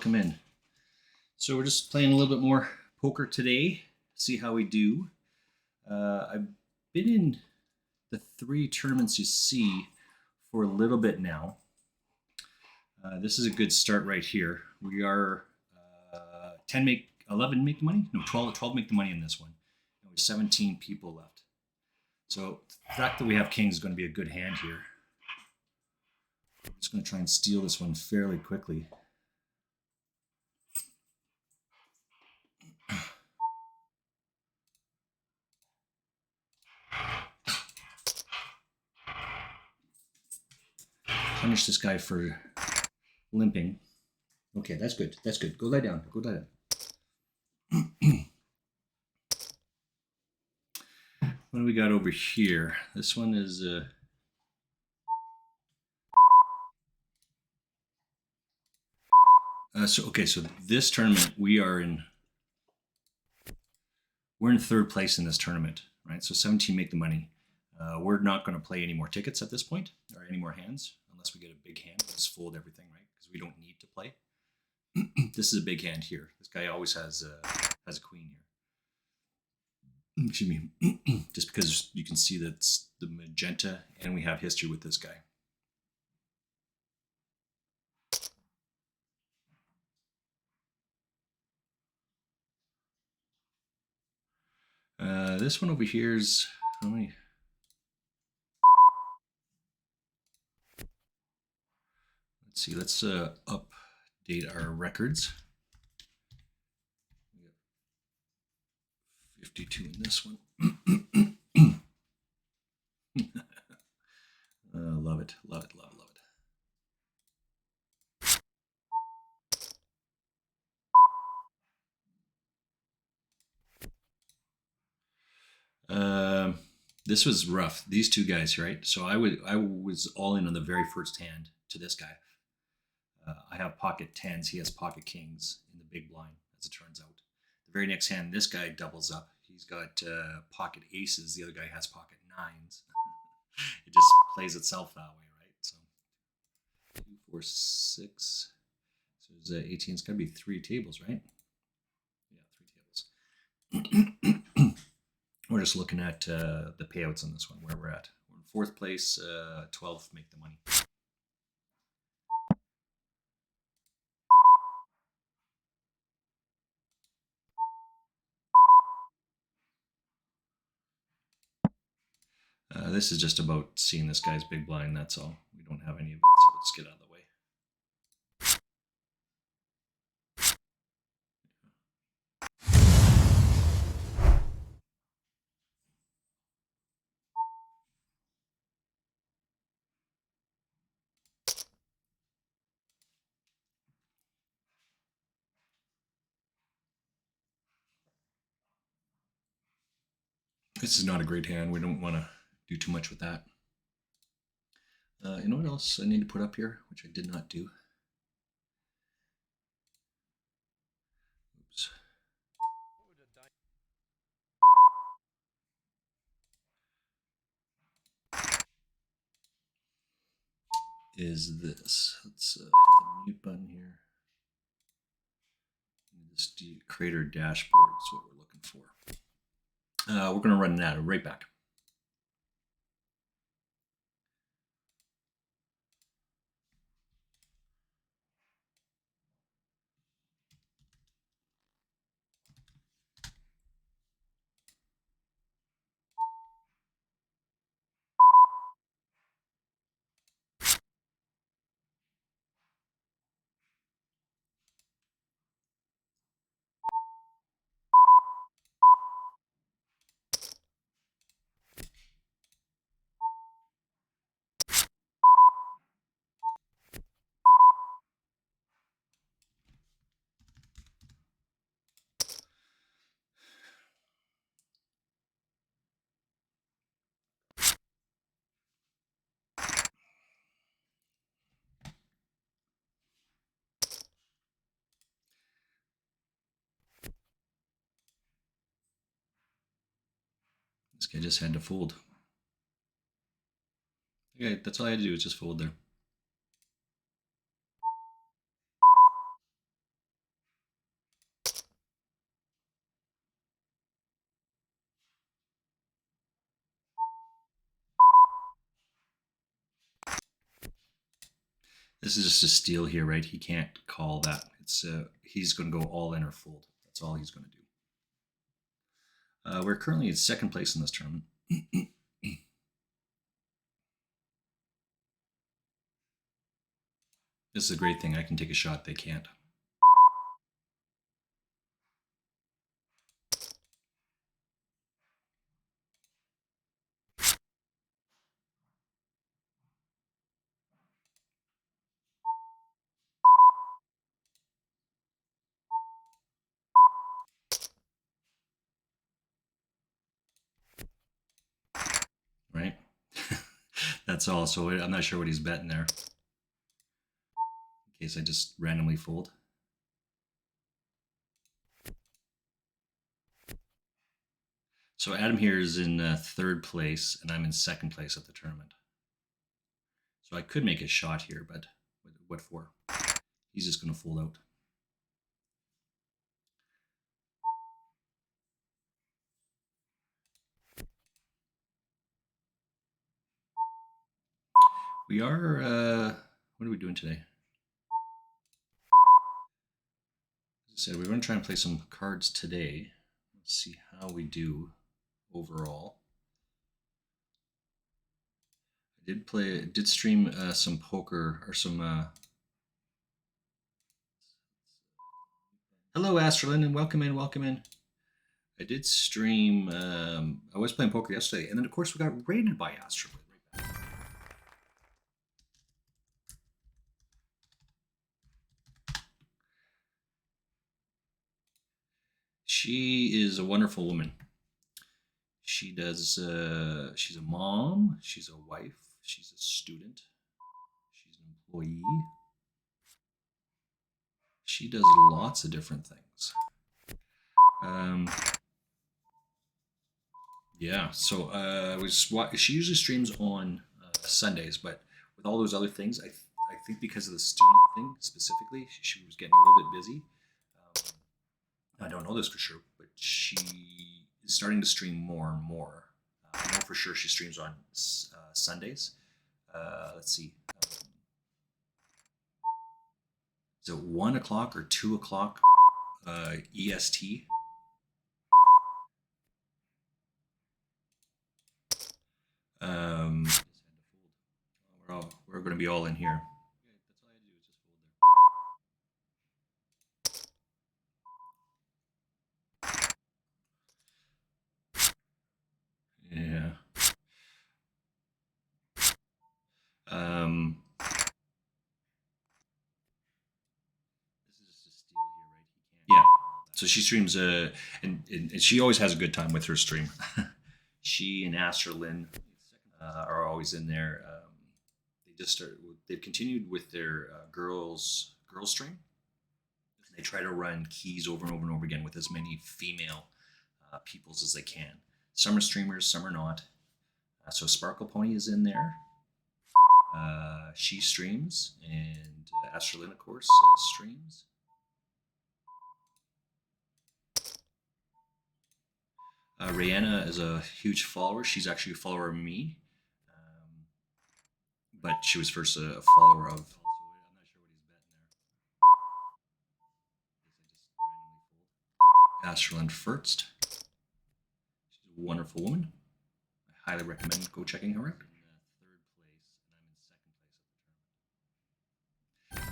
Come in. So we're just playing a little bit more poker today. See how we do. I've been in the three tournaments you see for a little bit now. This is a good start right here. We are 10 make 11 make the money. No, 12 make the money in this one. And there's 17 people left. So the fact that we have kings is going to be a good hand here. I'm just going to try and steal this one fairly quickly. Punish this guy for limping. Okay, that's good. That's good. Go lie down. Go lie down. What do we got over here? This one is so this tournament we're in third place in this tournament, right? So 17 make the money. We're not going to play any more tickets at this point or any more hands unless we get a big hand. We'll just fold everything, right? Because we don't need to play. This is a big hand here. This guy always has a queen here. Excuse me. Just because you can see that's the magenta, and we have history with this guy. This one over here is how many? Let's see. Let's update our records. 52 in this one. Love it, love it, love it, love it. This was rough. These two guys, right? So I was all in on the very first hand to this guy. I have pocket tens. He has pocket kings in the big blind, as it turns out. The very next hand, this guy doubles up. He's got pocket aces. The other guy has pocket nines. It just plays itself that way, right? So 2, 4, 6. So there's 18. It's got to be 3 tables, right? Yeah, 3 tables. We're just looking at the payouts on this one, where we're at. We're in fourth place, 12 make the money. This is just about seeing this guy's big blind, that's all. We don't have any of it, so let's get out of the way. This is not a great hand. We don't want to do too much with that. You know what else I need to put up here, which I did not do? Oops. Is this. Let's hit the mute button here. This creator dashboard is what we're looking for. We're going to run an ad right back. This guy just had to fold. Okay, that's all I had to do is just fold there. This is just a steal here, right? He can't call that. It's he's going to go all in or fold. That's all he's going to do. We're currently in second place in this tournament. This is a great thing. I can take a shot. They can't. Right? That's all. So I'm not sure what he's betting there. In case I just randomly fold. So Adam here is in third place, and I'm in second place at the tournament. So I could make a shot here, but what for? He's just going to fold out. We are, what are we doing today? As I said, we're going to try and play some cards today. Let's see how we do overall. I did stream some poker or some. Hello, Astrolin, and welcome in, welcome in. I did stream. I was playing poker yesterday, and then of course we got raided by Astrolin. She is a wonderful woman. She does. She's a mom. She's a wife. She's a student. She's an employee. She does lots of different things. Yeah. So she usually streams on Sundays, but with all those other things, I think because of the student thing specifically, she was getting a little bit busy. I don't know this for sure, but she is starting to stream more and more. I know for sure she streams on Sundays. Let's see. Is it 1 o'clock or 2 o'clock EST? We're going to be all in here. Yeah. Yeah. So she streams, and she always has a good time with her stream. She and Astrolin are always in there. They've continued with their girls stream. They try to run keys over and over and over again with as many female peoples as they can. Some are streamers, some are not. So Sparkle Pony is in there. She streams, and Astrolin, of course, streams. Rihanna is a huge follower. She's actually a follower of me, but she was first a follower of. Astrolin first. She's a wonderful woman. I highly recommend go checking her out.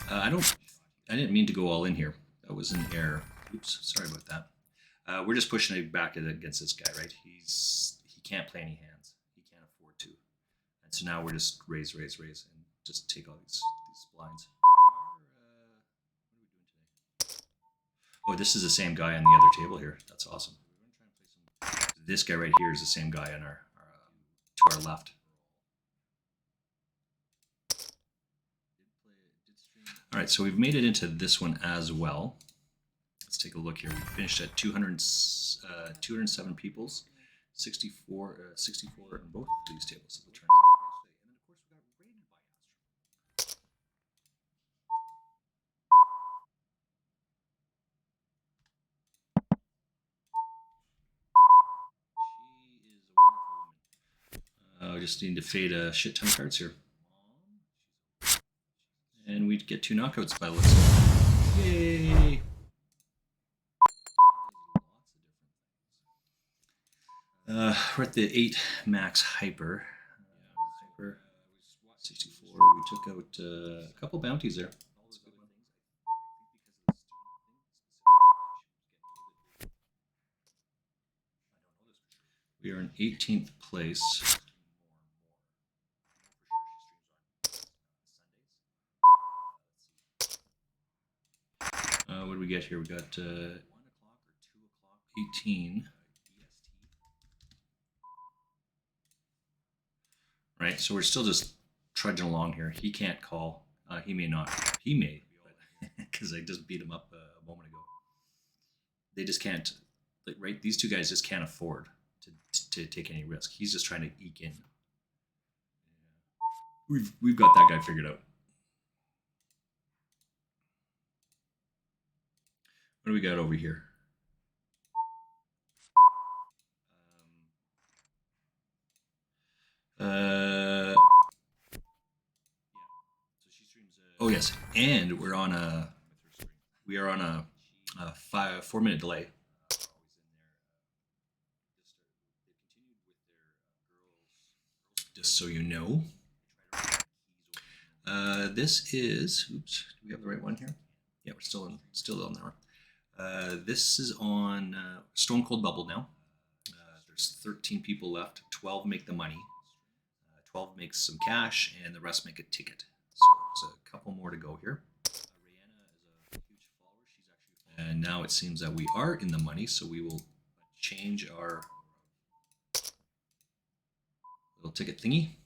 I didn't mean to go all in here. That was an error. Oops, sorry about that. We're just pushing it back against this guy, right? He can't play any hands. He can't afford to. And so now we're just raise, and just take all these blinds. Oh, this is the same guy on the other table here. That's awesome. This guy right here is the same guy on to our left. All right, so we've made it into this one as well. Let's take a look here. We finished at 207 peoples, 64 on both of these tables of the tournament. We just need to fade a shit ton of cards here. And might get 2 knockouts by the looks of it. Yay! We're at the 8 max hyper. Hyper 64. We took out a couple bounties there. That's a good one. We are in 18th place. What do we get here? We got 18. Right, so we're still just trudging along here. He can't call. He may not. He may, because I just beat him up a moment ago. They just can't. Like, right, these two guys just can't afford to take any risk. He's just trying to eke in. We've got that guy figured out. What do we got over here? Oh yes, and we are on a 4-minute delay. Just so you know. This is. Oops. Do we have the right one here? Yeah, we're still on there. This is on Stone Cold Bubble now. There's 13 people left. 12 make the money. 12 makes some cash, and the rest make a ticket. So there's a couple more to go here. And now it seems that we are in the money, so we will change our little ticket thingy.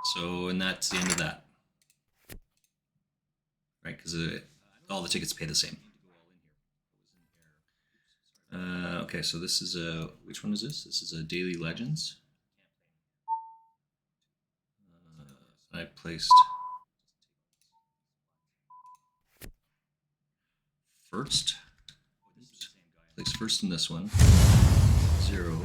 So, and that's the end of that. Right, because all the tickets pay the same. Okay, so this is a, which one is this? This is a Daily Legends. I placed first. Oops. Place first in this one. 0.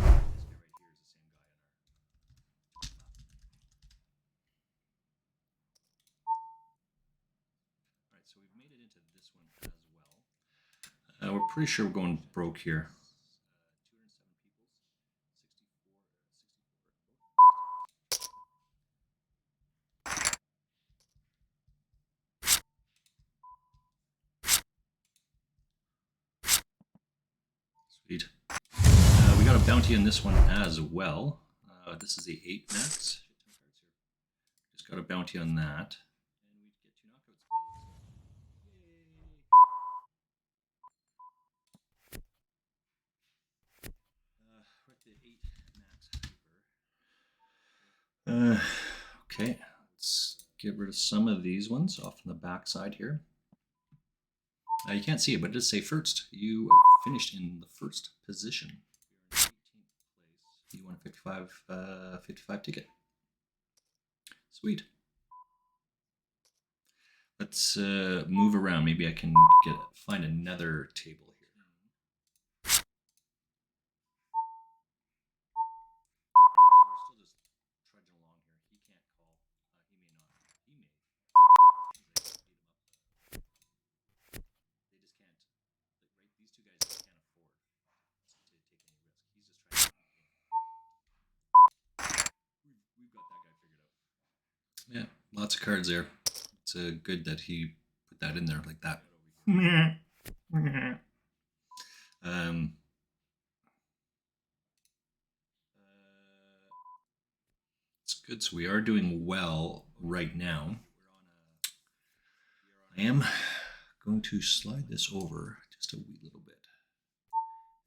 So we've made it into this one as well. We're pretty sure we're going broke here. Sweet. We got a bounty in this one as well. This is the 8 max. Just got a bounty on that. Okay, let's get rid of some of these ones off on the back side here. You can't see it, but it does say first. You finished in the first position. You won a 55 ticket. Sweet. Let's move around. Maybe I can find another table here. Yeah, lots of cards there. It's good that he put that in there like that. It's good. So we are doing well right now. I am going to slide this over just a wee little bit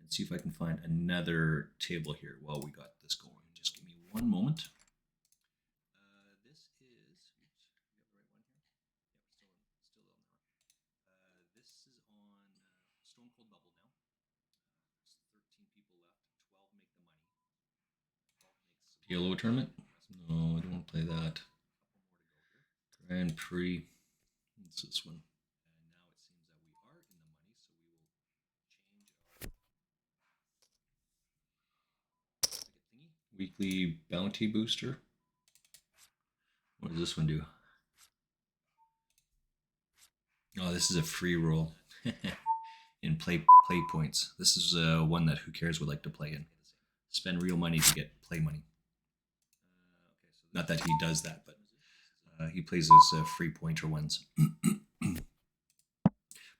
and see if I can find another table here while we got this going. Just give me one moment. PLO tournament? No, I don't want to play that. Grand Prix. What's this one? Weekly bounty booster. What does this one do? Oh, this is a free roll in play points. This is one that who cares would like to play in. Spend real money to get play money. Not that he does that, but he plays those free pointer ones.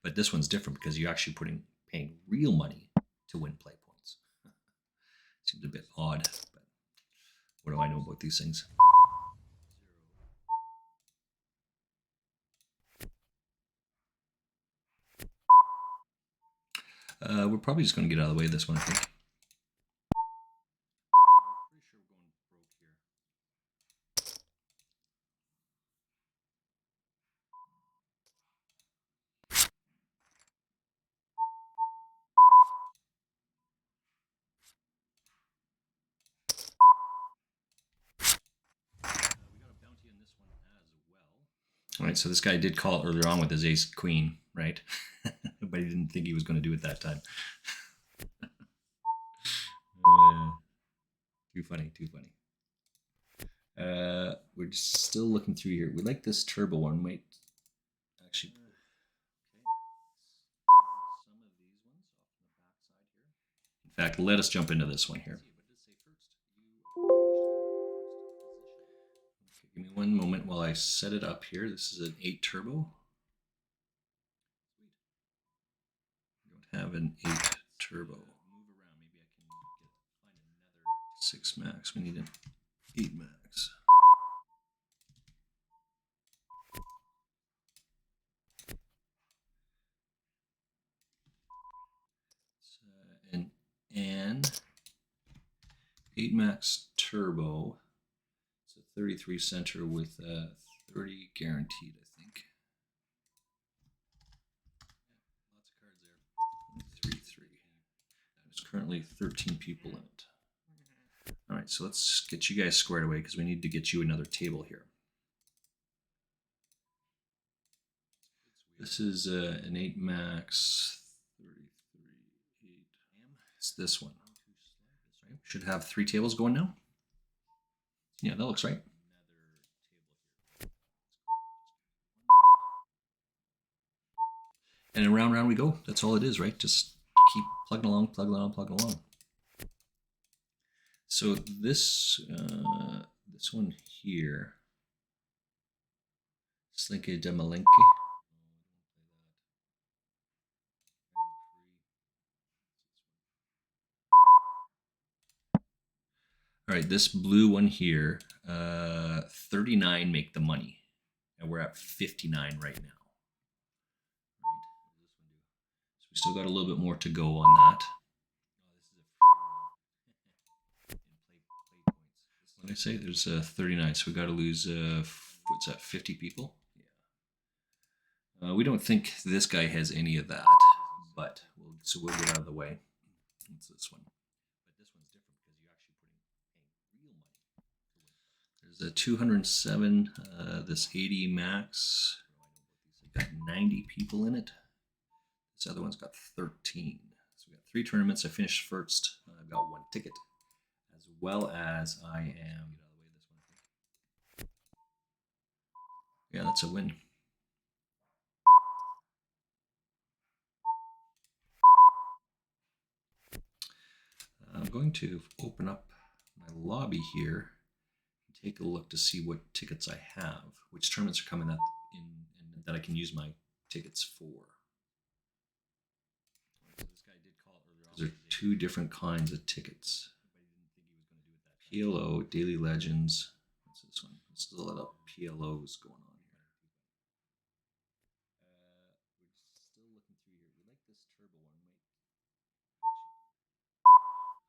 But this one's different because you're actually paying real money to win play points. Seems a bit odd, but what do I know about these things? We're probably just going to get out of the way of this one, I think. Pretty sure we're going broke here. We got a bounty on this one as well. All right, so this guy did call it earlier on with his ace queen, right? But he didn't think he was going to do it that time. Too funny, too funny. We're just still looking through here. We like this turbo one. Might actually. Okay. Some of these ones off on the back side here. In fact, let us jump into this one here. Okay, give me one moment while I set it up here. This is an 8 turbo. We don't have an 8 turbo. Move around. Maybe I can find another 6 max. We need an 8 max. And 8 max turbo. It's a 33 center with 30 guaranteed, I think. Lots of cards there. 3-3. There's currently 13 people in it. All right, so let's get you guys squared away because we need to get you another table here. This is an 8 max 33 8. It's this one. We should have 3 tables going now. Yeah, that looks right. And round we go. That's all it is, right? Just keep plugging along, plugging along, plugging along. So this this one here, Slinky Demalinky. All right, this blue one here, 39 make the money, and we're at 59 right now. Right. So we still got a little bit more to go on that. What did I say? There's 39, so we got to lose, what's that, 50 people? Yeah. We don't think this guy has any of that, but so we'll get out of the way. What's this one? But this one's different because you're actually paying real money. There's a 207, this 80 max. Got 90 people in it. This other one's got 13. So we got 3 tournaments. I finished first. I've got 1 ticket, as well as I am. Yeah, that's a win. I'm going to open up my lobby here and take a look to see what tickets I have, which tournaments are coming up in that I can use my tickets for. So this guy did call it earlier on. There are 2 different kinds of tickets. PLO, Daily Legends. What's this one? There's a lot of PLOs going on here. We're still looking through here. We like this turbo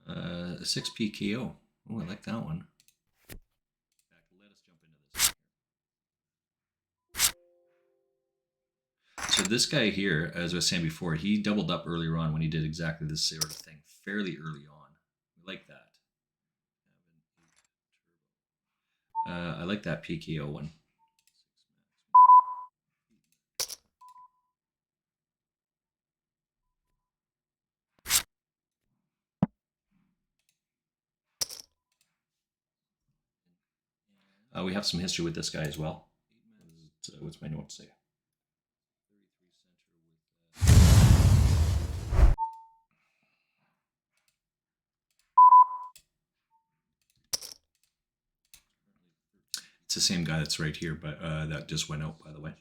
one. A 6 PKO. Oh, I like that one. In fact, let us jump into this. So this guy here, as I was saying before, he doubled up earlier on when he did exactly this sort of thing, fairly early on. We like that. I like that PKO one. We have some history with this guy as well. What's my note say? It's the same guy that's right here, but that just went out, by the way.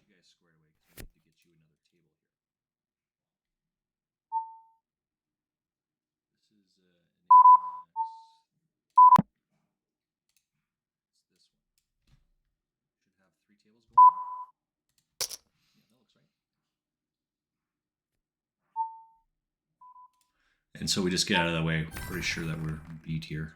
And so we just get out of the way. Pretty sure that we're beat here.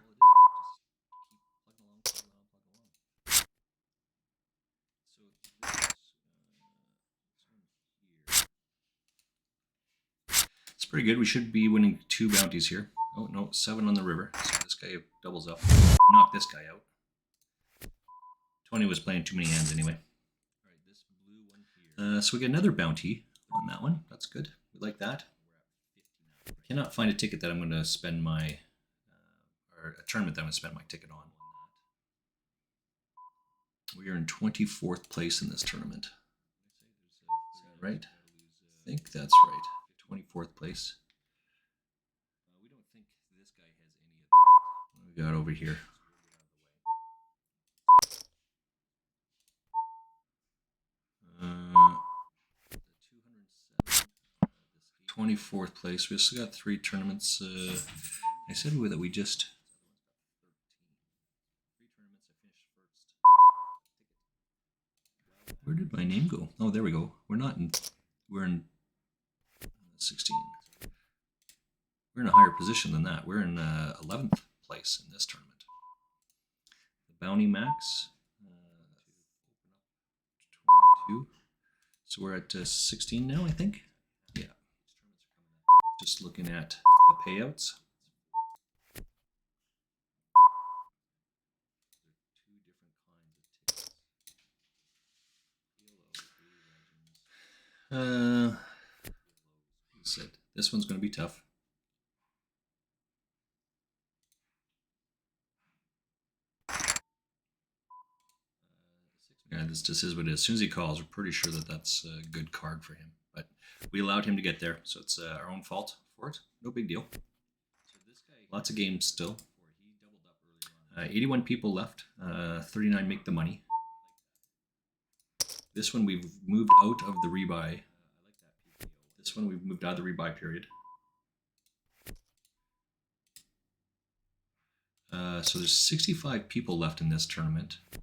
It's pretty good. We should be winning 2 bounties here. Oh, no, 7 on the river. So this guy doubles up. Knock this guy out. Tony was playing too many hands anyway. So we get another bounty on that one. That's good. We like that. Cannot find a ticket that I'm going to spend my, or a tournament that I'm going to spend my ticket on. We are in 24th place in this tournament. Is that right? I think that's right. 24th place. We don't think this guy has any of that. What do we got over here? 24th place. We still got 3 tournaments. I said that we just. Where did my name go? Oh, there we go. We're not in. We're in 16. We're in a higher position than that. We're in 11th place in this tournament. The bounty max. 22. So we're at 16 now, I think. Yeah. Just looking at the payouts. Said this one's going to be tough. Yeah, this just is what it is. As soon as he calls, we're pretty sure that that's a good card for him. But we allowed him to get there, so it's our own fault for it. No big deal. Lots of games still. 81 people left. 39 make the money. This one we've moved out of the rebuy. This one we've moved out of the rebuy period. So there's 65 people left in this tournament. Is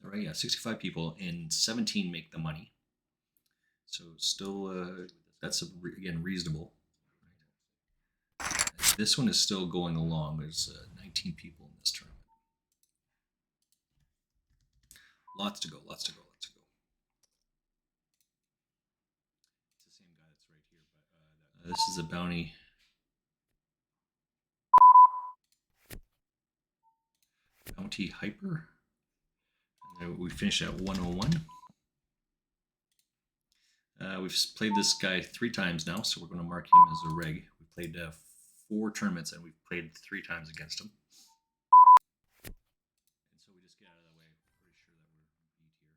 that right? Yeah, 65 people and 17 make the money. So still, that's again reasonable. This one is still going along. There's 19 people in this tournament. Lots to go. Lots to go. Lots to go. It's the same guy that's right here, but this is a bounty. Bounty Hyper. And we finished at 101. We've played this guy 3 times now, so we're going to mark him as a reg. We played 4 tournaments, and we've played 3 times against him. And so we just get out of the way. Pretty sure that we're beat here.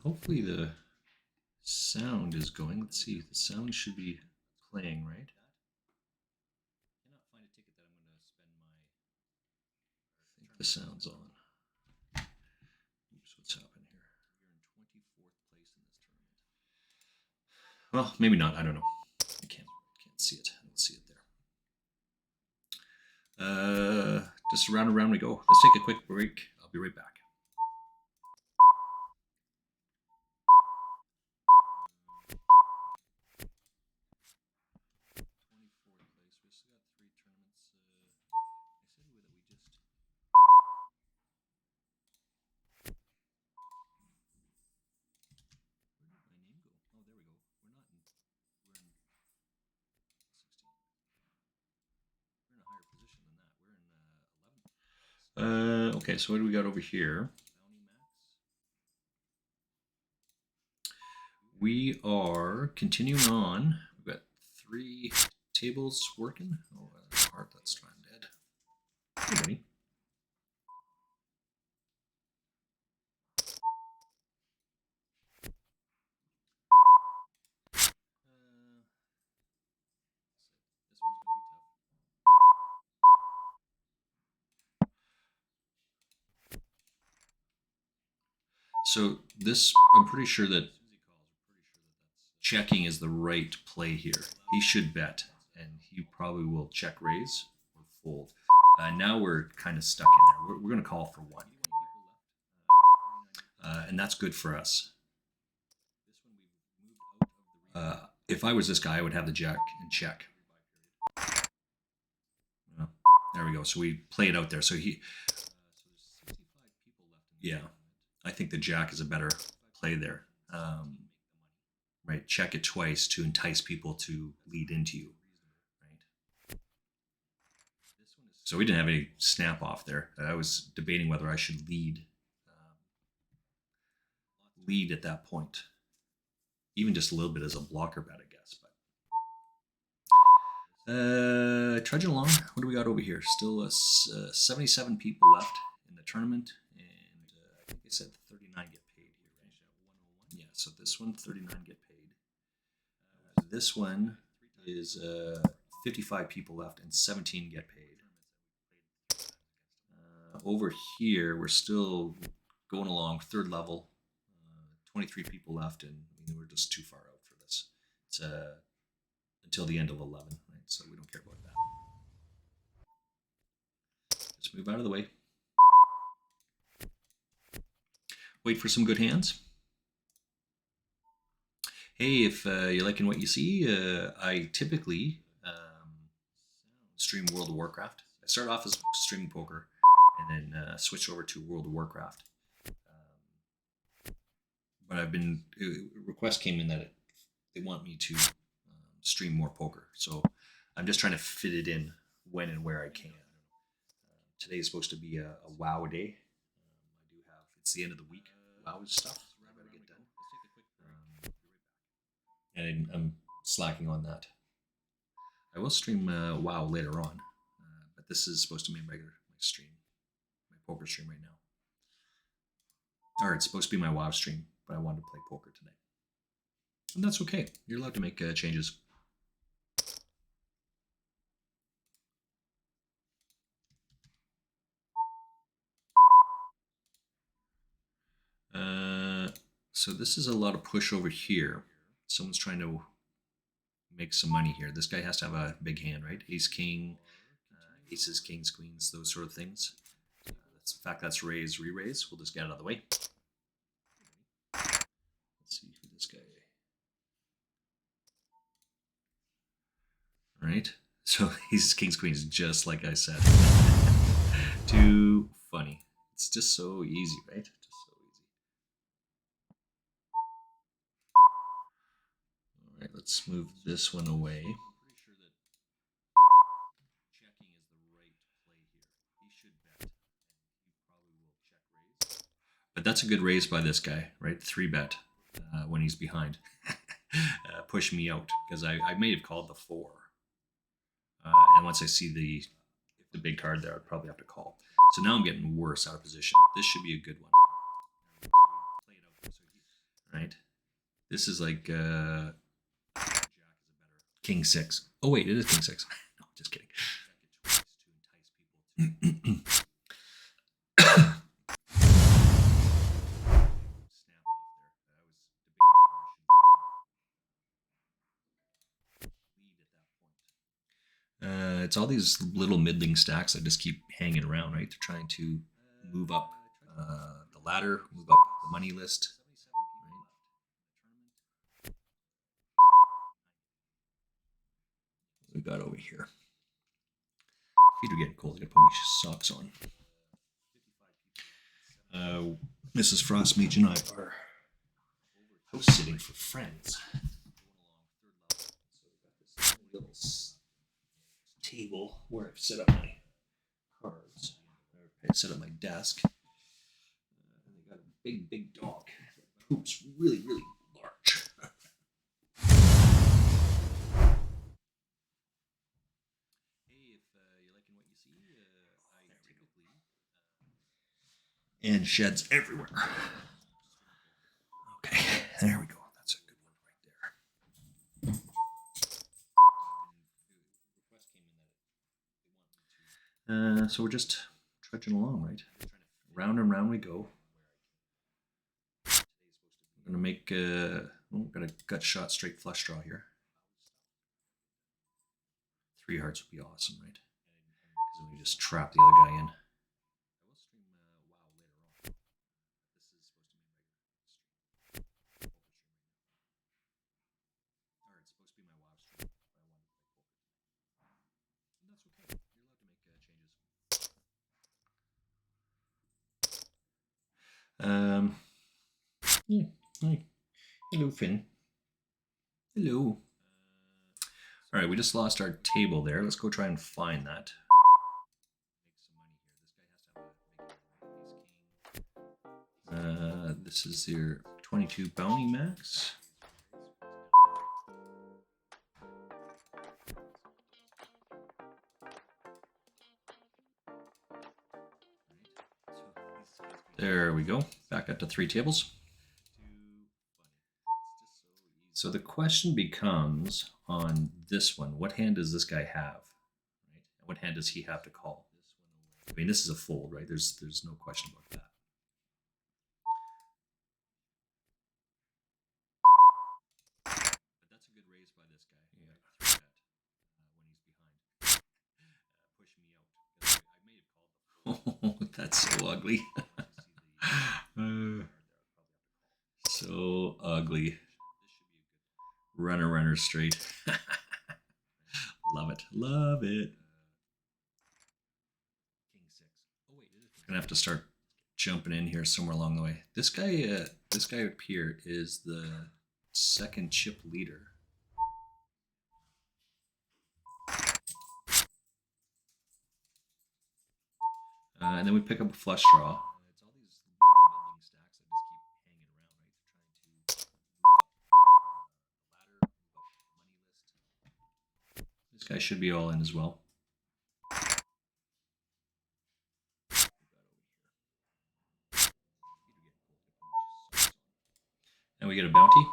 Hopefully the sound is going. Let's see. The sound should be playing, right? I cannot find a ticket that I'm going to spend my. I think the sound's on. Oops, what's happened here? We're in 24th place in this tournament. Well, maybe not. I don't know. I can't see it. I don't see it there. Just round and round we go. Let's take a quick break. I'll be right back. Okay, so what do we got over here? We are continuing on. We've got 3 tables working. Oh, heart, that's trying dead. Hey, buddy. This one's gonna be tough. So this, I'm pretty sure that checking is the right play here. He should bet, and he probably will check raise or fold. Now we're kind of stuck in there. We're going to call for 1. And that's good for us. If I was this guy, I would have the jack and check. There we go. So we play it out there. So he, yeah, I think the jack is a better play there. Right, check it twice to entice people to lead into you. Right. So we didn't have any snap off there. I was debating whether I should lead at that point, even just a little bit as a blocker bet, I guess. But trudging along, what do we got over here? Still 77 people left in the tournament, and I think they said 39 get paid here, right? Yeah, so this one 39 get paid. This one is 55 people left and 17 get paid. Over here, we're still going along, 3rd level, 23 people left, and we're just too far out for this. It's until the end of 11, right? So we don't care about that. Just move out of the way. Wait for some good hands. Hey, if you're liking what you see, I typically stream World of Warcraft. I started off as streaming poker, and then switched over to World of Warcraft. But I've been requests came in that they want me to stream more poker, so I'm just trying to fit it in when and where I can. Today is supposed to be a WoW day. I do have, it's the end of the week. WoW stuff I gotta get done. And I'm slacking on that. I will stream WoW later on, but this is supposed to be my stream, my poker stream right now. Or it's supposed to be my WoW stream, but I wanted to play poker today. And that's okay. You're allowed to make changes. So this is a lot of push over here. Someone's trying to make some money here. This guy has to have a big hand, right? Ace, king, aces, kings, queens, those sort of things. In fact, that's raise, re-raise. We'll just get it out of the way. Let's see who this guy is. All right. So aces, kings, queens, just like I said. Too funny. It's just so easy, right? Just so easy. All right, let's move this one away. But that's a good raise by this guy, right? 3-bet when he's behind. Push me out, because I may have called the 4. And once I see the big card there, I'd probably have to call. So now I'm getting worse out of position. This should be a good one. Right? This is like King 6. Oh wait, it is King 6. No, just kidding. It's all these little middling stacks that just keep hanging around, right? They're trying to move up the ladder, move up the money list. Right? What we got over here? Feet are getting cold. I gotta put my socks on. Mrs. Frostmeat and I are house sitting for friends. Little table where I've set up my cards, or I sit at my desk. And they got a big dog that poops really large. Hey, if you're liking what you see, I typically and sheds everywhere. Okay, there we go. That's a good one right there. So we're just trudging along, right? Round and round we go. I'm gonna make got a gut shot straight flush draw here. 3 hearts would be awesome, right? Because then we just trap the other guy in. Yeah, hi. Hello, Finn. Hello. All right, we just lost our table there. Let's go try and find that. This is your 22 bounty max. There we go. Back up to 3 tables. So the question becomes on this one, what hand does this guy have? Right? And what hand does he have to call? I mean, this is a fold, right? There's no question about that. But that's a good raise by this guy. Yeah. When he's behind. Push me out. I may have called the fold. Oh, that's so ugly. So ugly. Runner straight. Love it. Love it. Gonna have to start jumping in here somewhere along the way. This guy up here is the second chip leader. And then we pick up a flush draw. It's all these little middling stacks that just keep hanging around, right? They're trying to move up the ladder, move up the money list. This guy should be all in as well. And we get a bounty.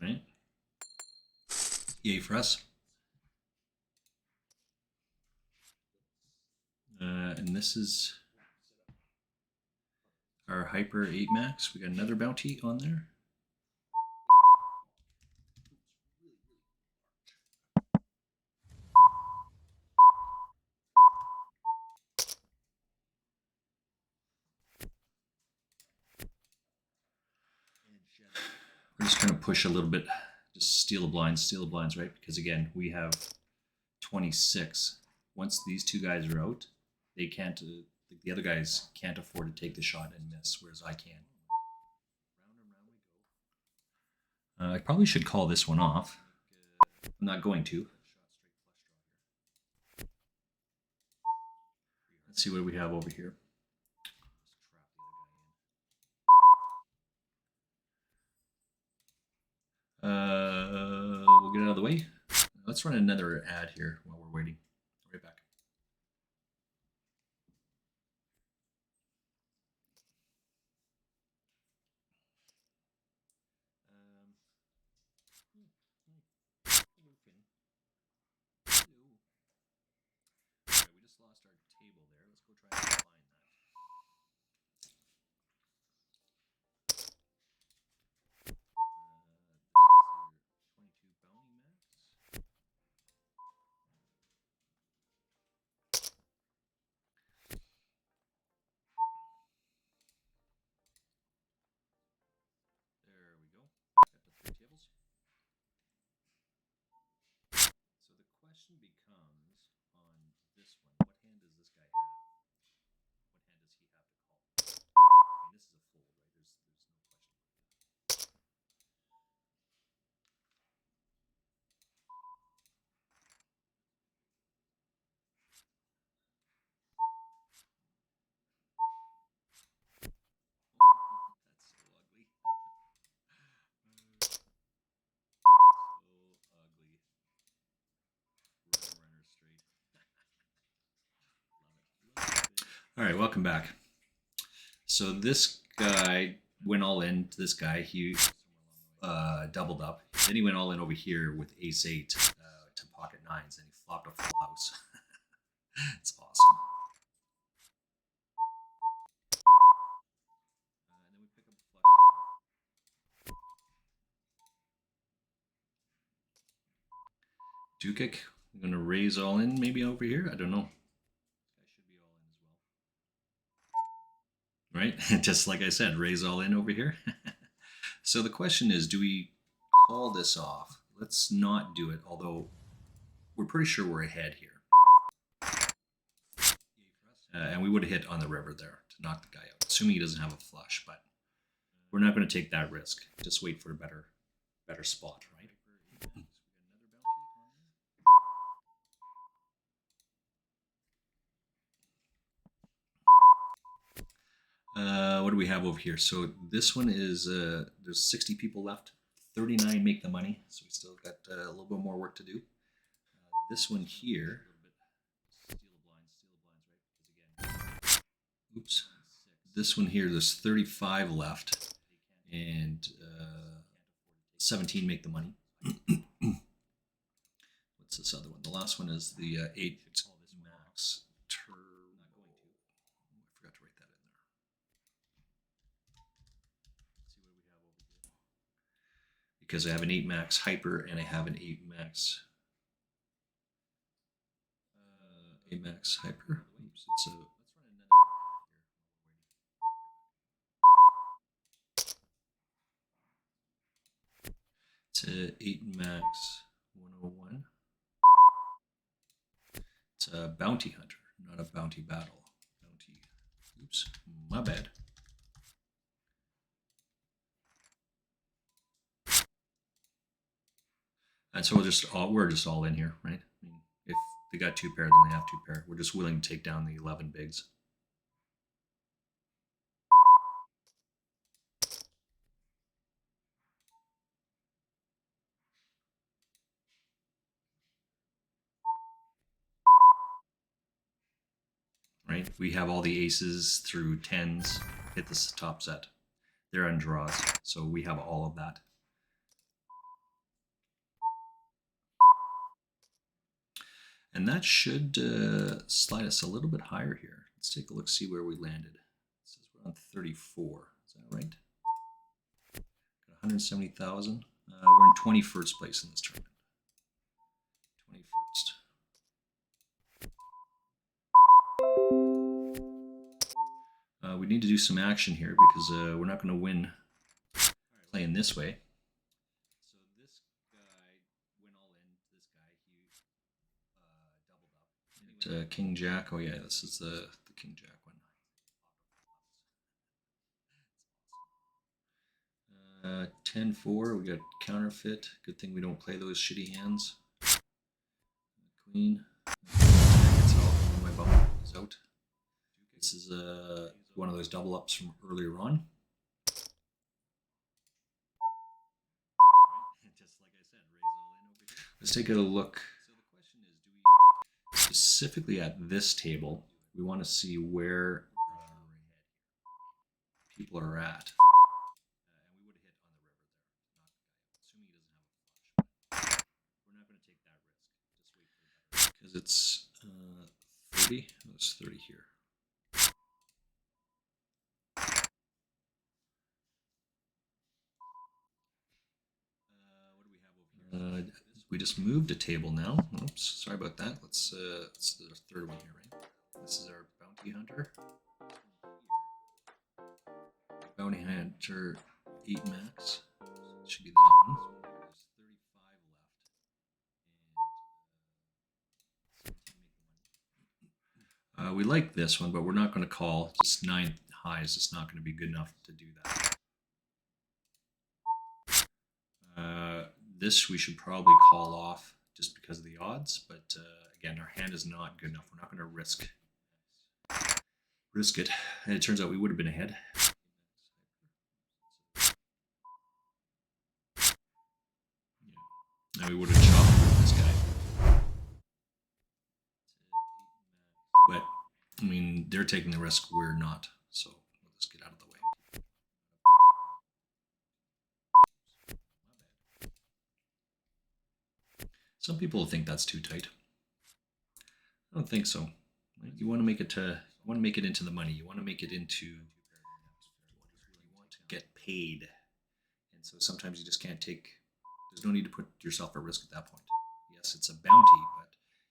Right? Yay for us. And this is our Hyper 8 Max. We got another bounty on there. We're just going to push a little bit, just steal the blinds, right? Because again, we have 26. Once these 2 guys are out, they can't, the other guys can't afford to take the shot and miss, whereas I can. I probably should call this one off. I'm not going to. Let's see what we have over here. We'll get out of the way. Let's run another ad here while we're waiting. Right back. Okay, we just lost our table there. Let's go try and find that. There we go. Got the 3 tables. So the question becomes on this one, what hand does this guy have? What hand does he have to call? I mean, this is a fold, right? There's no question about All right, welcome back. So this guy went all in. This guy, he doubled up. Then he went all in over here with ace eight to pocket nines, and he flopped a full house. It's awesome. And then we pick up a flush draw. Dukik. I'm gonna raise all in, maybe over here. I don't know. This guy should be all in as well, right? Just like I said, raise all in over here. So the question is, do we call this off? Let's not do it, although we're pretty sure we're ahead here. And we would have hit on the river there to knock the guy out, assuming he doesn't have a flush, but we're not going to take that risk. Just wait for a better spot, right? What do we have over here? So this one is, there's 60 people left. 39 make the money, so we still got a little bit more work to do. This one here, oops. This one here, there's 35 left, and 17 make the money. What's this other one? The last one is the 8 max turbo. I forgot to write that in there. Let's see what we have over here. Because I have an 8 max hyper and I have an 8 max hyper. Oops, it's a. It's a 8 max 101. It's a bounty hunter, not a bounty battle. Bounty. Oops, my bad. And so we're just all in here, right? I mean, if they got 2 pair, then they have 2 pair. We're just willing to take down the 11 bigs. Right? We have all the aces through 10s, hit this top set. They're on draws, so we have all of that. And that should slide us a little bit higher here. Let's take a look, see where we landed. It says we're on 34. Is that right? Got 170,000. We're in 21st place in this tournament. 21st. We need to do some action here because we're not going to win playing this way. So this guy went all in. This guy, he doubled up. King Jack. Oh yeah, this is the King Jack one. 10-4. We got counterfeit. Good thing we don't play those shitty hands. Queen. It's all my bum is out. This is one of those double ups from earlier on. Just like I said, raise all in over here. Let's take a look. So the question is, do we specifically at this table, we want to see where people are at. And we would have hit on the river there, assuming he doesn't have a flush. We're not going to take that risk. Just wait for that. Because it's 30. Oh, it's 30 here. We just moved a table now. Oops, sorry about that. Let's the third one here, right? This is our bounty hunter. Bounty hunter 8 max. Should be that one. There's 35 left. We like this one, but we're not going to call. Just 9 highs. It's not going to be good enough to do that. This we should probably call off just because of the odds, but again, our hand is not good enough. We're not going to risk it. And it turns out we would have been ahead. Yeah. Now we would have chopped with this guy. But I mean, they're taking the risk, we're not. So let's get out of the way. Some people think that's too tight. I don't think so. You want to make it to, you want to make it into the money. You want to make it into, you want to get paid. And so sometimes you just can't take, there's no need to put yourself at risk at that point. Yes, it's a bounty, but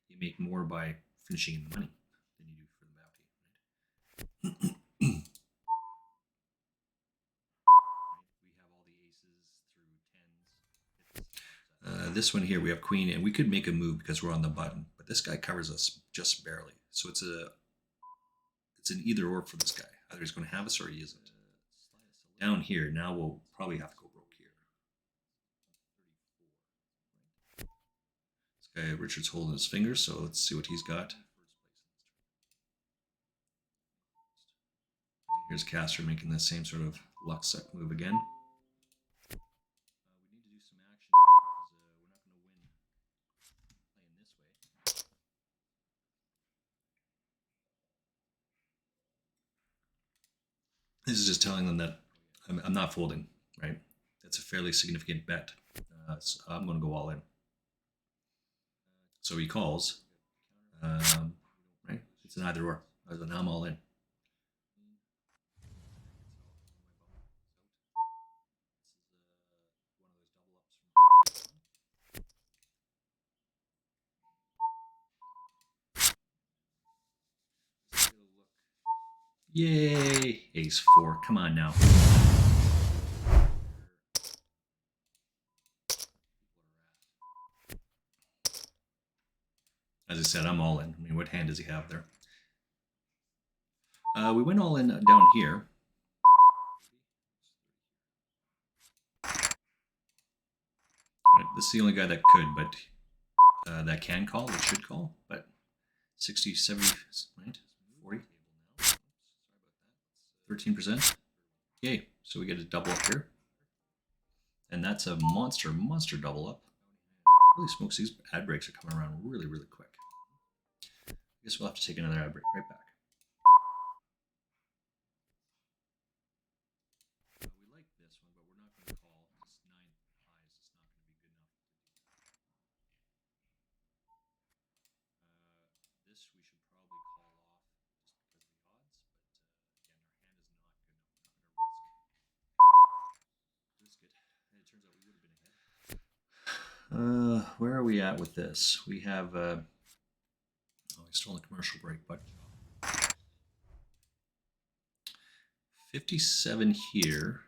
you make more by finishing in the money than you do for the bounty. Right? We have all the aces through tens. This one here, we have queen, and we could make a move because we're on the button, but this guy covers us just barely. So it's an either or for this guy. Either he's going to have us or he isn't. Down here, now we'll probably have to go broke here. This guy, Richard's holding his fingers, so let's see what he's got. Here's Castor making the same sort of luck suck move again. We need to do some action because we're not going to win playing this way. This is just telling them that I'm not folding, right? That's a fairly significant bet. So I'm going to go all in. So he calls, right? It's an either or. Now I'm all in. Yay! Ace 4. Come on now. As I said, I'm all in. I mean, what hand does he have there? We went all in down here. Right, this is the only guy that could, but that can call, that should call, but 60, 70, right? 40? 13%. Yay. So we get a double up here. And that's a monster double up. Holy smokes, these ad breaks are coming around really, really quick. I guess we'll have to take another ad break right back. We like this one, but we're not going to call. This 9 highs is not going to be good enough. This we should probably call off just because of the odds, but again, our hand is not good enough. We're not going to risk it. And it turns out we would have been ahead. Where are we at with this? We have, oh, he's still in the commercial break, but 57 here.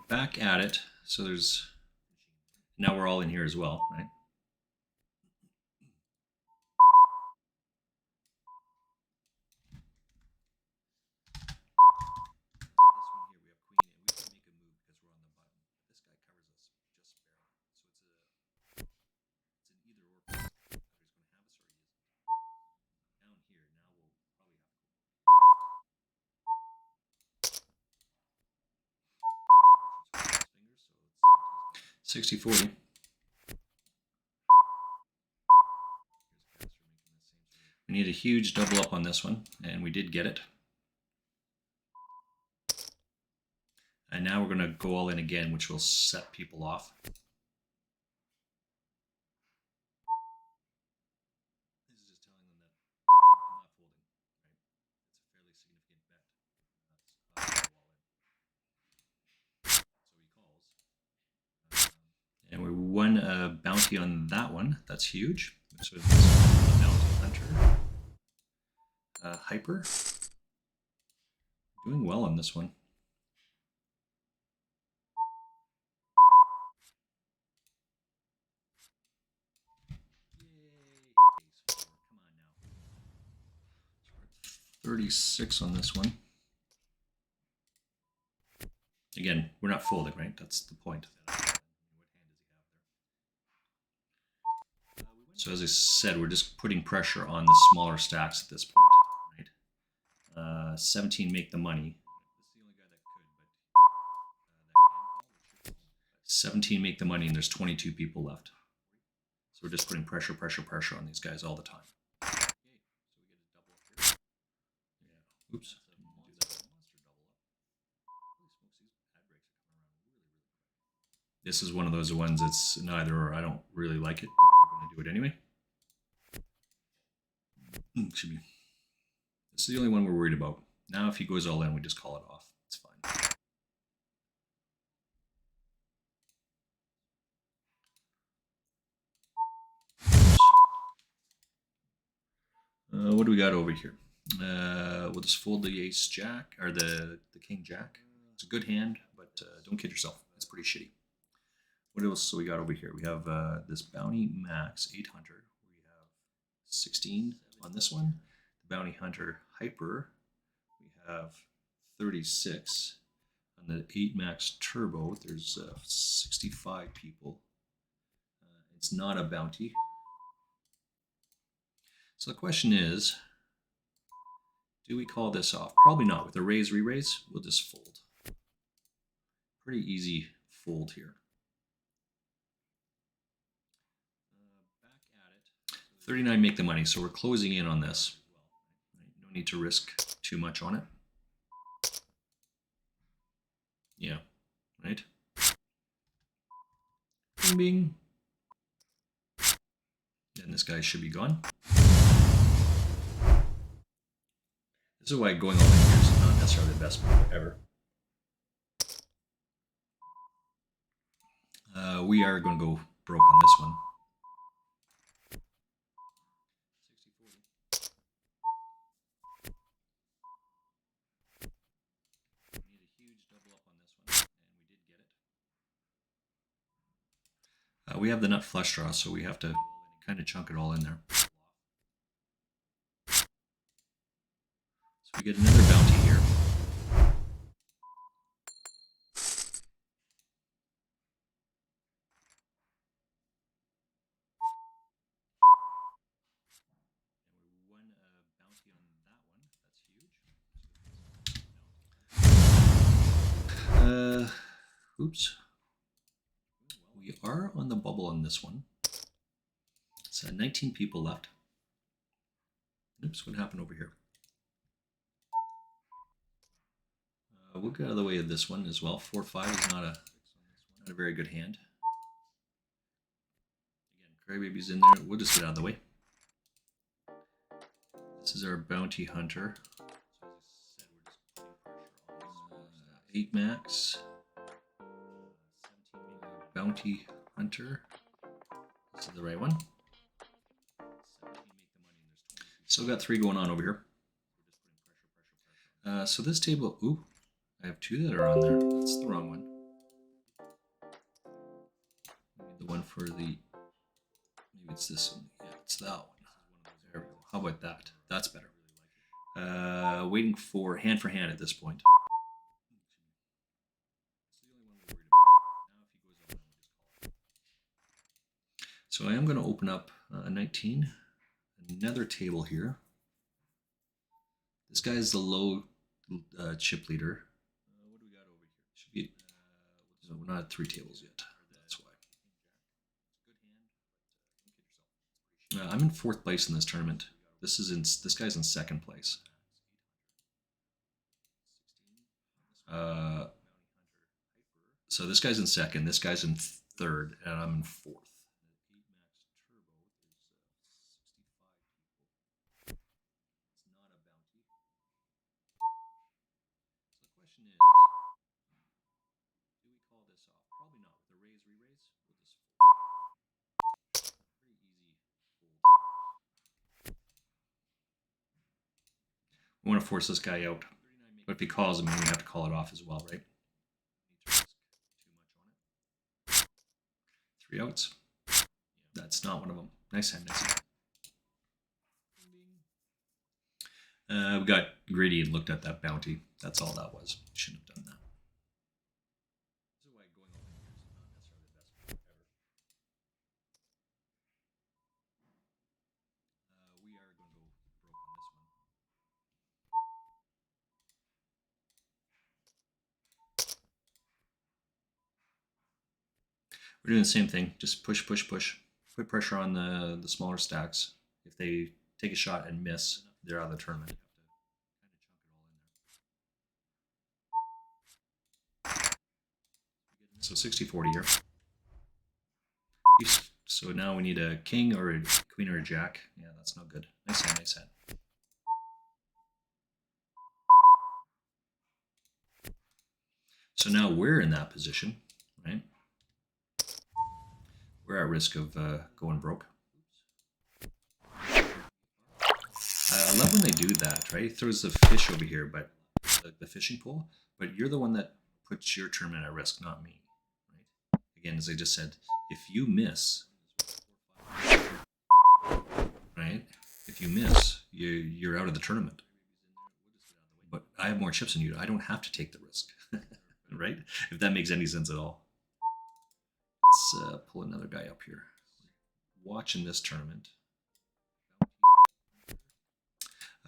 Back at it. So there's, now we're all in here as well, right? This one here, we have queen, and we can make a move because we're on the button. This guy covers us just barely. So it's an either or. He's going to have us or he isn't. Down here, now we'll probably have to go. 60-40. We need a huge double up on this one, and we did get it. And now we're going to go all in again, which will set people off. This is just telling them that I'm not folding, right? It's a fairly significant bet. That's go all in. So he calls. And we won a bounty on that one. That's huge. So it's a bounty hunter. Hyper. Doing well on this one. Yay. Come on now. 36 on this one. Again, we're not folding, right? That's the point. So as I said, we're just putting pressure on the smaller stacks at this point, right? 17 make the money. 17 make the money, and there's 22 people left. So we're just putting pressure on these guys all the time. Oops. This is one of those ones that's neither or. I don't really like it, but we're going to do it anyway. Excuse me. This is the only one we're worried about. Now if he goes all in, we just call it off. It's fine. What do we got over here? We'll just fold the ace jack, or the king jack. It's a good hand, but don't kid yourself. It's pretty shitty. What else do we got over here? We have this bounty max 800. We have 16 on this one. The bounty hunter hyper, we have 36. On the 8 max turbo, there's 65 people. It's not a bounty. So the question is, do we call this off? Probably not. With a raise, re-raise, we'll just fold. Pretty easy fold here. Back at it. 39 make the money, so we're closing in on this. No need to risk too much on it. Yeah, right? Bing, bing. And this guy should be gone. This is why going all in here is not necessarily the best move ever. We are going to go broke on this one. 60-40. We need a huge double up on this one, and we did get it. We have the nut flush draw, so we have to kind of chunk it all in there. So we get another bounty here. Oops. We are on the bubble on this one. It's 19 people left. Oops, what happened over here? We'll get out of the way of this one as well. 4-5 is not a very good hand. Again, Crybaby's in there. We'll just get out of the way. This is our bounty hunter. 8 max. Bounty hunter. This is the right one. Still got 3 going on over here. So this table, ooh, I have 2 that are on there. That's the wrong one. Maybe the one for the, maybe it's this one. Yeah, it's that one. There we go. How about that? That's better. Waiting for hand at this point. So I am going to open up a 19, another table here. This guy is the low chip leader. What do we got over here? Should be, no, we're not at 3 tables yet. That's why. I'm in 4th place in this tournament. This guy's in 2nd place. So this guy's in 2nd. This guy's in 3rd, and I'm in 4th. We want to force this guy out. But if he calls him, we have to call it off as well, right? 3 outs. That's not one of them. Nice hand, nice hand. We got greedy and looked at that bounty. That's all that was. Shouldn't have done that. We're doing the same thing. Just push, push, push. Put pressure on the smaller stacks. If they take a shot and miss, they're out of the tournament. So 60-40 here. So now we need a king or a queen or a jack. Yeah, that's no good. Nice hand, nice hand. So now we're in that position, right? We're at risk of going broke. I love when they do that, right? He throws the fish over here, but the fishing pole, but you're the one that puts your tournament at risk, not me, right? Again, as I just said, if you miss, right? If you miss, you're out of the tournament. But I have more chips than you. I don't have to take the risk, right? If that makes any sense at all. Let's pull another guy up here. Watching this tournament.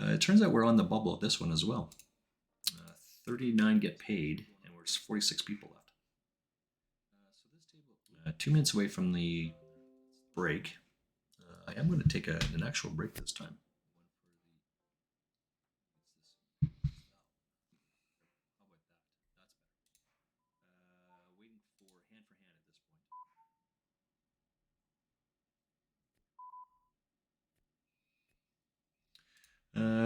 It turns out we're on the bubble of this one as well. 39 get paid, and we're 46 people left. 2 minutes away from the break. I am going to take an actual break this time. Waiting for hand at this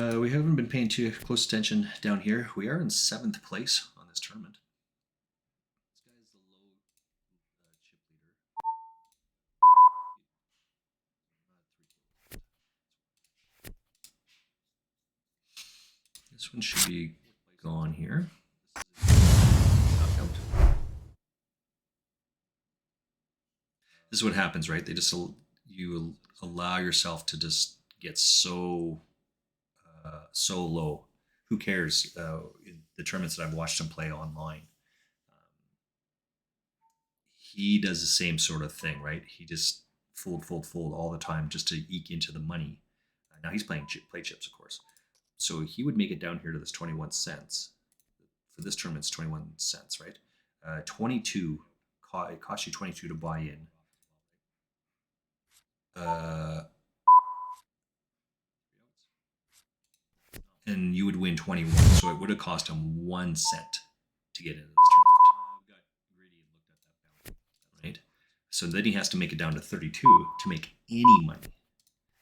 point. We haven't been paying too close attention down here. We are in 7th place on this tournament. This guy is the low chip leader. This one should be gone here. This is what happens, right? They just you allow yourself to just get so low. Who cares? The tournaments that I've watched him play online, he does the same sort of thing, right? He just fold all the time just to eke into the money. Now he's playing play chips, of course. So he would make it down here to this 21 cents. For this tournament, it's 21 cents, right? 22, it costs you 22 to buy in. And you would win 21. So it would have cost him 1 cent to get into this tournament. Right? So then he has to make it down to 32 to make any money.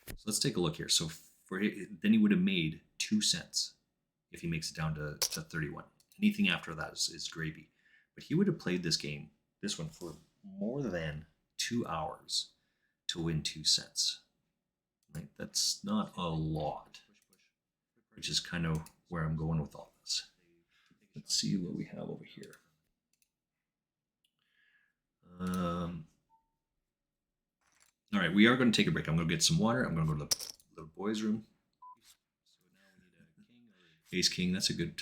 So let's take a look here. So then he would have made 2 cents if he makes it down to 31. Anything after that is gravy. But he would have played this one, for more than 2 hours to win 2 cents. Right? That's not a lot, which is kind of where I'm going with all this. Let's see what we have over here. All right, we are going to take a break. I'm going to get some water. I'm going to go to the boys' room. Ace King, that's a good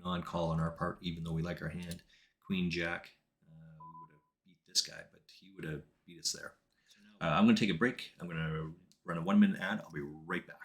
non-call on our part, even though we like our hand. Queen Jack, we would have beat this guy, but he would have beat us there. I'm going to take a break. I'm going to run a 1-minute ad. I'll be right back.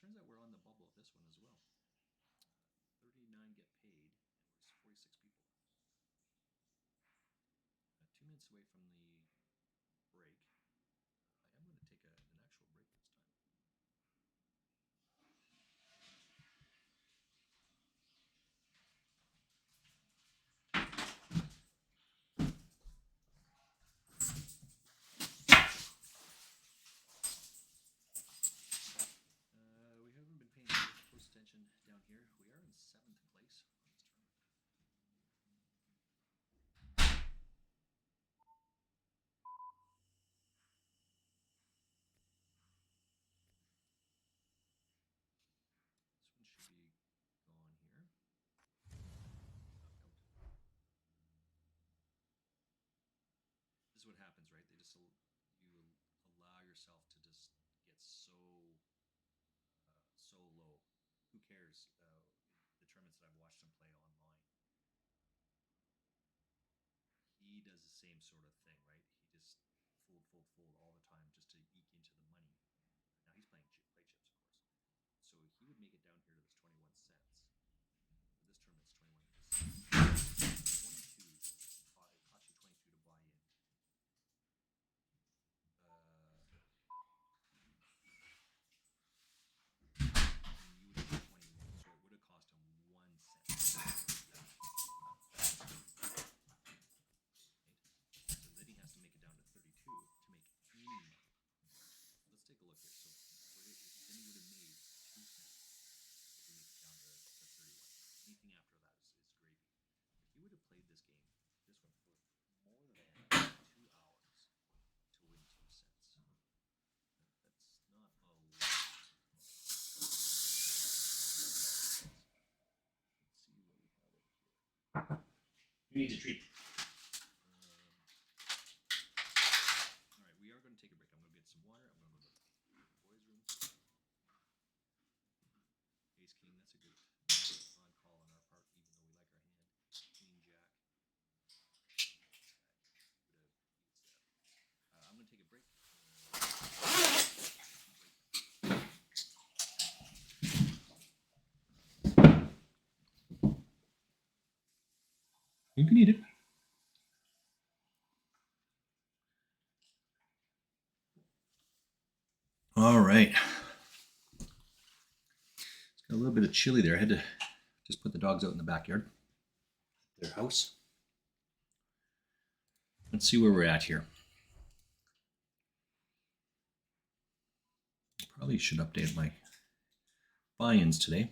Turns out we're on the bubble of this one as well. 39 get paid, and we're 46 people. 2 minutes away from the break. I am going to take an actual break this time. We haven't been paying close attention down here. We are in 7th place on this tournament. you allow yourself to just get so low. Who cares? The tournaments that I've watched him play online, he does the same sort of thing, right? He just fold all the time just to eke into the money. Now he's playing play chips, of course. So he would make it down here to this 21 cents. But this tournament's 21. 22. It costs you 22 to buy in. And you would get 21, so it would have cost him 1 cent. So then he has to make it down to 32 to make any money. Let's take a look here. So then he would have made 2 cents if he makes it down to 31. Anything after that is gravy. If he would have played this game, this one, for more than 2 hours to win 2 cents, that's not a lot. Let's see what we have over here. You need to treat. All right, we are going to take a break. I'm going to get some water. I'm going to go to the boys' room. Ace King, that's a good on call on our part, even though we like our hand. Queen Jack. I'm going to take a break. You can eat it. All right. It's got a little bit of chili there. I had to just put the dogs out in the backyard, their house. Let's see where we're at here. Probably should update my buy-ins today.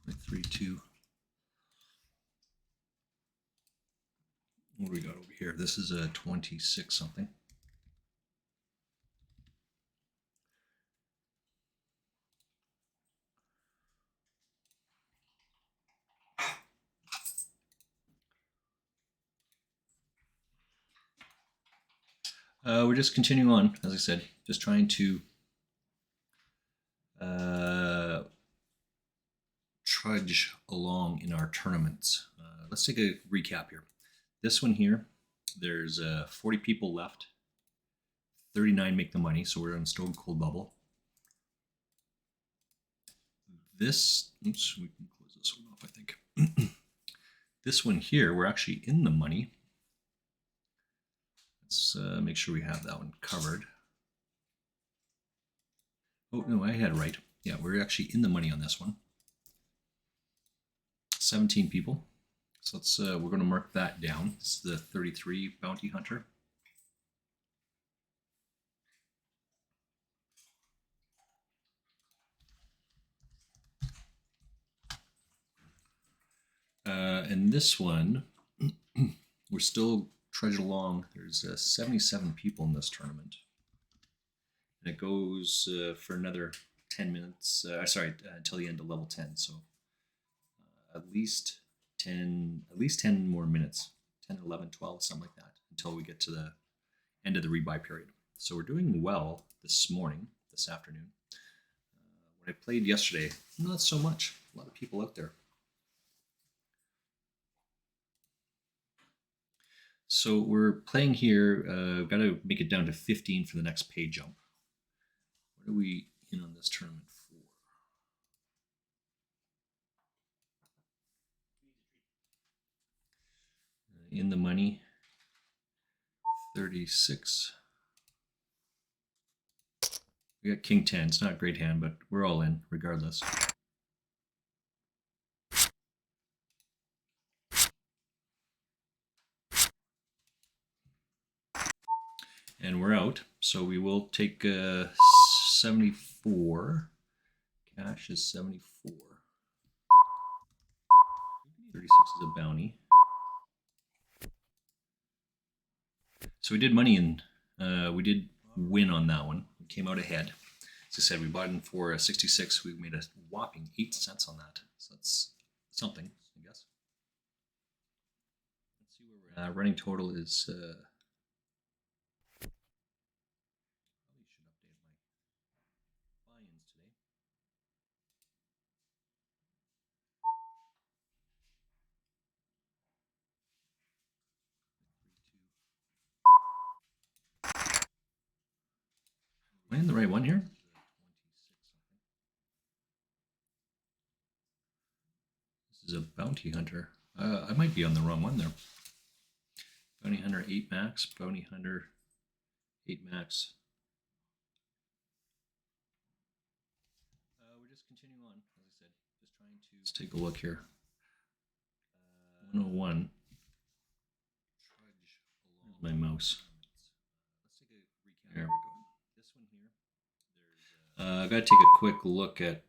Like 3-2. What do we got over here? This is a 26 something. We're just continuing on, as I said, just trying to trudge along in our tournaments. Let's take a recap here. This one here, there's 40 people left. 39 make the money, so we're on Stone Cold Bubble. This, oops, we can close this one off, I think. This one here, we're actually in the money. Let's make sure we have that one covered. Oh, no, I had it right. Yeah, we're actually in the money on this one. 17 people. So let's, we're going to mark that down. This is the 33 Bounty Hunter. And this one, we're still trudging along. There's 77 people in this tournament. And it goes for another 10 minutes, until the end of level 10. So at least 10 more minutes, 10, 11, 12, something like that, until we get to the end of the rebuy period. So we're doing well this afternoon. When I played yesterday, not so much. A lot of people out there. So we're playing here. We've got to make it down to 15 for the next pay jump. What are we in on this tournament for? In the money, 36. We got King 10. It's not a great hand, but we're all in regardless. And we're out, so we will take 74. Cash is 74. 36 is a bounty. So we did money and we did win on that one. We came out ahead. As I said, we bought in for 66. We made a whopping 8 cents on that. So that's something, I guess. Let's see where we're at. Running total is. Probably should update my buy-ins today. Am I in the right one here? This is a bounty hunter. I might be on the wrong one there. Bounty hunter 8 max. Bounty hunter 8 max. We're just continuing on, as I said. Just trying to. Let's take a look here. 101. Where's my mouse? Let's take a recap. There we go. This one here. I've got to take a quick look at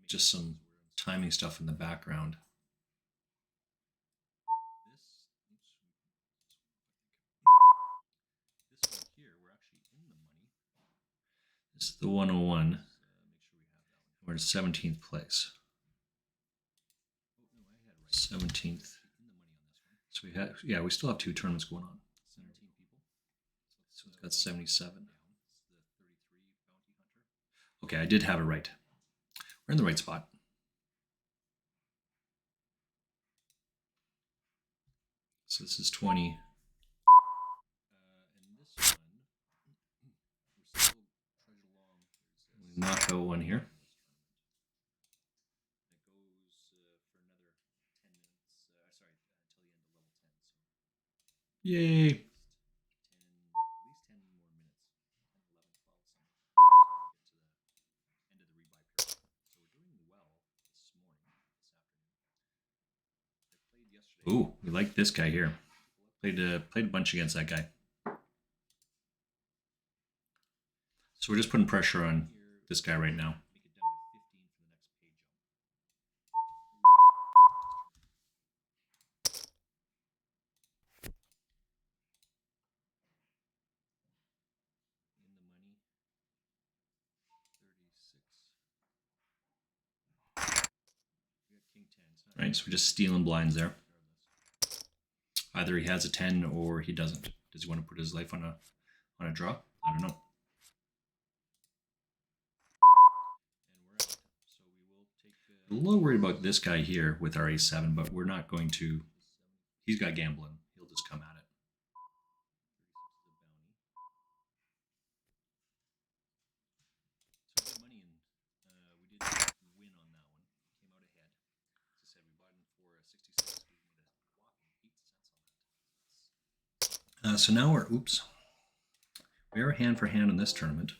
just some timing stuff in the background. This one here, we're actually in the money. This is the 101. We're in 17th place. 17th. So we still have 2 tournaments going on. 17 people. So it's got 77. Okay, I did have it right. We're in the right spot. So this is 20. And this one, we're still trudging along. We knock out one here. That goes for another 10 minutes. Sorry, until the end of level 10. So. Yay! At least 10 more minutes. 10, 11, 12, something. Until we get to the end of the rebuy period. So we're doing well this morning, this afternoon. I played yesterday. Ooh, we like this guy here. Played a bunch against that guy. So we're just putting pressure on this guy right now. Make it down to 15 for the next page in the money. 36. We got king 10. Right, so we're just stealing blinds there. Either he has a 10 or he doesn't. Does he want to put his life on a draw? I don't know. And we're out. So we will take a little worried about this guy here with our A7, but we're not going to. He's got gambling. He'll just come at it. So we got money in. We did win on that one. Came out ahead. As I said, we bought in for 66. We made a whopping 8 cents on that. So now we are hand for hand in this tournament.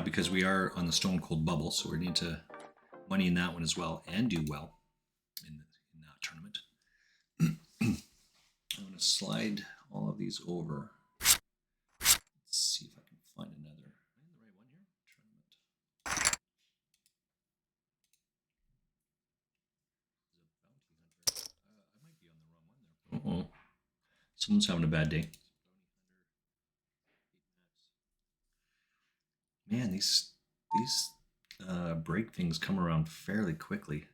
Because we are on the Stone Cold Bubble, so we need to money in that one as well and do well in that tournament. I'm going to slide all of these over. Let's see if I can find another. Am I in the right one here? Tournament. I might be on the wrong one there. Uh-oh. Someone's having a bad day. Man, these break things come around fairly quickly.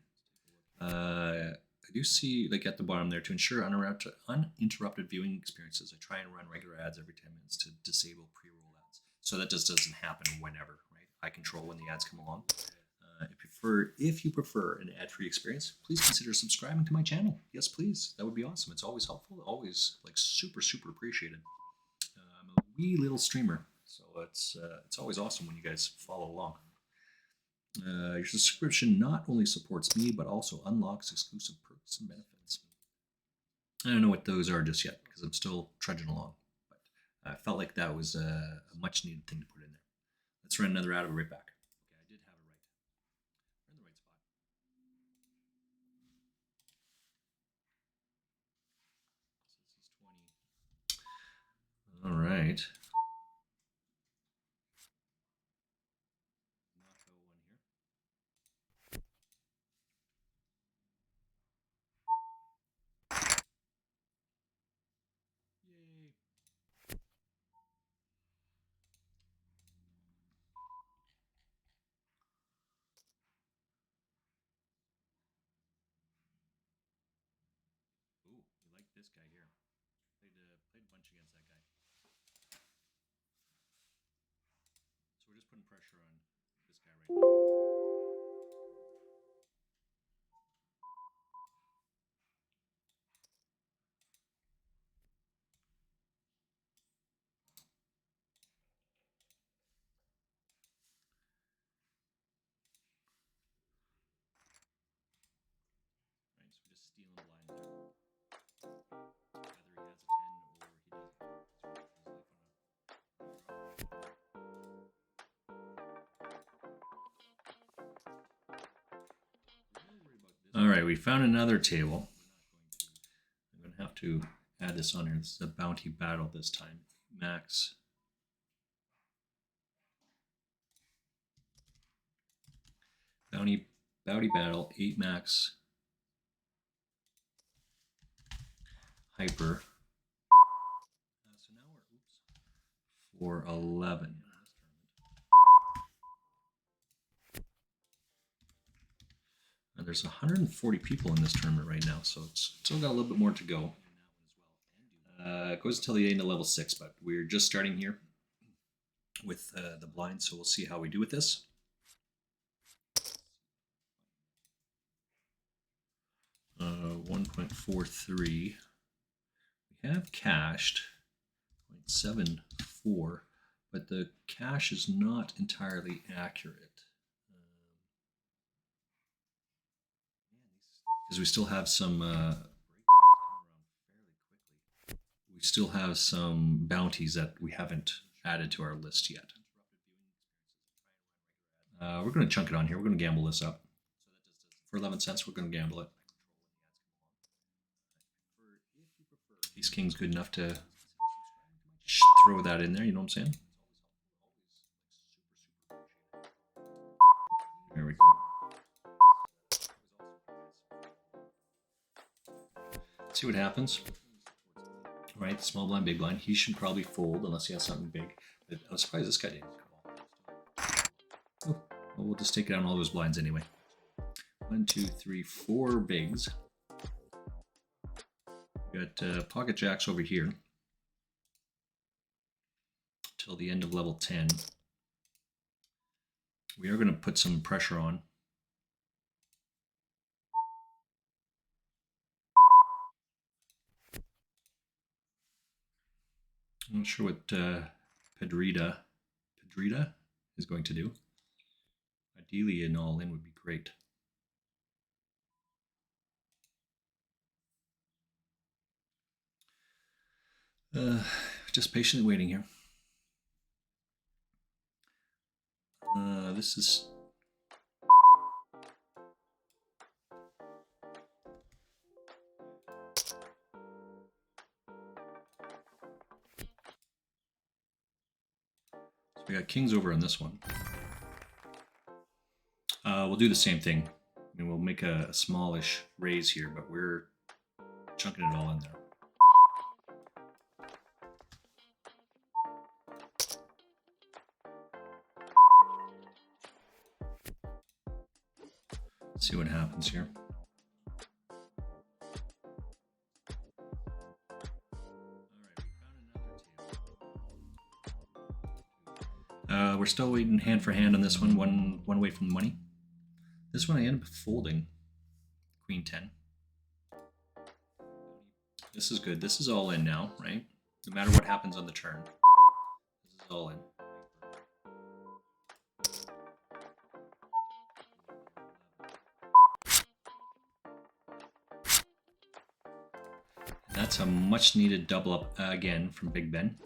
I do see, like at the bottom there, to ensure uninterrupted viewing experiences, I try and run regular ads every 10 minutes to disable pre-roll ads. So that just doesn't happen whenever, right? I control when the ads come along. If you prefer an ad-free experience, please consider subscribing to my channel. Yes, please. That would be awesome. It's always helpful. Always like super appreciated. I'm a wee little streamer, so it's always awesome when you guys follow along. Your subscription not only supports me, but also unlocks exclusive perks and benefits. I don't know what those are just yet because I'm still trudging along, but I felt like that was a much needed thing to put in there. Let's run another ad. I'll be right back. Okay, I did have it right. We're in the right spot. So this is 20. All right. this guy here. Played a bunch against that guy. So we're just putting pressure on this guy right now. Right, so we're just stealing blinds there. Whether he has a 10 or he doesn't. All right, we found another table. I'm going to have to add this on here. This is a bounty battle this time. Max. Bounty battle, 8 max. Hyper. So now we're, 411. And there's 140 people in this tournament right now, so it's still got a little bit more to go. It goes until the end of level 6, but we're just starting here with the blind, so we'll see how we do with this. Uh, 1.43. We have cashed 0.74, but the cache is not entirely accurate. Because we still have some we still have some bounties that we haven't added to our list yet. We're going to chunk it on here. We're going to gamble this up. For 11 cents, we're going to gamble it. Ace King's good enough to throw that in there, you know what I'm saying? There we go. See what happens. Right, small blind, big blind. He should probably fold unless he has something big. But I was surprised this guy didn't. Oh, well, we'll just take down all those blinds anyway. 1, 2, 3, 4 bigs. We got pocket jacks over here till the end of level 10. We are going to put some pressure on. I'm not sure what Pedrita is going to do. Ideally, an all-in would be great. Just patiently waiting here. This is... So we got kings over on this one. We'll do the same thing. I mean, we'll make a smallish raise here, but we're chunking it all in there. Let's see what happens here. We're still waiting hand for hand on this one. One away from the money. This one I end up folding. Queen 10. This is good. This is all in now, right? No matter what happens on the turn. This is all in. That's a much needed double up again from Big Ben.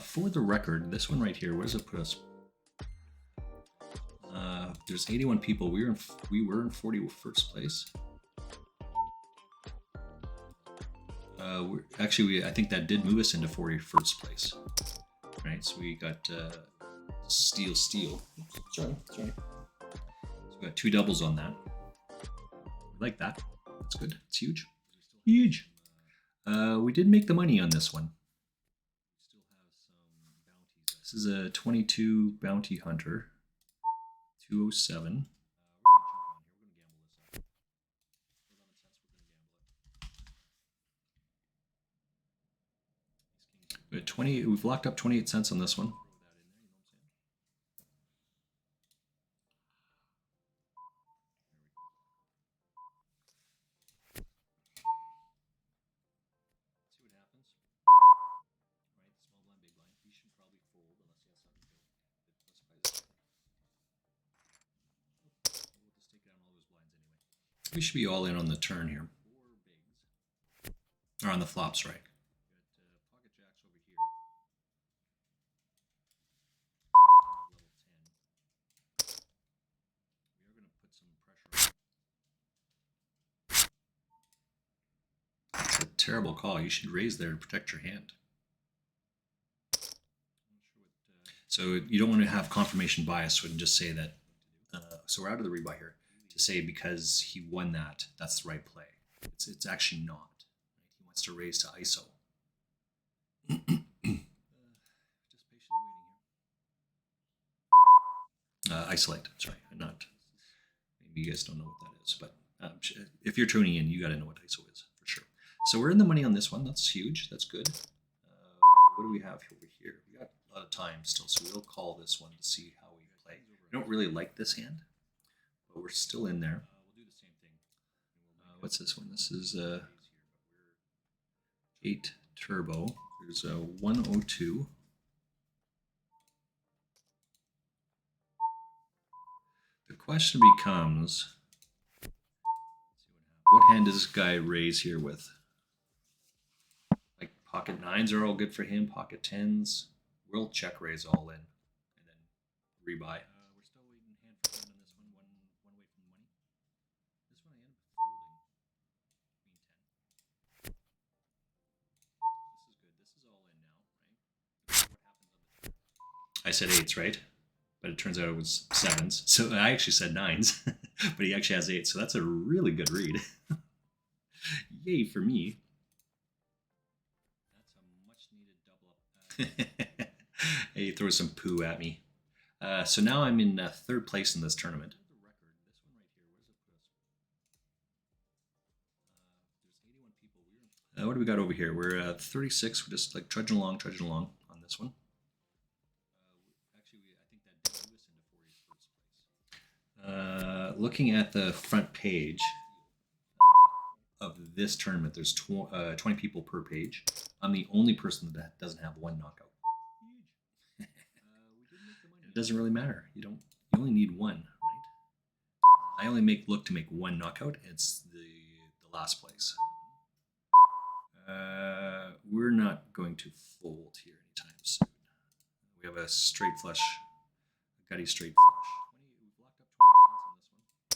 For the record, this one right here, where does it put us? There's 81 people. We were in 41st place. I think that did move us into 41st place. Right, so we got steal. Oops, sorry. So we got 2 doubles on that. I like that. That's good. It's huge. Huge. We did make the money on this one. This is a 22 bounty hunter. 207. 20. We've locked up 28 cents on this one. See what happens. Right, small blind, big blind. He should probably fold unless he has something good. We'll just take down all those blinds anyway. We should be all in on the turn here. Or on the flops, right? Got pocket jacks over here. Level 10. We are going to put some pressure on. That's a terrible call. You should raise there to protect your hand. So you don't want to have confirmation bias and just say that. So we're out of the rebuy here to say because he won that, that's the right play. It's actually not. He wants to raise to ISO. Just patiently waiting here. Isolate. Sorry, not. Maybe you guys don't know what that is, but if you're tuning in, you got to know what ISO is for sure. So we're in the money on this one. That's huge. That's good. What do we have over here? We got a lot of time still, so we'll call this one to see how we play. I don't really like this hand, but we're still in there. We'll do the same thing. What's this one? This is 8 turbo. There's a 102. The question becomes, what hand does this guy raise here with? Like pocket 9s are all good for him, pocket 10s. We'll check raise all in and then rebuy. We're still waiting hand for hand on this one, one away from the money. This one I end up folding. Queen 10. This is good. This is all in now, right? What happens on the turn? I said 8s, right? But it turns out it was 7s. So I actually said 9s, but he actually has 8s. So that's a really good read. Yay for me. That's a much needed double up. He throws some poo at me. So now I'm in 3rd place in this tournament. What do we got over here? We're at 36. We're just like trudging along on this one. Actually, I think that did move us into 41st place. Looking at the front page of this tournament, there's 20 people per page. I'm the only person that doesn't have one knockout. It doesn't really matter. You only need one, right? I only look to make one knockout. It's the last place. We're not going to fold here anytime soon. We have a straight flush, a gutty straight flush. We've locked up 20 cents on this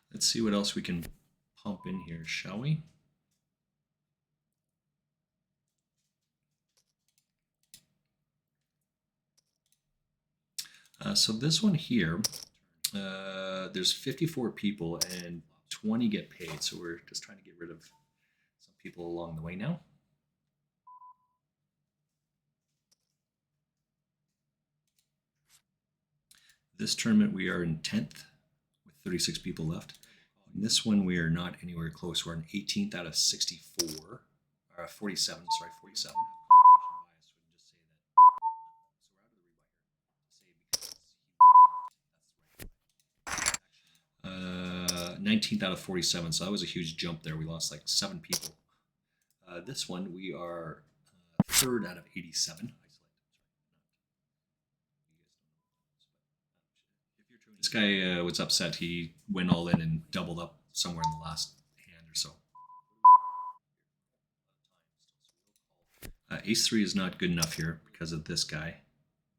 one. Let's see what else we can pump in here, shall we? So this one here, there's 54 people and 20 get paid. So we're just trying to get rid of some people along the way now. This tournament we are in 10th with 36 people left. In this one we are not anywhere close. We're in 18th out of 64, or 47, sorry, 47. 19th out of 47, so that was a huge jump there. We lost like 7 people. This one we are 3rd out of 87. This guy was upset. He went all in and doubled up somewhere in the last hand or so. Ace-3 is not good enough here because of this guy.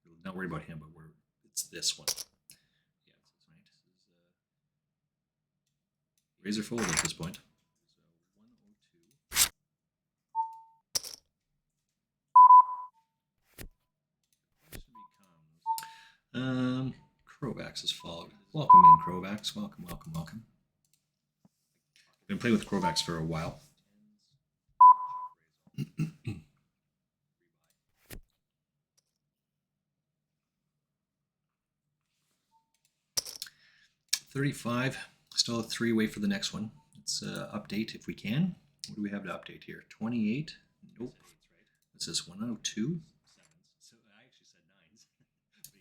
We're not worried about him, but it's this one. Raise or fold at this point. Krovax has followed. Welcome in, Krovax. Welcome, welcome, welcome. Been playing with Krovax for a while. 35. Still a 3 away for the next one. Let's update if we can. What do we have to update here? 28. Nope. This is 102.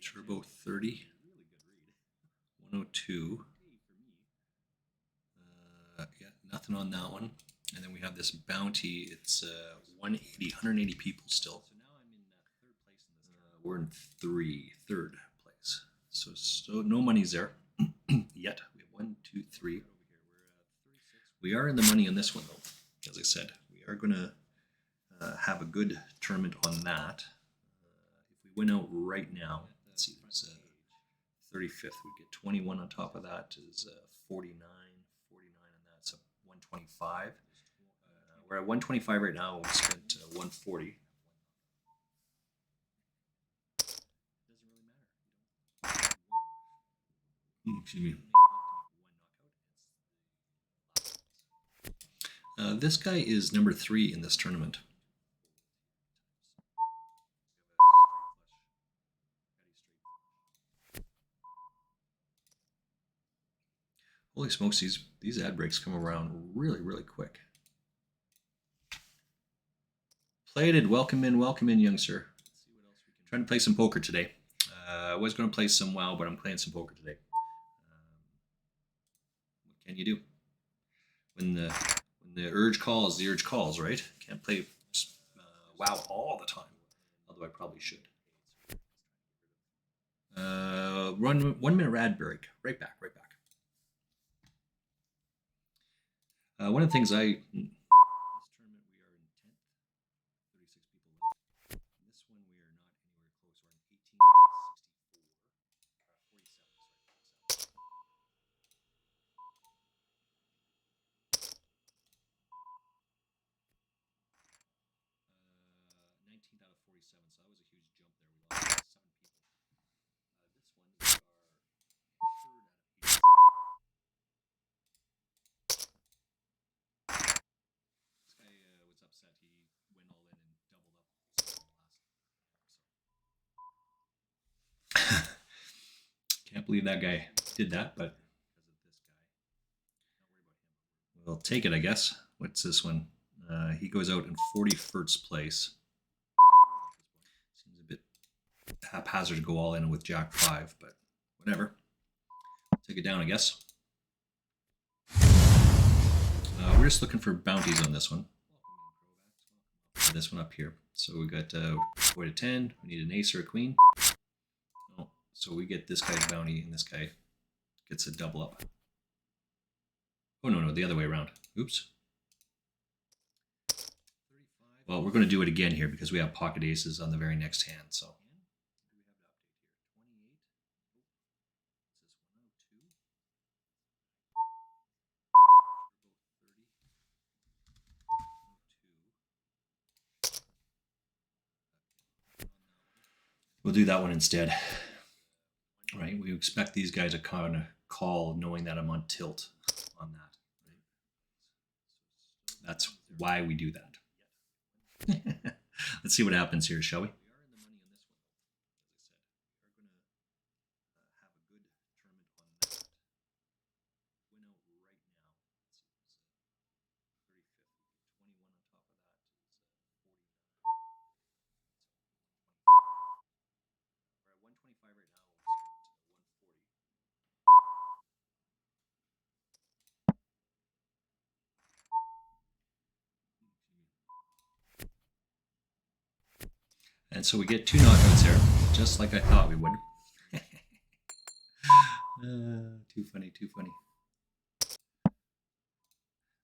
Turbo 30. 102. Yeah, nothing on that one. And then we have this bounty. It's 180 people still. We're in third place. So no money's there yet. We have 1, 2, 3. We are in the money on this one though. As I said, we are going to have a good tournament on that. If we win out right now, let's see, there's 35th. We get 21 on top of that is 49, and that's a 125. We're at 125 right now. We spent 140. Excuse me. This guy is number 3 in this tournament. Holy smokes, these ad breaks come around really, really quick. Plated, welcome in, young sir. Trying to play some poker today. I was going to play some WoW, but I'm playing some poker today. What can you do? When the urge calls, the urge calls, right? Can't play WoW all the time, although I probably should. 1 minute ad break. Right back. One of the things this tournament we are in 10th, 36 people left. This one we are not anywhere close. We're in 18th, 47. 19th out of 47, so that was a huge jump there. We lost 7 people. This one we are 3rd out of 8. This guy was upset. He went all in and doubled up last. Can't believe that guy did that, but because of this guy, don't worry about him. We'll take it, I guess. What's this one? He goes out in 41st place. Seems a bit haphazard to go all in with Jack 5, but whatever. Take it down, I guess. We're just looking for bounties on this one. This one up here. So we got boy to 10. We need an ace or a queen. Oh, so we get this guy's bounty, and this guy gets a double up. Oh, no, the other way around. Oops. Well, we're going to do it again here because we have pocket aces on the very next hand. So we'll do that one instead. Right? We expect these guys to kind of call knowing that I'm on tilt on that. Right? That's why we do that. Let's see what happens here, shall we? And so we get 2 knockouts here, just like I thought we would. Too funny.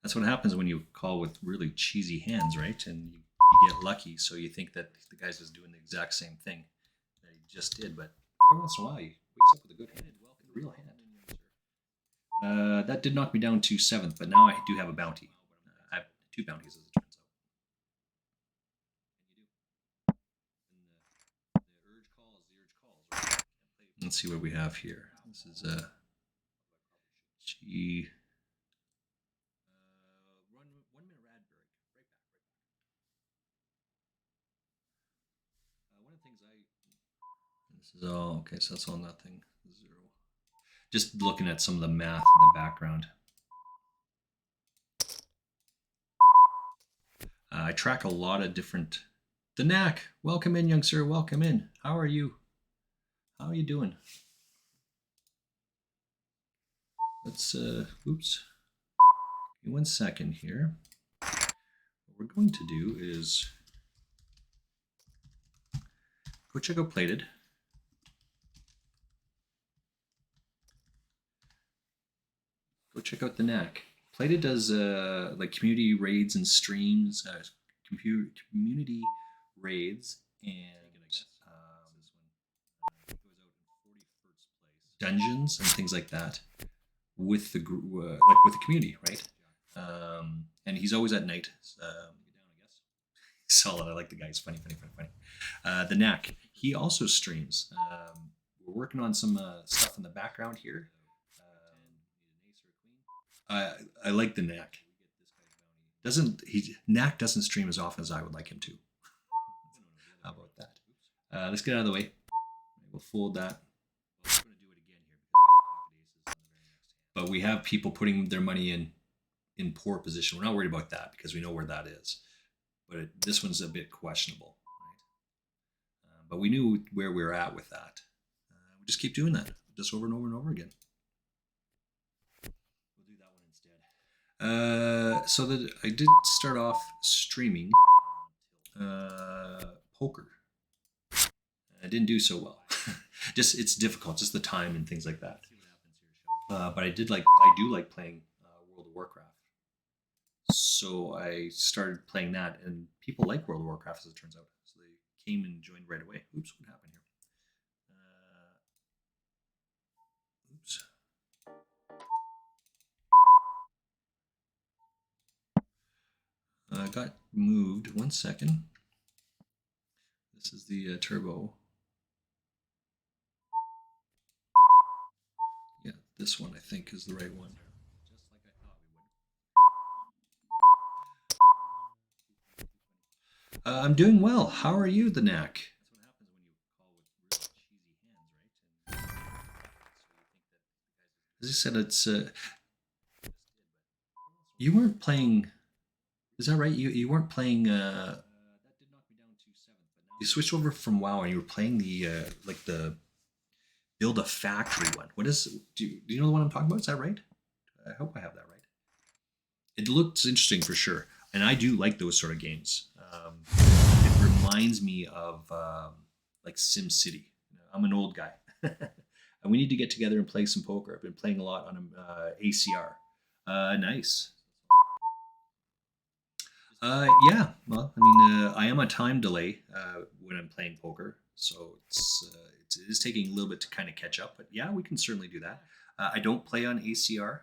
That's what happens when you call with really cheesy hands, right? And you get lucky, so you think that the guy's just doing the exact same thing that he just did, but every once in a while he wakes up with a good hand, a real hand. That did knock me down to 7th, but now I do have a bounty. I have 2 bounties, as it turns out. Let's see what we have here. This is a G. 1 minute ad break. Right back. One of the things this is all okay. So that's all nothing. 0. Just looking at some of the math in the background. I track a lot of different. The Knack, welcome in, young sir. Welcome in. How are you? How are you doing? Let's oops. Give me 1 second here. What we're going to do is go check out Plated. Go check out the Knack. Plated does like community raids and streams, community raids and dungeons and things like that with the like with the community, right? And he's always at night. Solid. I like the guy. He's funny. The Knack. He also streams. We're working on some stuff in the background here. I like the Knack. Knack doesn't stream as often as I would like him to. How about that? Let's get out of the way. We'll fold that. But we have people putting their money in poor position. We're not worried about that because we know where that is. But this one's a bit questionable, right? But we knew where we were at with that. We just keep doing that, just over and over and over again. We'll do that one instead. So that I did start off streaming poker. I didn't do so well. Just it's difficult, just the time and things like that. But I do like playing World of Warcraft. So I started playing that, and people like World of Warcraft, as it turns out. So they came and joined right away. Oops, what happened here? Oops. Got moved. 1 second. This is the turbo. Yeah, this one I think is the right one. I'm doing well. How are you, the Knack? As I said, it's you weren't playing. Is that right? You weren't playing. You switched over from WoW and you were playing the like the build a factory one. What is? Do you know the one I'm talking about? Is that right? I hope I have that right. It looks interesting for sure, and I do like those sort of games. It reminds me of like Sim City. I'm an old guy, and we need to get together and play some poker. I've been playing a lot on ACR. Nice. Yeah. Well, I mean, I am a time delay when I'm playing poker, so it is taking a little bit to kind of catch up. But yeah, we can certainly do that. I don't play on ACR.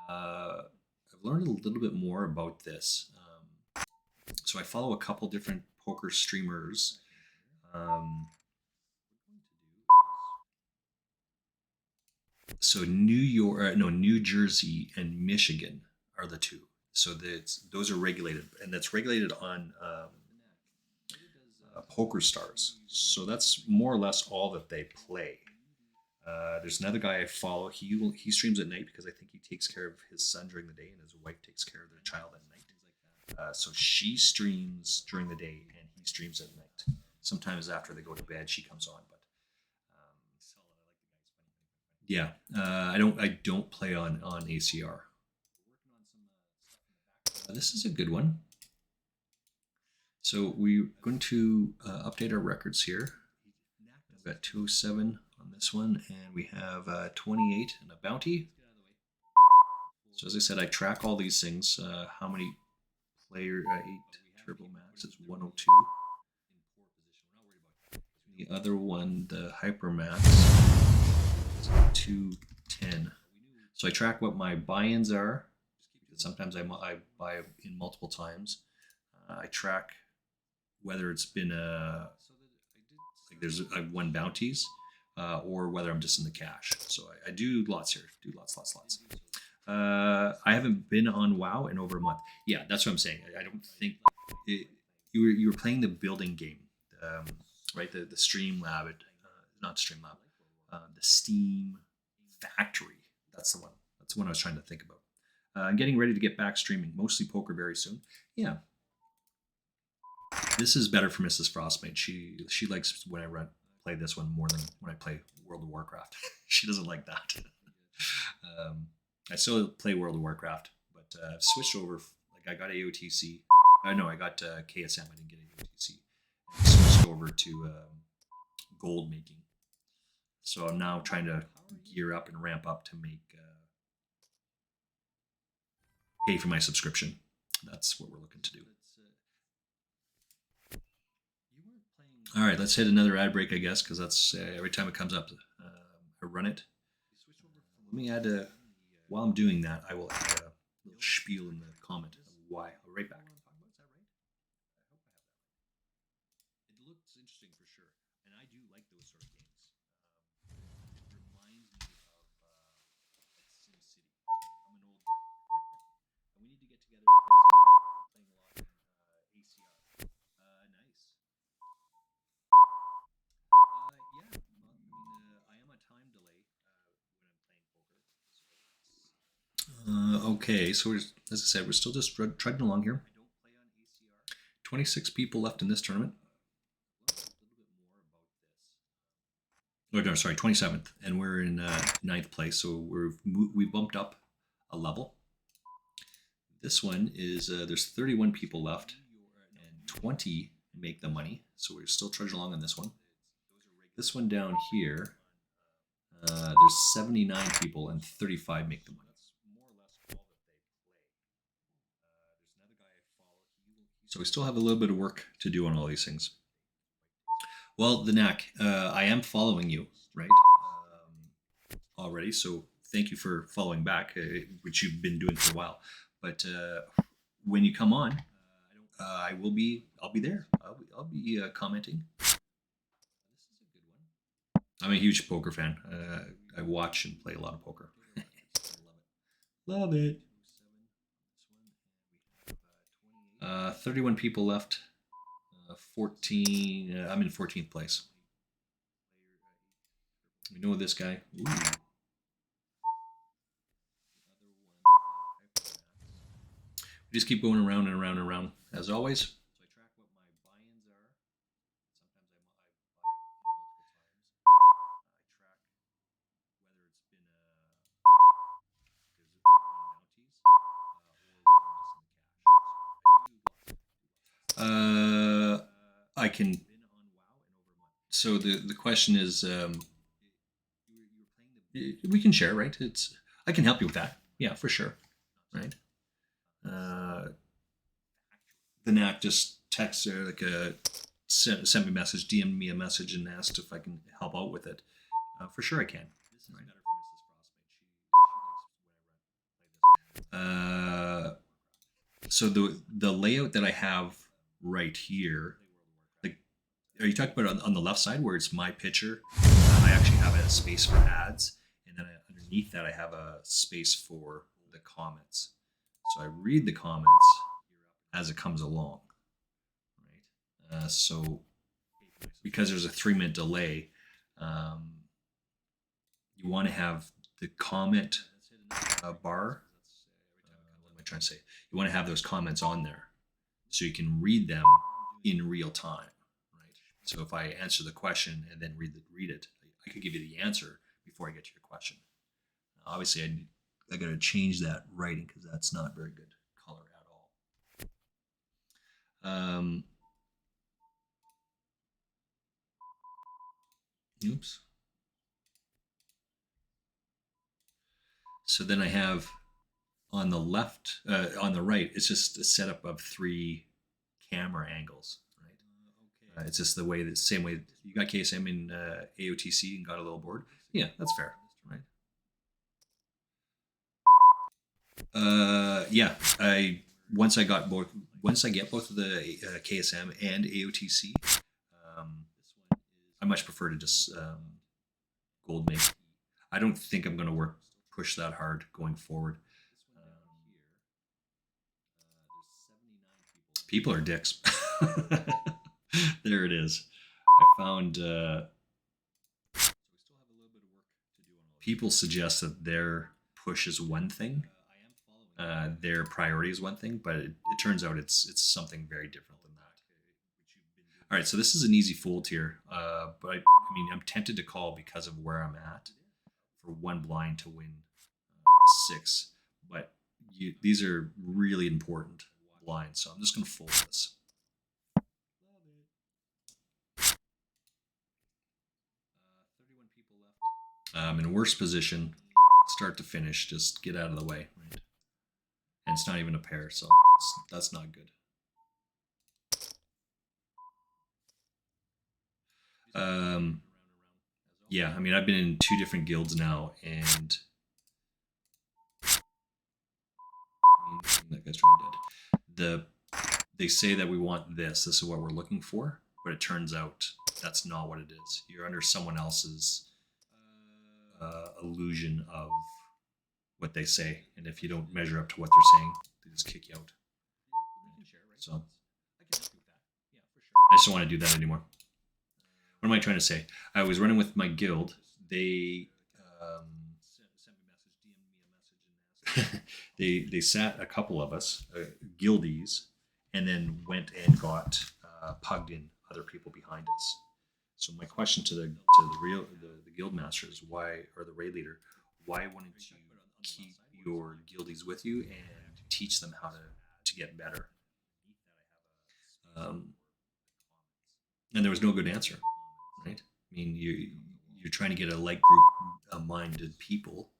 I've learned a little bit more about this. So I follow a couple different poker streamers. So New Jersey and Michigan are the two. So those are regulated, and that's regulated on Poker Stars. So that's more or less all that they play. There's another guy I follow. He streams at night because I think he takes care of his son during the day, and his wife takes care of their child at night. So she streams during the day, and he streams at night. Sometimes after they go to bed, she comes on. But yeah, I don't play on ACR. This is a good one. So we're going to update our records here. We've got 207 on this one, and we have 28 and a bounty. So as I said, I track all these things. How many player 8 turbo max is 102. The other one, the hyper max, is 210. So I track what my buy-ins are. Sometimes I buy in multiple times. I track whether it's been I've won bounties or whether I'm just in the cash. So I do lots here. Do lots. I haven't been on WoW in over a month. Yeah, that's what I'm saying. I don't think you were playing the building game, right? The Streamlab, not Streamlab, the Steam Factory. That's the one. That's the one I was trying to think about. I'm getting ready to get back streaming, mostly poker very soon. Yeah. This is better for Mrs. Frostmate. She likes when I play this one more than when I play World of Warcraft. She doesn't like that. I still play World of Warcraft, but I've switched over. Like I got AOTC. No, I got KSM. I didn't get AOTC. I switched over to gold making. So I'm now trying to gear up and ramp up to make pay for my subscription. That's what we're looking to do. All right, let's hit another ad break, I guess, because that's every time it comes up, I run it. Let me add a. While I'm doing that, I will add a little spiel in the comment of why. I'll be right back. It looks interesting for sure, and I do like those sort of games. It reminds me of like SimCity. I'm an old guy. And we need to get together and play some poker. We're playing a lot in ACR. Nice. Yeah. Well, I am a time delay when I'm playing poker. Okay, so as I said, we're still just trudging along here. 26 people left in this tournament. Oh no, sorry, 27th, and we're in 9th place, so we bumped up a level. This one is there's 31 people left, and 20 make the money, so we're still trudging along on this one. This one down here, there's 79 people, and 35 make the money. So we still have a little bit of work to do on all these things. Well, the knack, I am following you, right? Already, so thank you for following back, which you've been doing for a while. But when you come on, I'll be there. I'll be commenting. I'm a huge poker fan. I watch and play a lot of poker. Love it. 31 people left. 14. I'm in 14th place. We know this guy. Ooh. We just keep going around and around and around, as always. So I track what my buy-ins are. Sometimes I buy multiple times. I track whether it's been I can. So the question is, we can share, right? I can help you with that. Yeah, for sure. Right. The knack just texts her sent me a message, DM me a message, and asked if I can help out with it. For sure, I can. Right. So the layout that I have right here, like, are you talking about on the left side where it's my picture? I actually have a space for ads, and then underneath that I have a space for the comments. So I read the comments as it comes along, right? So because there's a 3-minute delay, you want to have the comment bar. What am I trying to say? You want to have those comments on there so you can read them in real time, right? So if I answer the question and then read it, I could give you the answer before I get to your question. Obviously, I got to change that writing because that's not very good color at all. Oops. So then I have on the left, on the right, it's just a setup of 3 camera angles, right? It's just the same way you got KSM in AOTC and got a little bored. Yeah, that's fair, right? Yeah, once I get both of the KSM and AOTC, I much prefer to just gold make. I don't think I'm going to push that hard going forward. People are dicks. There it is. I found. people suggest that their push is one thing, their priority is one thing, but it turns out it's something very different than that. All right, so this is an easy fold here, but I mean I'm tempted to call because of where I'm at for one blind to win six, but these are really important blinds, so I'm just going to fold this. In worst position, start to finish, just get out of the way, right? And it's not even a pair, so that's not good. Yeah, I mean, I've been in 2 different guilds now, and that guy's trying dead. They say that we want this. This is what we're looking for, but it turns out that's not what it is. You're under someone else's illusion of what they say, and if you don't measure up to what they're saying, they just kick you out. So I just don't want to do that anymore. What am I trying to say? I was running with my guild. They they sat a couple of us, guildies, and then went and got pugged in other people behind us. So my question to the guild master is why, or the raid leader, why wouldn't you keep your guildies with you and teach them how to get better? And there was no good answer, right? I mean, you're trying to get a like group minded people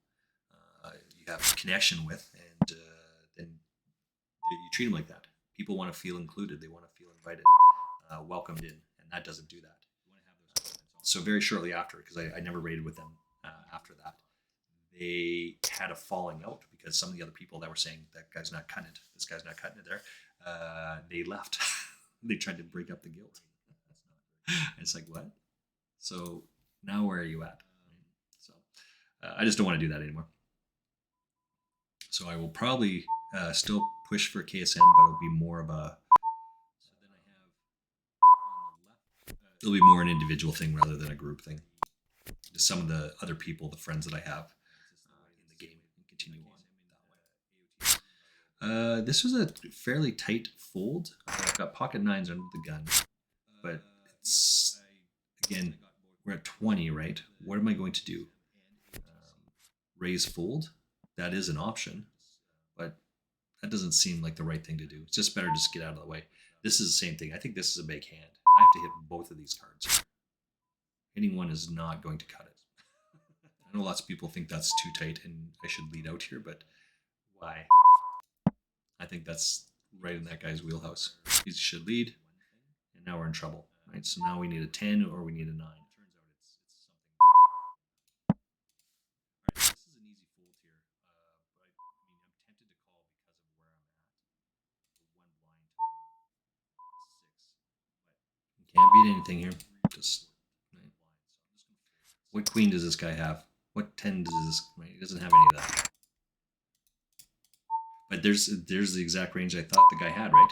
you have connection with, and then you treat them like that. People want to feel included. They want to feel invited, welcomed in, and that doesn't do that. So very shortly after, because I never raided with them after that, they had a falling out because some of the other people that were saying that guy's not cutting it, this guy's not cutting it there, they left. They tried to break up the guild. It's like, what? So now where are you at? So I just don't want to do that anymore. So I will probably still push for KSM, but it'll be more of a, it'll be more an individual thing rather than a group thing. Just some of the other people, the friends that I have in the game, and continue on that way. This was a fairly tight fold. I've got pocket nines under the gun, but it's, again, we're at 20, right? What am I going to do? Raise fold? That is an option, but that doesn't seem like the right thing to do. It's just better just get out of the way. This is the same thing. I think this is a big hand. I have to hit both of these cards. Hitting one is not going to cut it. I know lots of people think that's too tight and I should lead out here, but why? I think that's right in that guy's wheelhouse. He should lead, and now we're in trouble, right? So now we need a 10 or we need a 9. Can't beat anything here. Just right. What queen does this guy have? What 10 does this? Right, he doesn't have any of that. But there's the exact range I thought the guy had, right?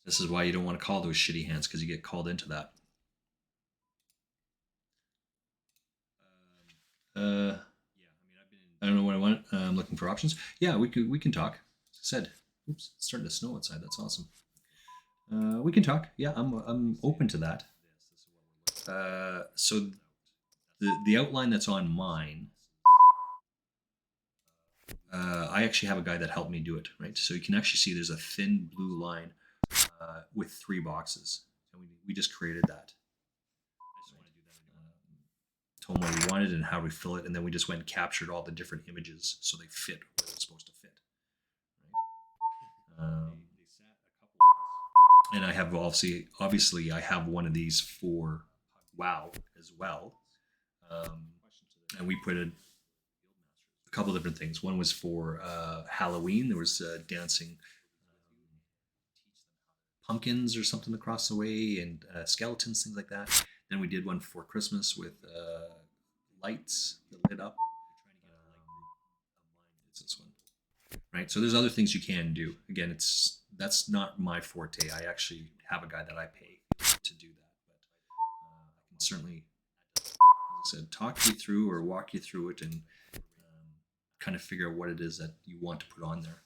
This is why you don't want to call those shitty hands, because you get called into that. I don't know what I want. I'm looking for options. Yeah, we can talk. As I said, oops, it's starting to snow outside. That's awesome. We can talk. Yeah, I'm open to that. So the outline that's on mine, I actually have a guy that helped me do it, right? So you can actually see there's a thin blue line with 3 boxes, and we just created that. Told him what we wanted and how we fill it, and then we just went and captured all the different images so they fit where they're supposed to fit. Right? And I have obviously I have one of these for WoW as well, and we put a couple of different things. One was for Halloween. There was dancing pumpkins or something across the way, and skeletons, things like that. Then we did one for Christmas with lights that lit up. It's this one, right? So there's other things you can do. Again, that's not my forte. I actually have a guy that I pay to do that, but I can can certainly, as I said, talk you through or walk you through it and kind of figure out what it is that you want to put on there.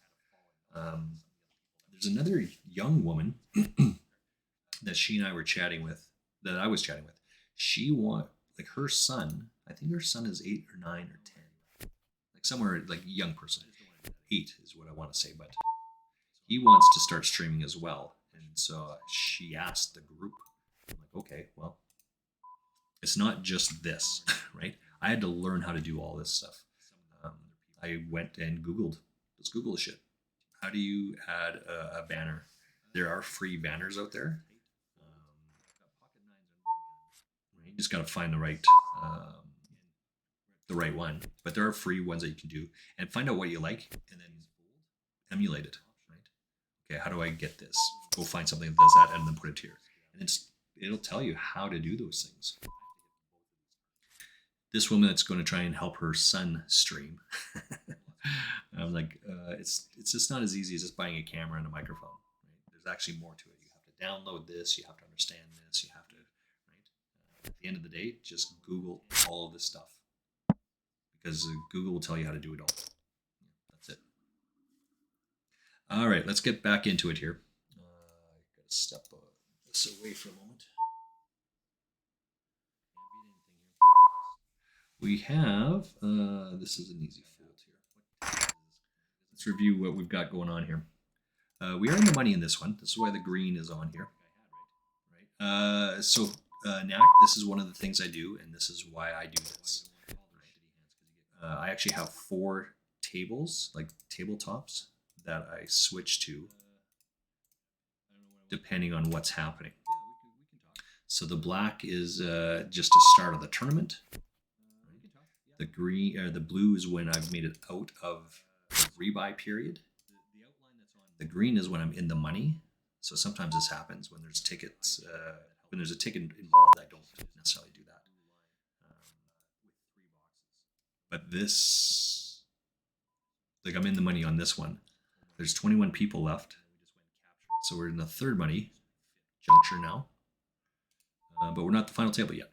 There's another young woman that she and I were chatting with, that I was chatting with. She like her son, I think her son is 8 or 9 or 10, like somewhere like young person. 8 is what I want to say, but he wants to start streaming as well. And so she asked the group, I'm like, okay, well, it's not just this, right? I had to learn how to do all this stuff. I went and Googled, let's Google shit. How do you add a banner? There are free banners out there. You just got to find the right one. But there are free ones that you can do, and find out what you like, and then emulate it. Right? Okay, how do I get this? Go find something that does that, and then put it here. And it'll tell you how to do those things. This woman that's going to try and help her son stream. I'm like, it's just not as easy as just buying a camera and a microphone. Right? There's actually more to it. You have to download this. You have to understand this. You have to, right? At the end of the day, just Google all of this stuff, because Google will tell you how to do it all. That's it. All right, let's get back into it here. I've got to step this away for a moment. We have, this is an easy fold here. Let's review what we've got going on here. We are in the money in this one. This is why the green is on here. Right. So NAC, this is one of the things I do, and this is why I do this. I actually have 4 tables, like tabletops, that I switch to depending on what's happening. So the black is just a start of the tournament. The green or the blue is when I've made it out of the rebuy period. The green is when I'm in the money. So sometimes this happens when there's tickets. When there's a ticket involved, I don't necessarily do that. But this, like I'm in the money on this one. There's 21 people left. So we're in the third money juncture now. But we're not at the final table yet.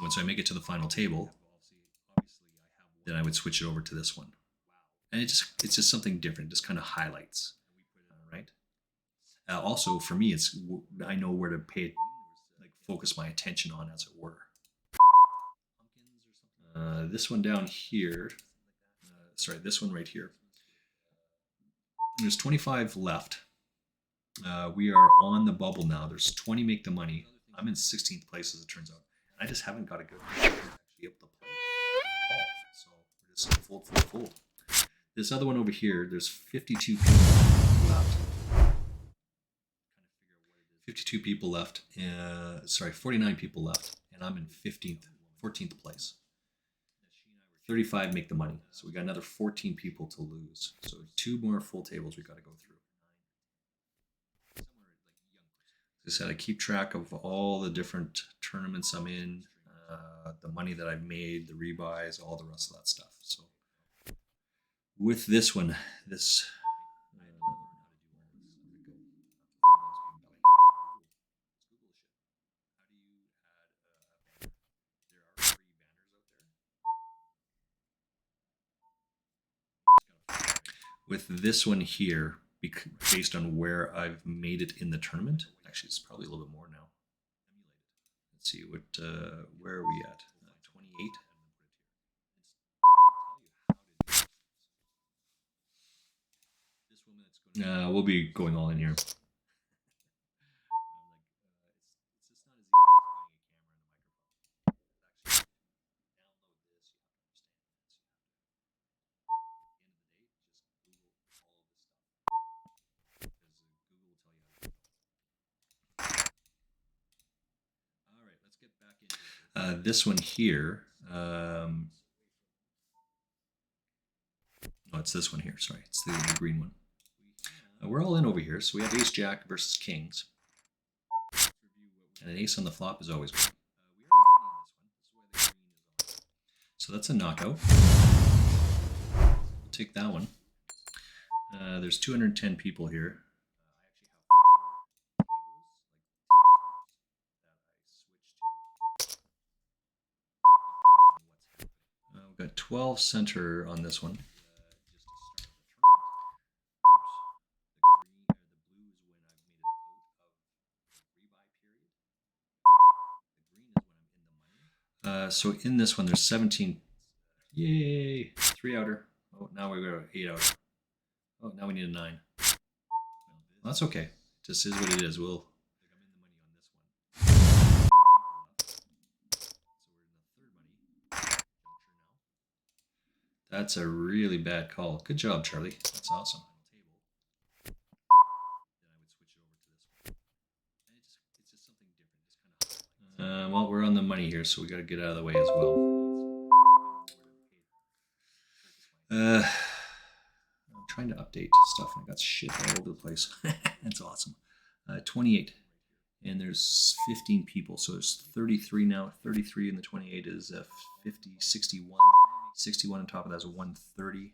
Once I make it to the final table, then I would switch it over to this one. And it's just something different. It just kind of highlights, right? Also, for me, I know where to focus my attention on, as it were. This one down here, this one right here. There's 25 left. We are on the bubble now. There's 20 make the money. I'm in 16th place, as it turns out. I just haven't got a good actually able to play at all. So we're just fold. This other one over here, there's 52 people left. 52 people left. 49 people left, and I'm in 14th place. 35 make the money. So we got another 14 people to lose. So 2 more full tables we got to go through. As I said, I keep track of all the different tournaments I'm in, the money that I've made, the rebuys, all the rest of that stuff. So with this one, with this one here, based on where I've made it in the tournament, actually it's probably a little bit more now. Let's see, where are we at? 28. We'll be going all in here. This one here, no, it's this one here, sorry, it's the green one. We're all in over here, so we have ace jack versus kings, and an ace on the flop is always good. So that's a knockout. We'll take that one. There's 210 people here. 12 center on this one. So in this one, there's 17. Yay! 3 outer. Oh, now we got 8 outer. Oh, now we need a 9. Well, that's okay. Just is what it is. We'll. That's a really bad call. Good job, Charlie. That's awesome. Well, we're on the money here, so we got to get out of the way as well. I'm trying to update stuff, and I got shit all over the place. That's awesome. 28, and there's 15 people, so there's 33 now. 33 and the 28 is 50, 61. 61 on top of that is 130.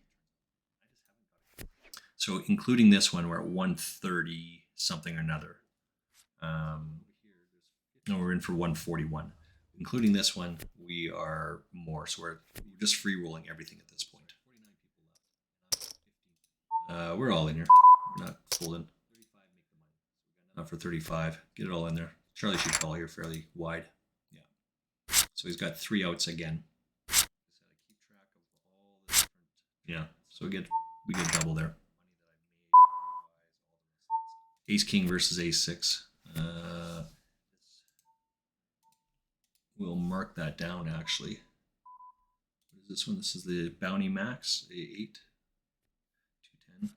So including this one, we're at 130 something or another. No, we're in for 141. Including this one, we are more. So we're just free rolling everything at this point. We're all in here. We're not folding. Not for 35. Get it all in there. Charlie should call here fairly wide. Yeah. So he's got 3 outs again. Yeah. So we get double there. Ace King versus Ace 6. We'll mark that down actually. What is this one? This is the Bounty Max, A8, 210.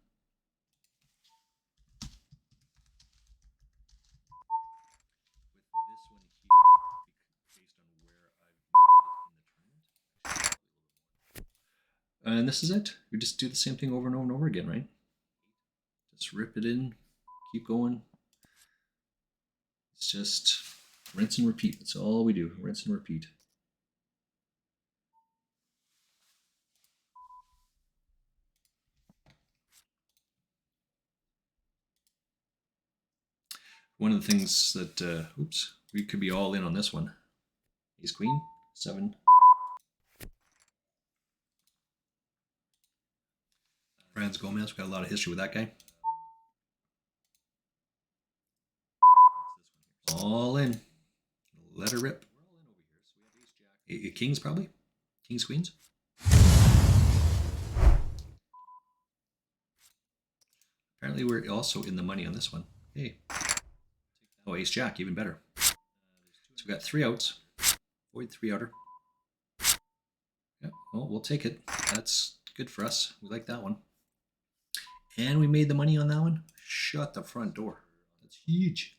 With this one here, based on where I've made it in the tournament. And this is it. We just do the same thing over and over and over again, right? Just rip it in, keep going. It's just rinse and repeat. That's all we do. Rinse and repeat. One of the things that, we could be all in on this one. Ace Queen, 7. Franz Gomez, we got a lot of history with that guy. All in. Let her rip. Kings, probably? Kings, Queens? Apparently we're also in the money on this one. Hey. Oh, Ace Jack, even better. So we got 3 outs. Void 3 outer. Yeah, well, we'll take it. That's good for us. We like that one. And we made the money on that one. Shut the front door. That's huge.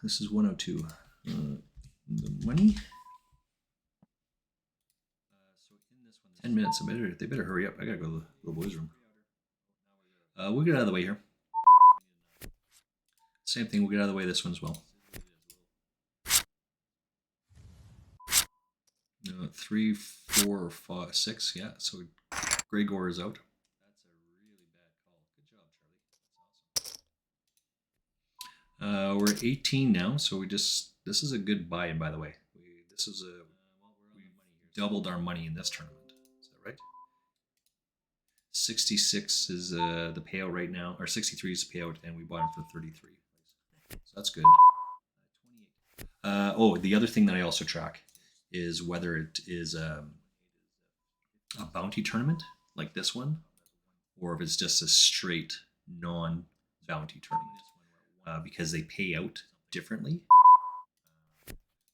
This is 102. The money. 10 minutes. They better hurry up. I gotta go to the boys' room. We'll get out of the way here. Same thing. We'll get out of the way this one as well. 3, 4, 5, 6. Yeah. So Gregor is out. That's a really bad call. Good job, Charlie. That's awesome. We're at 18 now, so this is a good buy-in, by the way. We doubled our money in this tournament. Is that right? 66 is the payout right now, or 63 is the payout, and we bought him for 33. So that's good. The other thing that I also track is whether it is a bounty tournament like this one, or if it's just a straight non-bounty tournament, because they pay out differently.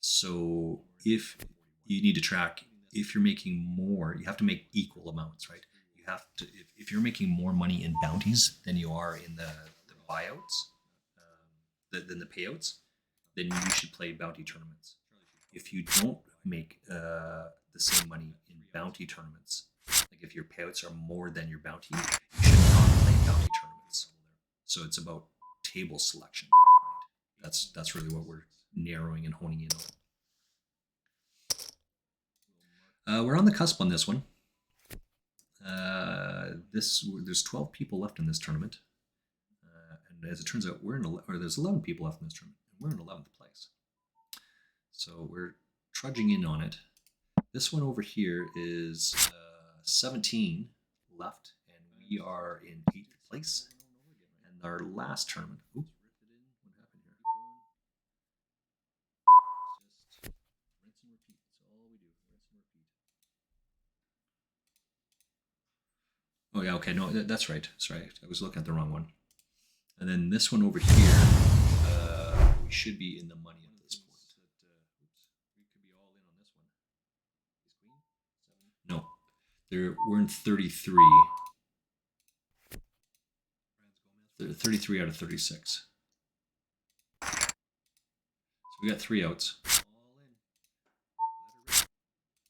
So if you need to track, if you're making more, you have to make equal amounts, right? You have to, if you're making more money in bounties than you are in the buyouts, than the payouts, then you should play bounty tournaments. If you don't make the same money in bounty tournaments, like if your payouts are more than your bounty, you should not play bounty tournaments. So it's about table selection. That's really what we're narrowing and honing in on. We're on the cusp on this one. There's 12 people left in this tournament, and as it turns out, there's 11 people left in this tournament, and we're in 11th place. So we're trudging in on it. This one over here is 17 left, and we are in 8th place. And our last tournament. Oops, what happened here? Just rinse and repeat. That's all we do. Rinse and repeat. Oh yeah, okay. No, that's right. That's right. I was looking at the wrong one. And then this one over here, we should be in the money at this point. Oops, we could be all in on this one. Is queen? 7? No, we're in 33. 33 out of 36. So we got 3 outs.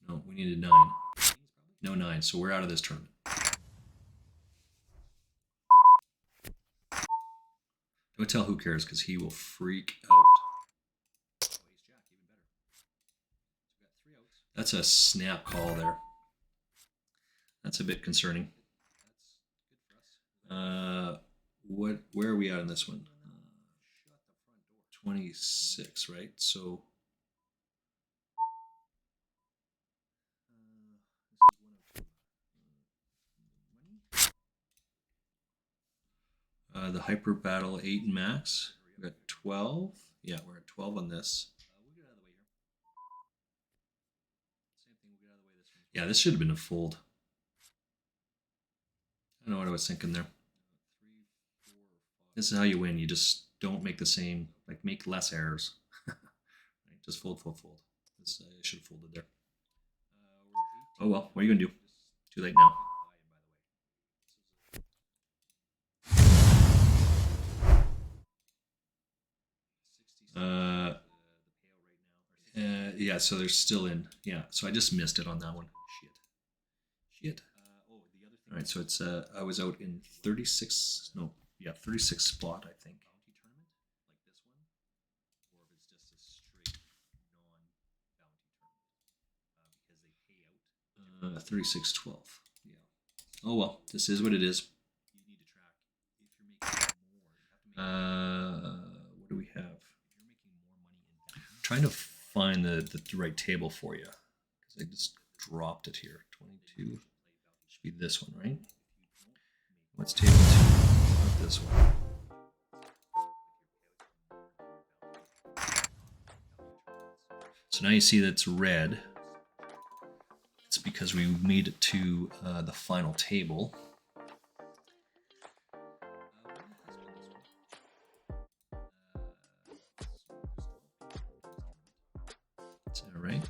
No, we needed 9. No 9, so we're out of this tournament. Don't tell who cares, because he will freak out. That's a snap call there. That's a bit concerning. Where are we at on this one? 26, right? So the hyper battle 8 max. We got 12. Yeah, we're at 12 on this. Yeah, this should have been a fold. I don't know what I was thinking there. This is how you win. You just don't make the same, like make less errors. Right? Just fold, fold, fold. This, I should have folded there. Oh well, what are you gonna do? Too late now. Yeah, so they're still in. Yeah, so I just missed it on that one. Shit. All right, so it's I was out in 36. No, yeah, 36 spot, I think. 36-12. Yeah. Oh well, this is what it is. What do we have? I'm trying to find the right table for you, because I just dropped it here. 22 should be this one, right? What's table 2? Not this one. So now you see that's red. It's because we made it to the final table. Is that right?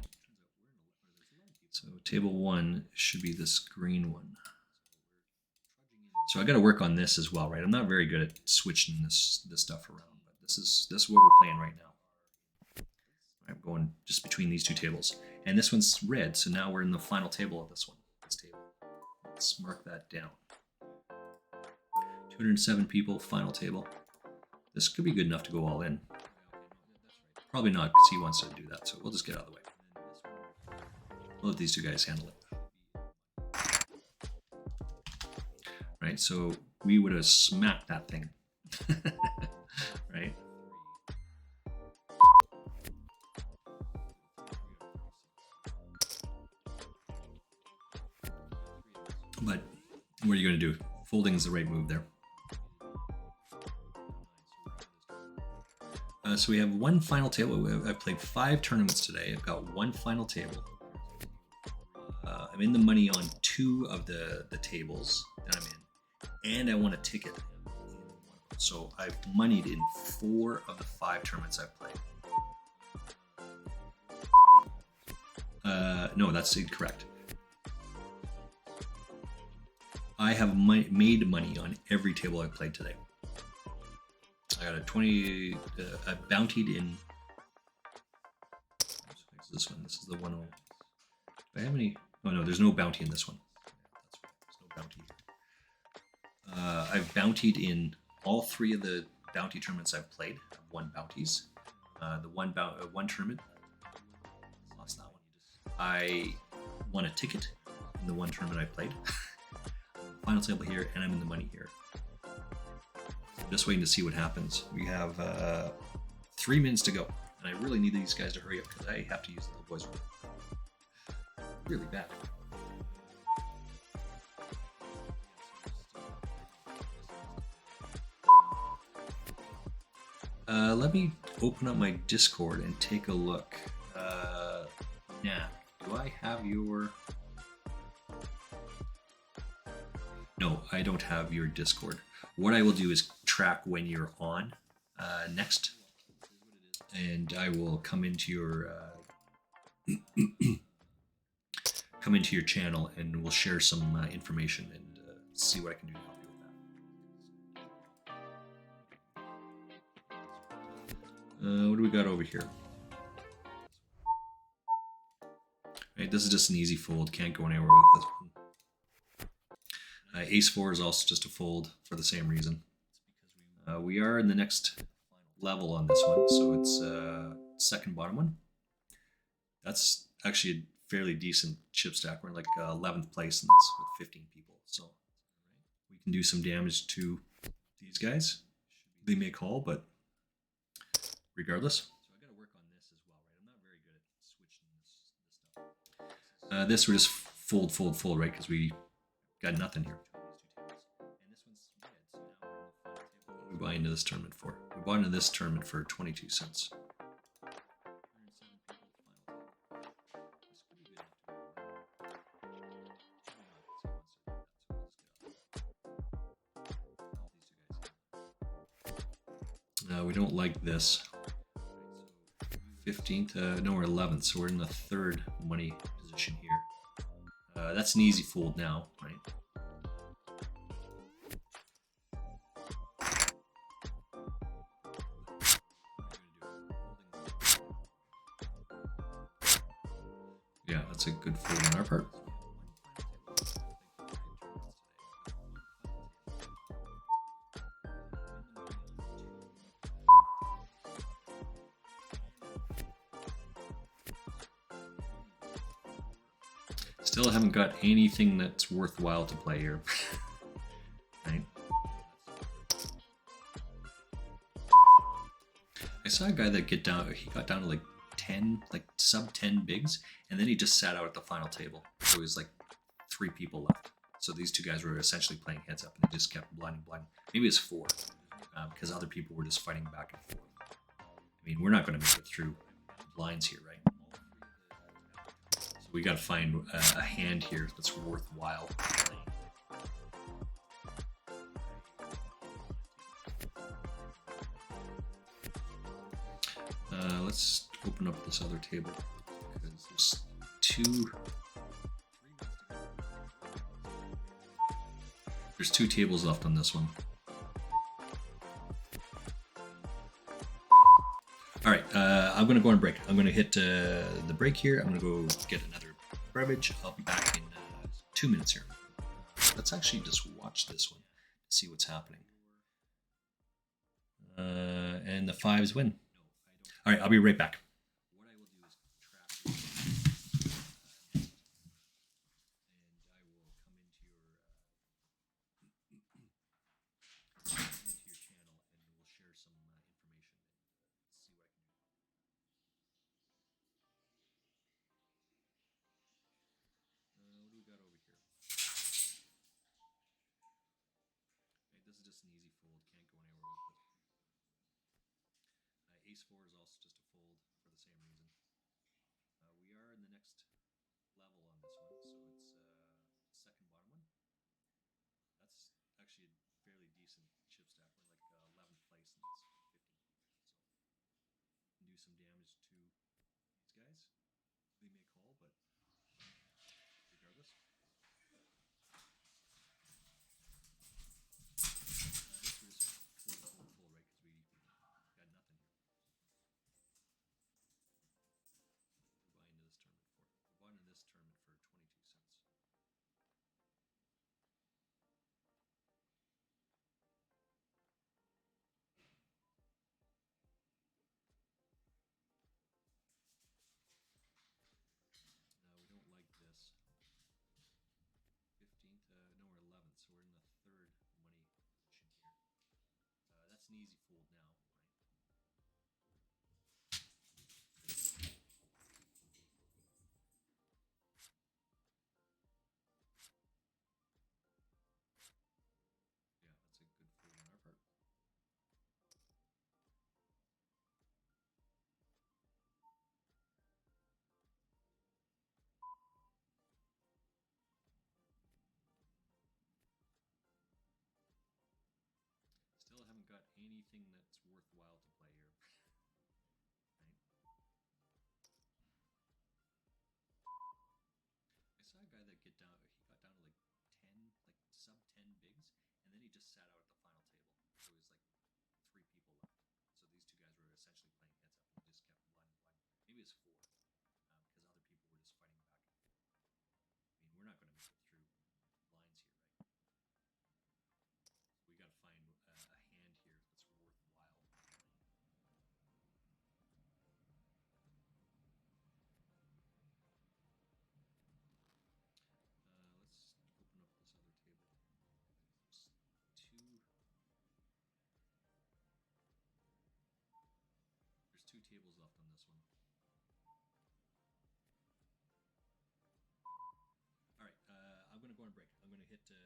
So table 1 should be this green one. So I got to work on this as well, right? I'm not very good at switching this stuff around, but this is what we're playing right now. I'm going just between these two tables, and this one's red. So now we're in the final table of this one. This table. Let's mark that down. 207 people, final table. This could be good enough to go all in. Probably not, because he wants to do that. So we'll just get out of the way. We'll let these two guys handle it. Right, so we would have smacked that thing. Right? But what are you going to do? Folding is the right move there. So we have one final table. I've played 5 tournaments today. I've got one final table. I'm in the money on 2 of the tables that I'm in. And I want a ticket. So I've moneyed in 4 of the 5 tournaments I've played. No, that's incorrect. I have made money on every table I've played today. I got a 20. I bountied in. What's this one? This is the 10. Do I have any? Oh no, there's no bounty in this one. That's right. There's no bounty. I've bountied in all 3 of the bounty tournaments I've played. I've won bounties. The one tournament, lost that one. I won a ticket in the one tournament I played. Final table here, and I'm in the money here. I'm just waiting to see what happens. We have 3 minutes to go. And I really need these guys to hurry up because I have to use the little boys really bad. Let me open up my Discord and take a look. Now, do I have your... No, I don't have your Discord. What I will do is track when you're on next, and I will come into your come into your channel, and we'll share some information and see what I can do to help you with that. What do we got over here? Right, this is just an easy fold. Can't go anywhere with this one. Ace 4 is also just a fold for the same reason. We are in the next level on this one, so it's second bottom one. That's actually a fairly decent chip stack. We're in like 11th place in this with 15 people, so we can do some damage to these guys. They may call, but regardless. So I got to work on this as well, right? I'm not very good at switching this stuff. This we're just fold, right? Because we got nothing here. What did we buy into this tournament for? We bought into this tournament for 22 cents. We don't like this. 15th, no, we're 11th, so we're in the third money position here. That's an easy fold now, right? Yeah, that's a good fold on our part. Still haven't got anything that's worthwhile to play here. Right? I saw a guy that he got down to like 10, like sub 10 bigs, and then he just sat out at the final table. So it was like 3 people left. So these 2 guys were essentially playing heads up, and they just kept blinding. Maybe it's 4, because other people were just fighting back and forth. I mean, we're not going to make it through blinds here, right? We got to find a hand here that's worthwhile. Let's open up this other table because there's 2 tables left on this one. All right, I'm going to go on break. I'm going to hit the break here. I'm going to go get another beverage. I'll be back in 2 minutes here. Let's actually just watch this one to see what's happening. And the 5s win. All right, I'll be right back. What I will do is track and I will come into your channel, and we'll share some information and see what I can do. What do we got over here? Okay, this is just an easy fold. Can't go anywhere with it. Ace 4 is also just a fold for the same reason. We are in the next level on this one, so it's second bottom one. That's actually a fairly decent chip stack. We're like 11th place in this 15 people, so can do some damage to these guys. They may call, but regardless. This we're just full, right? Because we got nothing here. We bought into this tournament for 22 cents. We don't like this. 15th, no, we're 11th, so we're in the third money position here. That's an easy fold now, right? anything that's worthwhile to play here. Right? I saw a guy that he got down to like 10, like sub 10 bigs, and then he just sat out at the final table. So it was like 3 people left. So these 2 guys were essentially playing heads up. And he just kept one. Maybe it was 4, because other people were just fighting back and forth. I mean, we're not going to make it through lines here, right? So we got to find a hand here that's worthwhile. Let's open up this other table. There's 2 tables left on this one. All right, I'm going to go on break. I'm going to hit the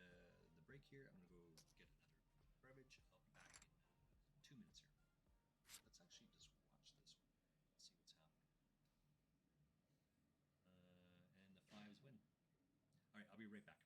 break here. I'm going to go get another beverage. I'll be back in 2 minutes here. Let's actually just watch this one. Let's see what's happening. And the 5s win. All right, I'll be right back.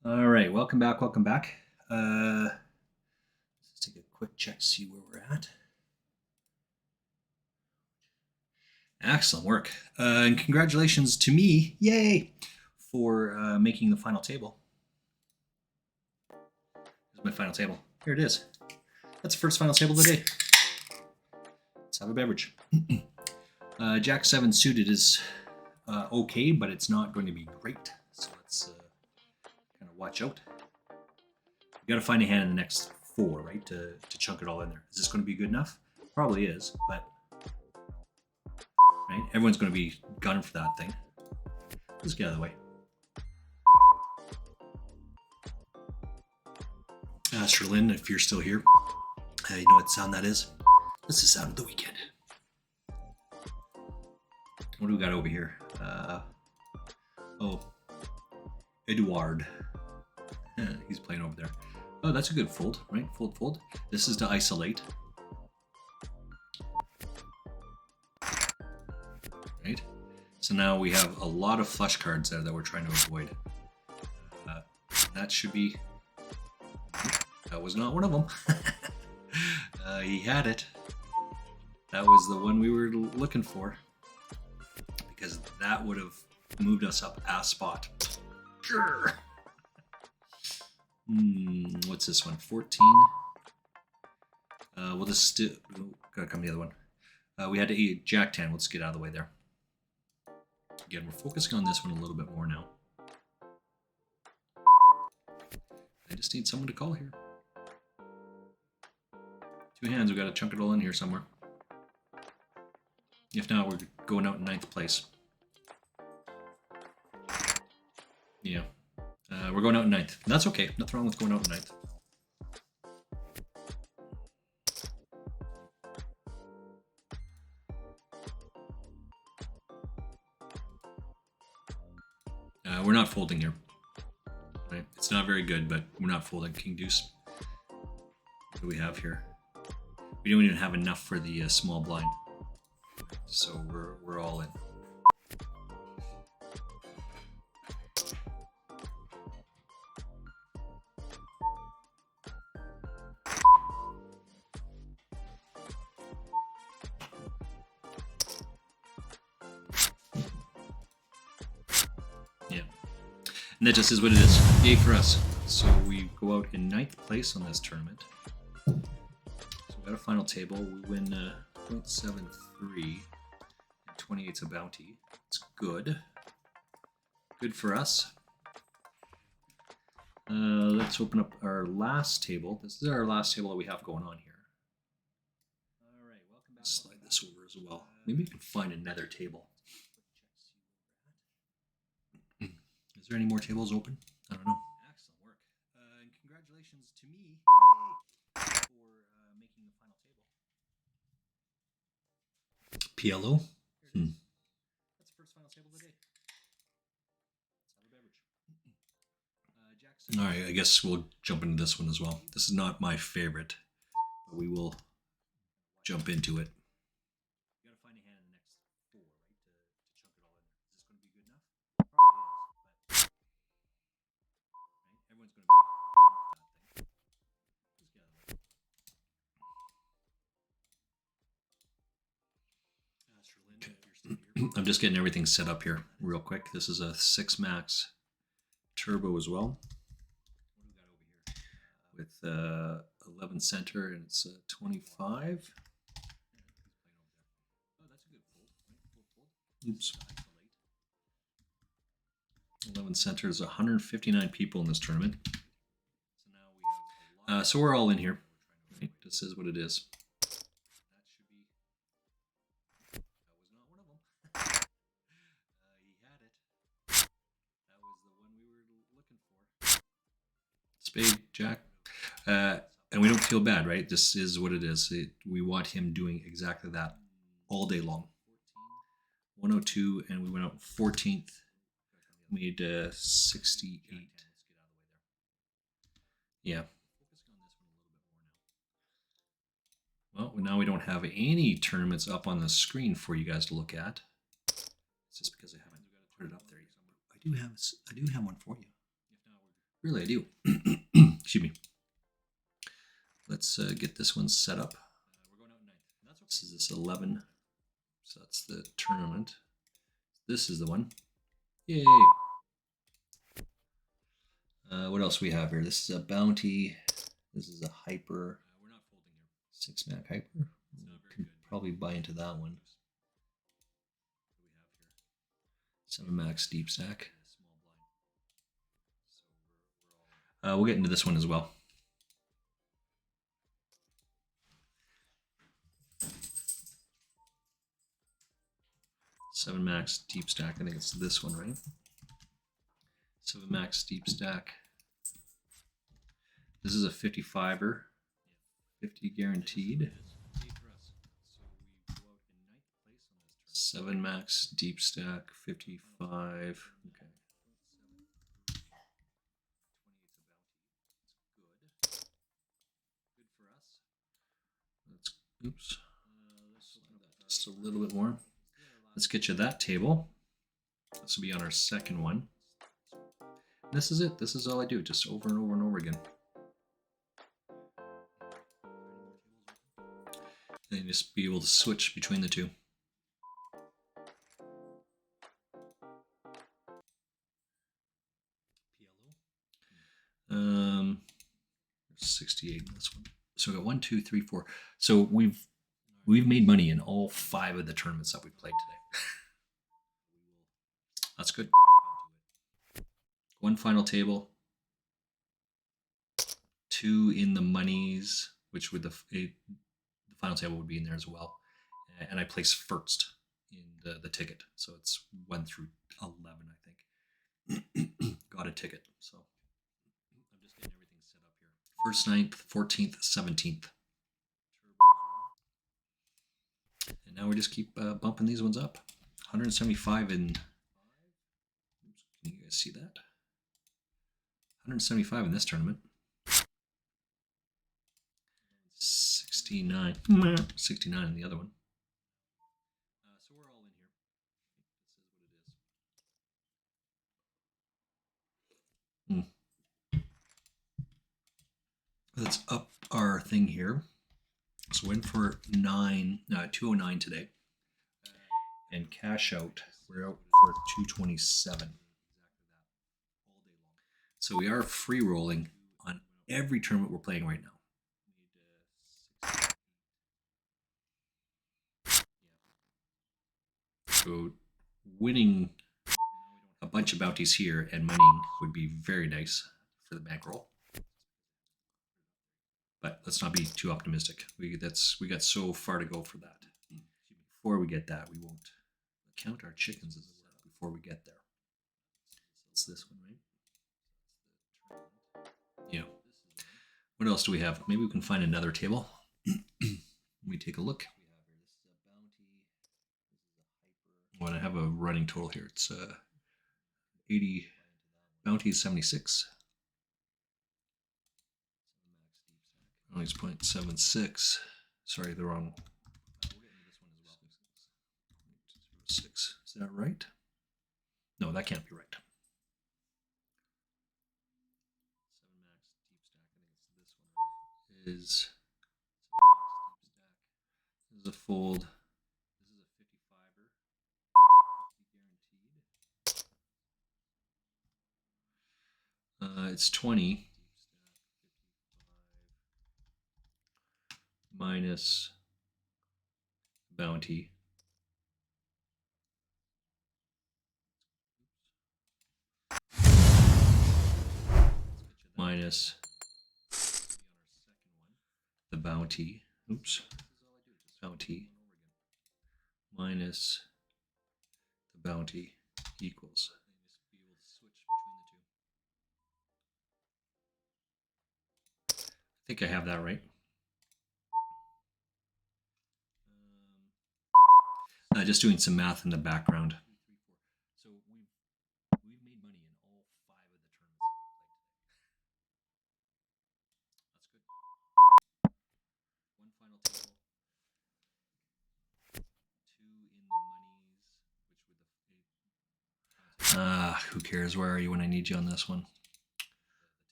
All right, welcome back. Let's take a quick check to see where we're at. Excellent work. And congratulations to me, yay, for making the final table. Here's my final table. Here it is. That's the first final table of the day. Let's have a beverage. Jack 7 suited is okay, but it's not going to be great. So let's kind of watch out. You got to find a hand in the next 4, right, to chunk it all in there. Is this going to be good enough? Probably is, but right, everyone's going to be gunning for that thing. Let's get out of the way. Sherlyn, if you're still here, you know what sound that is? That's the sound of the weekend. What do we got over here? Oh, Eduard. He's playing over there. Oh, that's a good fold, right? Fold. This is to isolate. Right? So now we have a lot of flush cards there that we're trying to avoid. That should be... That was not one of them. He had it. That was the one we were looking for. Because that would have moved us up a spot. Grr. What's this one? 14. We'll just gotta come the other one. We had to eat Jack 10. Let's get out of the way there. Again, we're focusing on this one a little bit more now. I just need someone to call here. 2 hands, we gotta chunk it all in here somewhere. If not, we're going out in 9th place. Yeah. We're going out in 9th. That's okay. Nothing wrong with going out in 9th. We're not folding here. Right. It's not very good, but we're not folding king deuce. What do we have here? We don't even have enough for the small blind, so we're all in. Yeah, and that just is what it is. Yay for us. So we go out in 9th place on this tournament. So we got a final table. We win 0.73. 28's a bounty. It's good. Good for us. Let's open up our last table. This is our last table that we have going on here. All right, welcome back. Slide this over as well. Maybe we can find another table. Is there any more tables open? I don't know. Excellent work. And congratulations to me for making the final table. PLO? That's the first final table of the day. Let's have a beverage. Jackson. All right, I guess we'll jump into this one as well. This is not my favorite, but we will jump into it. You gotta find a hand in the next 4, right, to chunk it all in there. Is this going to be good enough? Probably is, but right? Everyone's going to be that thing. Just get out of the way. I'm just getting everything set up here real quick. This is a 6 max turbo as well. What do we got over here? With 11 center, and it's 25. Oh, that's a good fold. Right? Oops. 11 center is 159 people in this tournament. So now we have so we're all in here. Right? This is what it is. Spade, Jack, and we don't feel bad, right? This is what it is. We want him doing exactly that all day long. 102, and we went out 14th. Made 68. Yeah. Well, now we don't have any tournaments up on the screen for you guys to look at. It's just because I haven't put it up there yet. I do have one for you. Really, I do. Excuse me. Let's get this one set up. This is this 11. So that's the tournament. This is the one. Yay! What else we have here? This is a bounty. This is a hyper. We're not folding here. 6 mac hyper. Can probably buy into that one. 7 max deep stack. We'll get into this one as well. Seven max deep stack. I think it's this one, right? 7 max deep stack. This is a 55er, 50 guaranteed. 7 max deep stack, 55. Okay. Oops. Just a little bit more. Let's get you that table. This will be on our second one. This is it. This is all I do, just over and over and over again. And just be able to switch between the two. PLO. 68 in this one. So we got 1, 2, 3, 4. So we've made money in all 5 of the tournaments that we played today. That's good. One final table. 2 in the monies, which would the final table would be in there as well. And I placed first in the ticket, so it's 1 through 11, I think. Got a ticket, so I'm just getting everything set up here. 1st, 9th, 14th, 17th. And now we just keep bumping these ones up. 175 in. Can you guys see that? 175 in this tournament. 69. 69 in the other one. So we're all in here. This is what it is. Let's up our thing here. So in for 209 today. And cash out, we're out for 227. So we are free rolling on every tournament we're playing right now. So winning a bunch of bounties here and mining would be very nice for the bankroll. But let's not be too optimistic. We got so far to go for that. Before we get that, we won't count our chickens before we get there. It's this one, right? Yeah. What else do we have? Maybe we can find another table. Let me take a look. Well, I have a running total here. It's 80 bounty is 76. Only 0.76. Sorry, the wrong. 6. Is that right? No, that can't be right. 7 max deep stack. I think it's this one. Right? Is this is a fold. This is a 55er. Guaranteed. It's 20 minus bounty. Minus the bounty. Oops. Bounty minus the bounty equals. I think I have that right. Just doing some math in the background. So we've made money in all 5 of the tournaments that we played today. That's good. One final table. 2 in the monies, which with the who cares? Where are you when I need you on this one?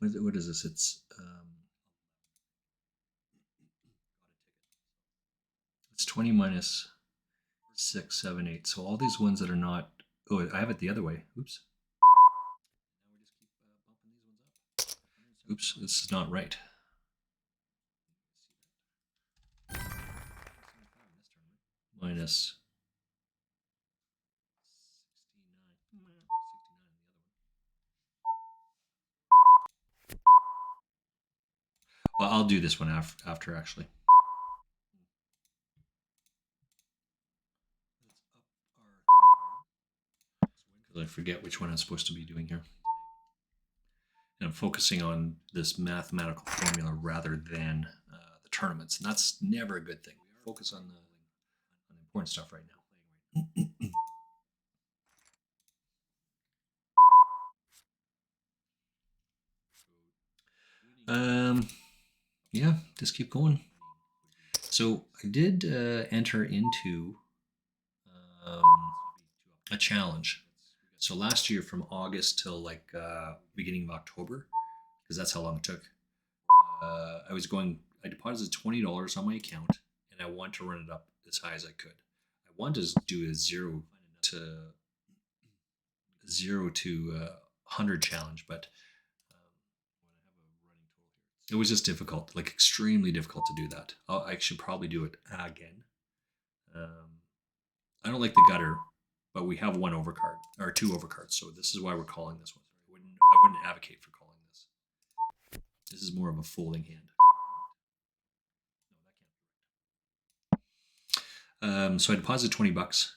What is this? It's 20 minus 6, 7, 8. So all these ones that are not. Oh, I have it the other way. Oops. Oops, this is not right. Minus 69. Well, I'll do this one after actually. Because I forget which one I'm supposed to be doing here. And I'm focusing on this mathematical formula rather than the tournaments. And that's never a good thing. Focus on the important stuff right now. Yeah, just keep going. So I did enter into a challenge. So last year from August till like beginning of October, because that's how long it took, I deposited $20 on my account and I want to run it up as high as I could. I wanted to do a 0 to 100 challenge, but it was just difficult, like extremely difficult to do that. I should probably do it again. I don't like the gutter, but we have 1 overcard or 2 overcards, so this is why we're calling this one. I wouldn't advocate for calling this. This is more of a folding hand. So I deposited $20.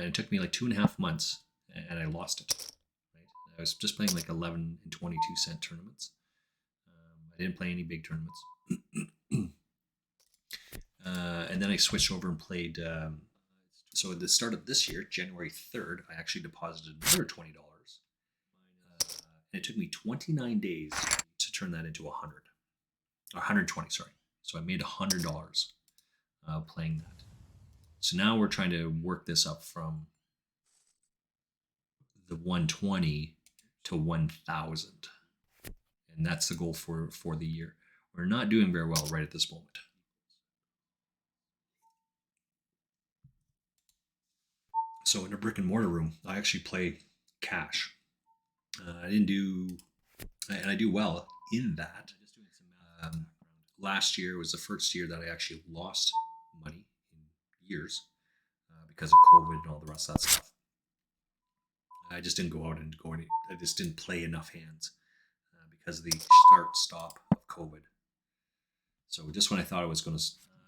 It took me like 2.5 months, and I lost it. Right? I was just playing like 11 and 22 cent tournaments. I didn't play any big tournaments. And then I switched over and played. So at the start of this year, January 3rd, I actually deposited another $20. And it took me 29 days to turn that into 100. 120, sorry. So I made $100 playing that. So now we're trying to work this up from the 120 to 1,000. And that's the goal for the year. We're not doing very well right at this moment. So in a brick and mortar room, I actually play cash. I didn't do, and I do well in that. Last year was the first year that I actually lost money in years because of COVID and all the rest of that stuff. I just didn't go out and I just didn't play enough hands because of the start-stop of COVID. So just when I thought I was going to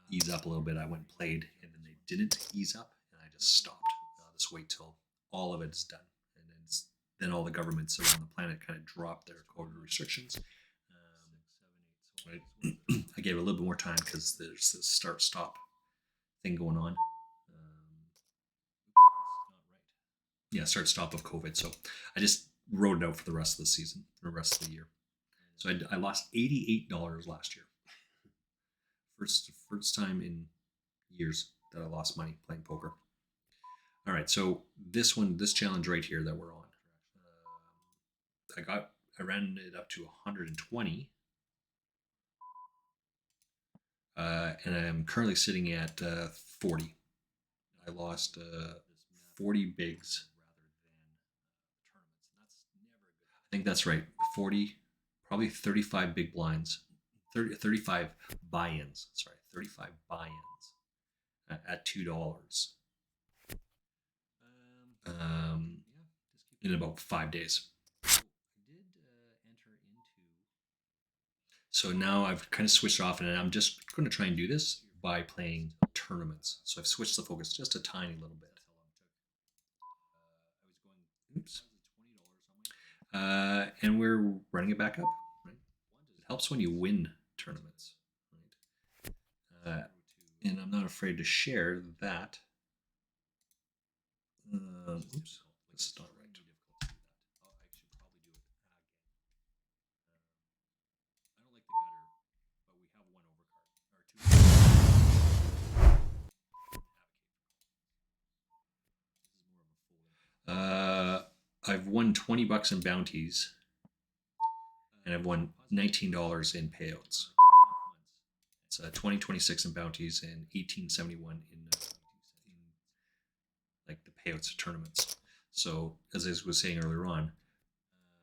ease up a little bit, I went and played, and then they didn't ease up, and I just stopped. I'll just wait till all of it's done, and then all the governments around the planet kind of dropped their COVID restrictions. I gave it a little bit more time because there's this start-stop thing going on. Yeah, start-stop of COVID. So I just rode it out for the rest of the season, the rest of the year. So I lost $88 last year. First time in years that I lost money playing poker. All right, so this challenge right here that we're on, I ran it up to 120. And I'm currently sitting at 40. I lost 40 bigs. I think that's right. 40, probably 35 big blinds, 35 buy-ins. Sorry, 35 buy-ins at $2 in about 5 days. So now I've kind of switched off, and I'm just going to try and do this by playing tournaments. So I've switched the focus just a tiny little bit. Oops. And we're running it back up. Right? It helps when you win tournaments. Right? And I'm not afraid to share that. Oops, this is not right. I've won $20 in bounties, and I've won $19 in payouts. It's 2026 in bounties and 1871 in like the payouts of tournaments. So as I was saying earlier on,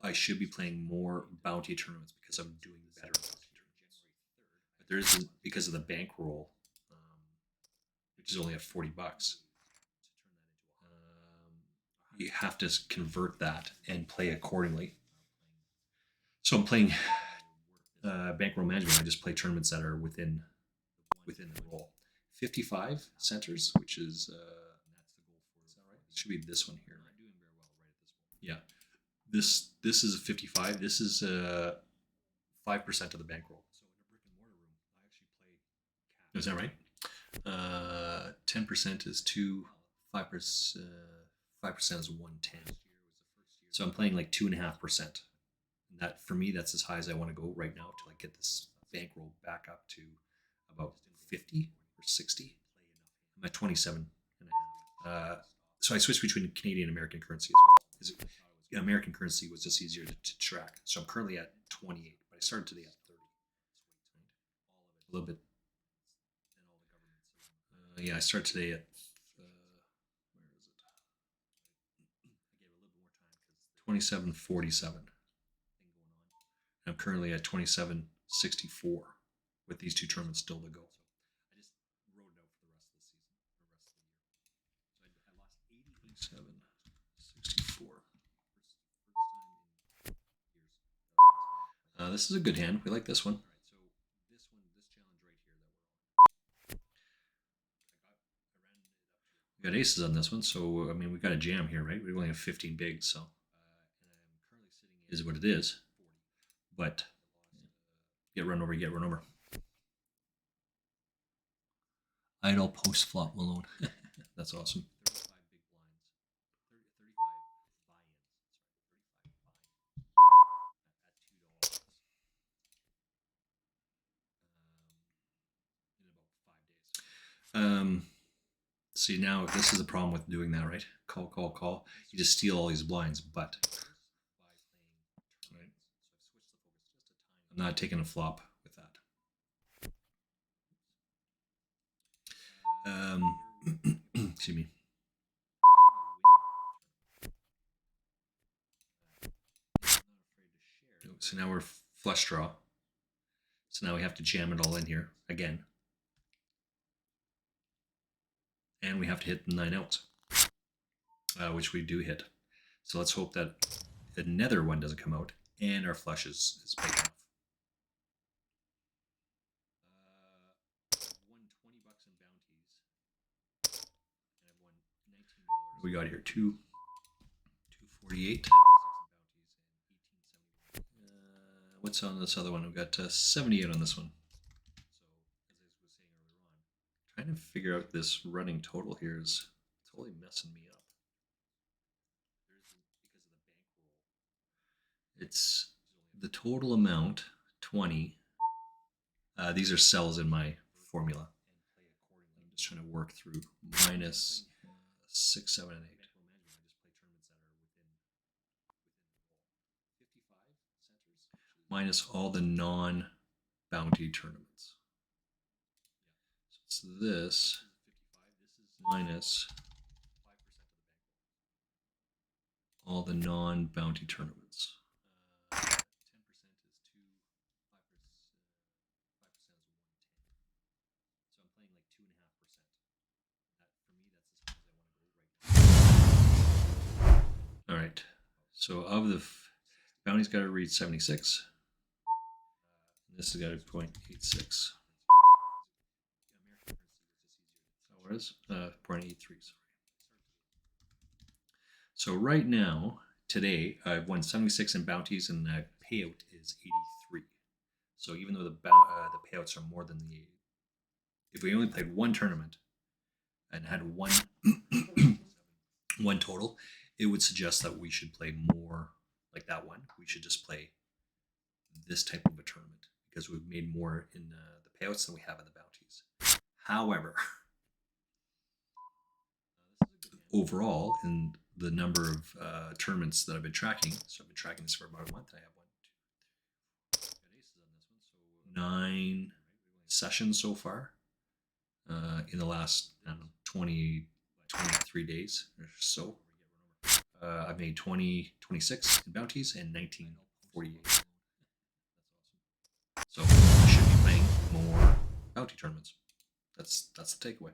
I should be playing more bounty tournaments because I'm doing better. But there isn't, because of the bankroll, which is only at $40. You have to convert that and play accordingly. So I'm playing bankroll management. I just play tournaments that are within the roll. 55 centers, which is it should be this one here. Yeah, this is a 55. This is 5% of the bankroll. Is that right? 10% is 2. 5%. 5% is 110. So I'm playing like 2.5%. And that, for me, that's as high as I want to go right now till I get this bankroll back up to about 50 or 60. I'm at 27.5. So I switched between Canadian and American currency as well. American currency was just easier to track. So I'm currently at 28, but I started today at 30. A little bit. Yeah, I started today at 27.47. I'm currently at 27.64 with these two tournaments still to go. I just rode it out for the rest of the season, the rest of the year. So I lost 87.64. This is a good hand. We like this one. We got aces on this one, so I mean we got a jam here, right? We only have 15 bigs, so is what it is. But get run over, you get run over. Idle post flop Malone. That's awesome. See, now this is the problem with doing that, right? Call, call, call. You just steal all these blinds, but right? I'm not taking a flop with that. Excuse me. So now we're flush draw. So now we have to jam it all in here again. And we have to hit the 9 outs, which we do hit. So let's hope that another one doesn't come out and our flush is big enough. I've won $20 in bounties. And I've won $19. We got here 248. What's on this other one? We've got 78 on this one. So, as I was saying earlier on, trying to figure out this running total here is totally messing me up. Because of the bankroll. It's the total amount, 20. These are cells in my formula. I'm just trying to work through minus 6, 7, and 8. Minus all the non-bounty tournaments. So it's this minus all the non-bounty tournaments. 10% is 2, 5% is 110. So I'm playing like 2.5%. That, for me, that's as high as I want to go right now. All right. So of the bounty's got to read 76. This has got a 0.86. What is 0.83? Sorry. So right now, today, I've won 76 in bounties, and the payout is 83. So even though the payouts are more than the, if we only played one tournament and had one one total, it would suggest that we should play more like that one. We should just play this type of a tournament because we've made more in the payouts than we have in the bounties. However, overall, in the number of tournaments that I've been tracking, so I've been tracking this for about a month. I have 9 sessions so far in the last, I don't know, 23 days or so. I've made 26 in bounties and 1948. So I should be playing more bounty tournaments. That's the takeaway.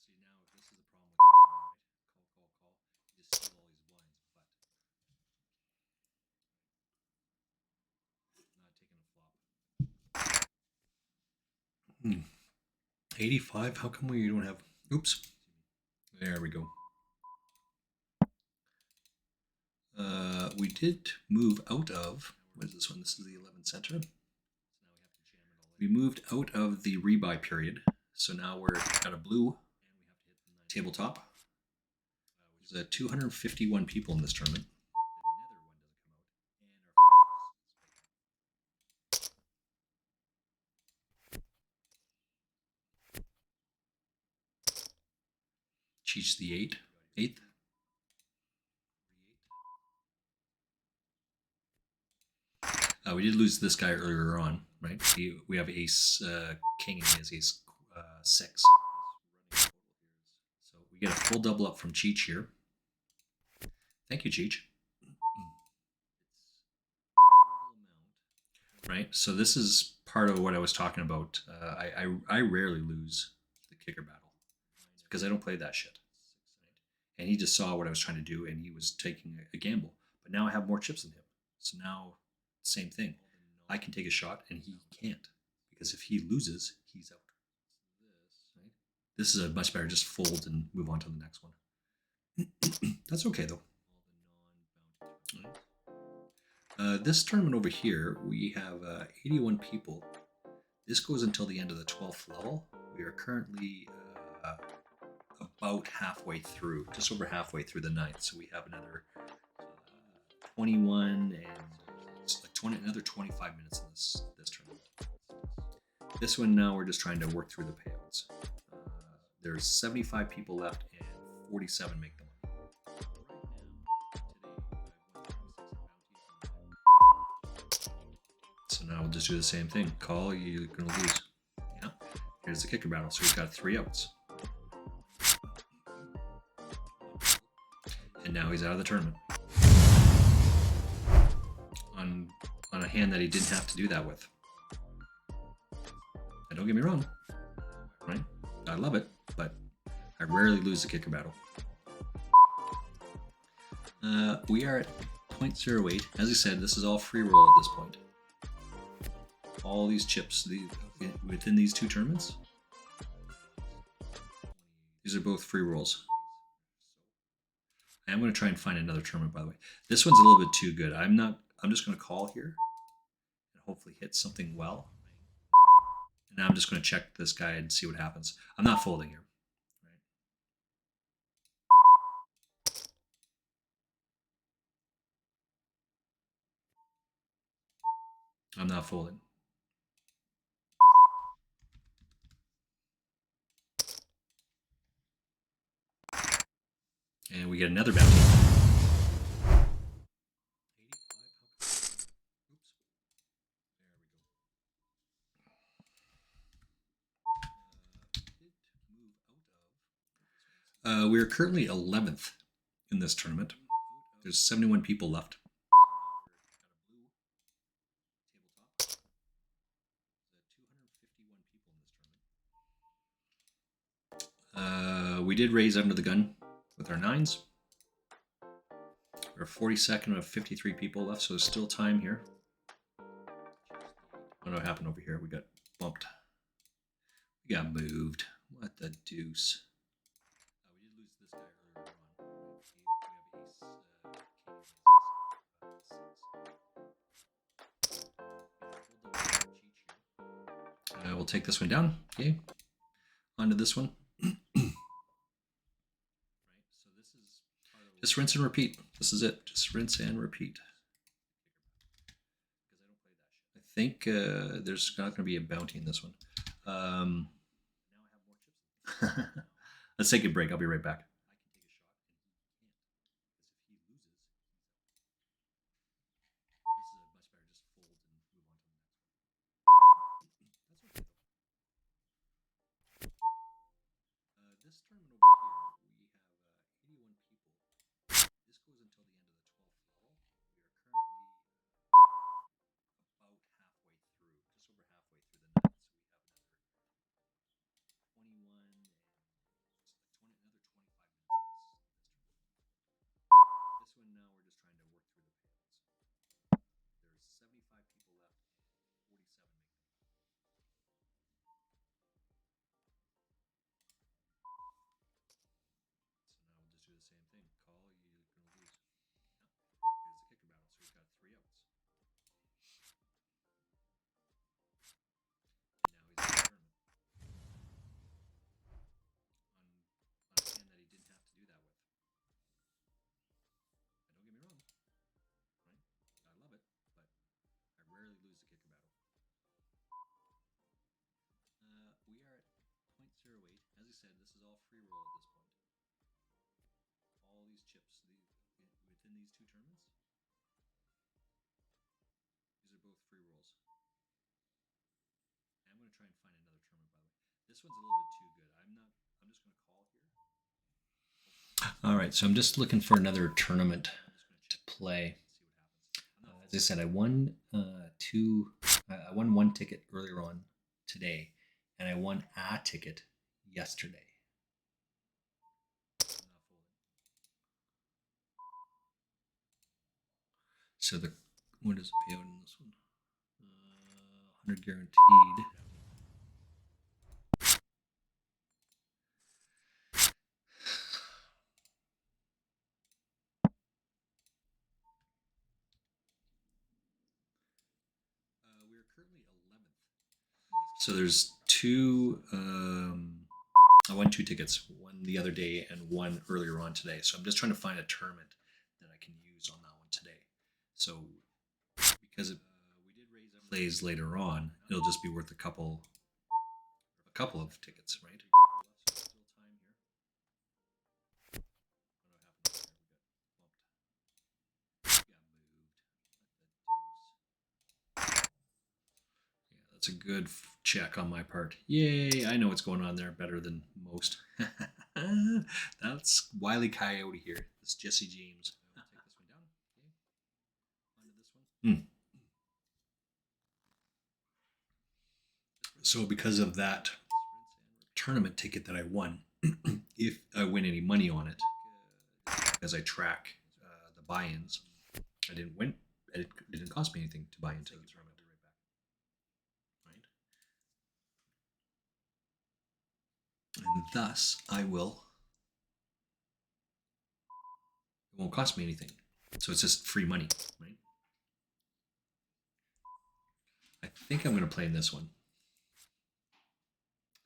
See, now this is the problem with call, call, call. You just steal all these blinds, but not taking a flop. 85. How come we don't have? Oops. There we go. We did move out of, what is this one? This is the 11th center. We moved out of the rebuy period. So now we're at a blue tabletop. There's 251 people in this tournament. Cheats the 8th. We did lose this guy earlier on, right? We have ace king and he has ace 6. So we get a full double up from Cheech here. Thank you, Cheech. Right, so this is part of what I was talking about. I rarely lose the kicker battle because I don't play that shit. And he just saw what I was trying to do and he was taking a gamble. But now I have more chips than him. So now, same thing. I can take a shot and he can't. Because if he loses, he's out. Right? This is a much better just fold and move on to the next one. That's okay though. This tournament over here, we have 81 people. This goes until the end of the 12th level. We are currently about halfway through, just over halfway through the 9th. So we have another 21 and it's like 20, another 25 minutes in this tournament. This one now we're just trying to work through the payouts. There's 75 people left and 47 make the money. So now we'll just do the same thing. Call, you're going to lose. Yeah. Here's the kicker battle. So we've got 3 outs. And now he's out of the tournament. On a hand that he didn't have to do that with. And don't get me wrong, right? I love it, but I rarely lose the kicker battle. We are at 0.08. As I said, this is all free roll at this point. All these chips within these 2 tournaments, these are both free rolls. I'm going to try and find another tournament, by the way. This one's a little bit too good. I'm just going to call here and hopefully hit something well. And now I'm just going to check this guy and see what happens. I'm not folding here. Right? I'm not folding. And we get another bounty. We are currently 11th in this tournament. There's 71 people left. We did raise under the gun with our 9s. We're 42nd of 53 people left, so there's still time here. I don't know what happened over here. We got bumped. We got moved. What the deuce? We did lose this guy earlier on. We'll take this one down. Okay. On to this one. Just rinse and repeat. This is it. Just rinse and repeat. I think there's not going to be a bounty in this one. Let's take a break. I'll be right back. This tournament over here, we have 81 people. This goes until the end of the 12th level. We are currently about halfway through, just over halfway through the night. So we have another 21 and another 25 minutes in this tournament. This one now we're just trying to work through the payouts. There's 75 people left and 47 make the money. So now we'll just do the same thing. Call, you're going to lose. Yeah. Here's the kicker battle. So we've got 3 outs. And now he's in the tournament. On a hand that he didn't have to do that with. And don't get me wrong, right? I love it, but I rarely lose the kicker battle. We are at 0.08. As I said, this is all free roll at this point. All these chips within these 2 tournaments, these are both free rolls. And I'm going to try and find another tournament, by the way. This one's a little bit too good. I'm just going to call here. All right, so I'm just looking for another tournament to play. As I said, I won I won 1 ticket earlier on today, and I won a ticket yesterday. So what is the payout in this one? 100 guaranteed. We are currently 11th. So there's 2. I won 2 tickets, one the other day and one earlier on today. So I'm just trying to find a tournament that I can use on that one today. So because it plays later on, it'll just be worth a couple of tickets, right? That's a good check on my part. Yay, I know what's going on there better than most. That's Wile E. Coyote here. That's Jesse James. Hmm. So because of that tournament ticket that I won, if I win any money on it, as I track the buy-ins, I didn't win. It didn't cost me anything to buy into the tournament. And thus I will. It won't cost me anything, so it's just free money, right? I think I'm going to play in this one.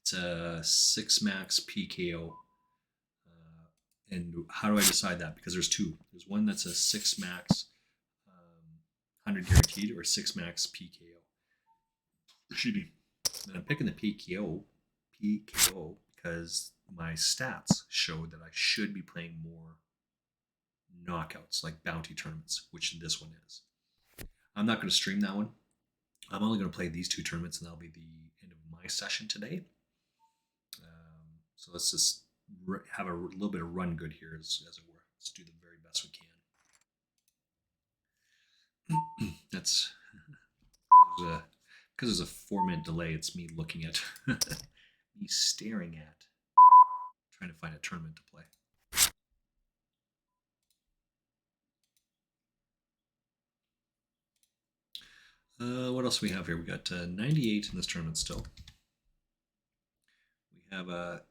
It's a 6 max PKO. And how do I decide that? Because there's two. There's one that's a 6 max 100 guaranteed or 6 max PKO. Excuse me. And I'm picking the PKO because my stats show that I should be playing more knockouts like bounty tournaments, which this one is. I'm not going to stream that one. I'm only going to play these two tournaments, and that'll be the end of my session today. So let's just have a little bit of run good here, as it were. Let's do the very best we can. That's because there's a 4-minute delay. It's me looking at, me staring at, trying to find a tournament to play. What else do we have here? We got 98 in this tournament still. We have a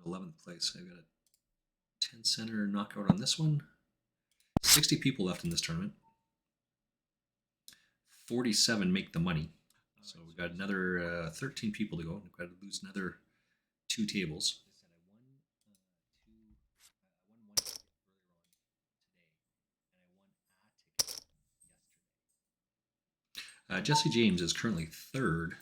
11th place. I've got a 10 center knockout on this one. 60 people left in this tournament. 47 make the money. So we've got another 13 people to go. We've got to lose another 2 tables. Jesse James is currently 3rd.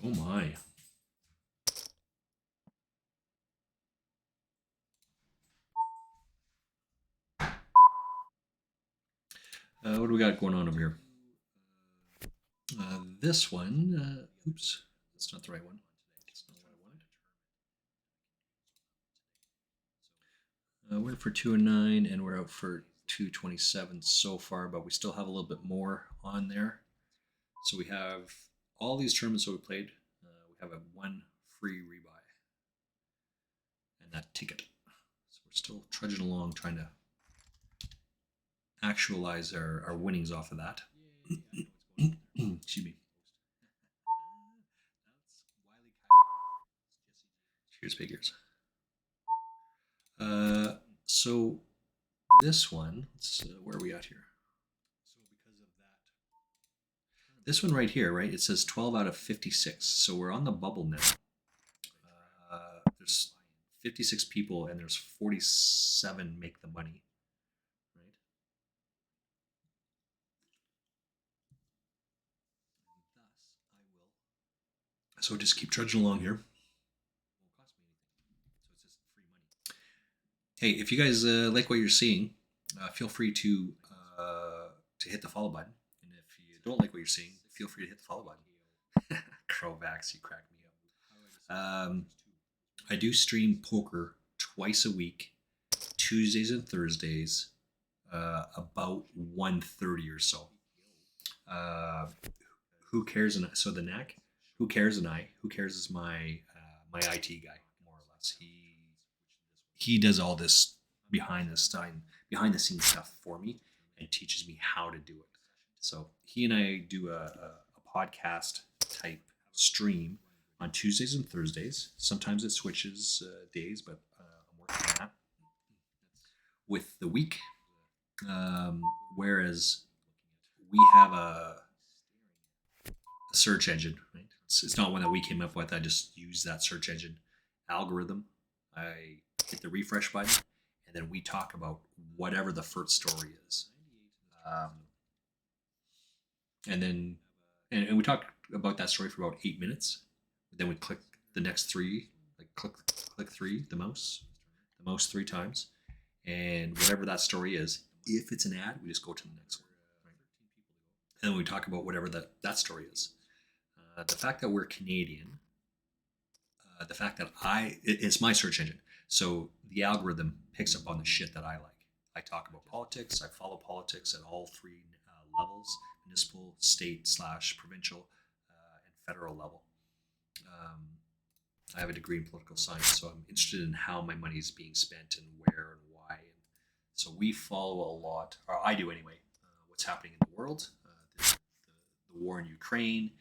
Oh my. What do we got going on over here? This one, oops, that's not the right one. That's not what I wanted. We're in for 209, and we're out for 227 so far, but we still have a little bit more on there. So we have all these tournaments that we played. We have a 1 free rebuy, and that ticket. So we're still trudging along, trying to actualize our winnings off of that. Excuse me. Cheers, figures. So this one, where are we at here? This one right here, right? It says 12 out of 56. So we're on the bubble now. There's 56 people, and there's 47 make the money. Right? So just keep trudging along here. Hey, if you guys like what you're seeing, feel free to hit the follow button. And if you don't like what you're seeing, feel free to hit the follow button. Crowbacks, you crack me up. I do stream poker twice a week, Tuesdays and Thursdays, about 1:30 or so. Who cares? So the knack. Who cares? Who cares is my my IT guy, more or less. He does all this behind the scenes stuff for me and teaches me how to do it. So he and I do a podcast type stream on Tuesdays and Thursdays. Sometimes it switches days, but I'm working on that with the week. Whereas we have search engine, right? It's not one that we came up with. I just use that search engine algorithm. I hit the refresh button, and then we talk about whatever the first story is. Um, and then, and we talk about that story for about 8 minutes. Then we click the next three, like click three, the mouse 3 times, and whatever that story is. If it's an ad, we just go to the next one. Right? And then we talk about whatever that story is. The fact that we're Canadian, the fact that it's my search engine, so the algorithm picks up on the shit that I like. I talk about politics. I follow politics at all three levels: municipal, state slash provincial, and federal level. Um, I have a degree in political science, so I'm interested in how my money is being spent and where and why. And so we follow a lot, or I do anyway, what's happening in the world, the war in Ukraine,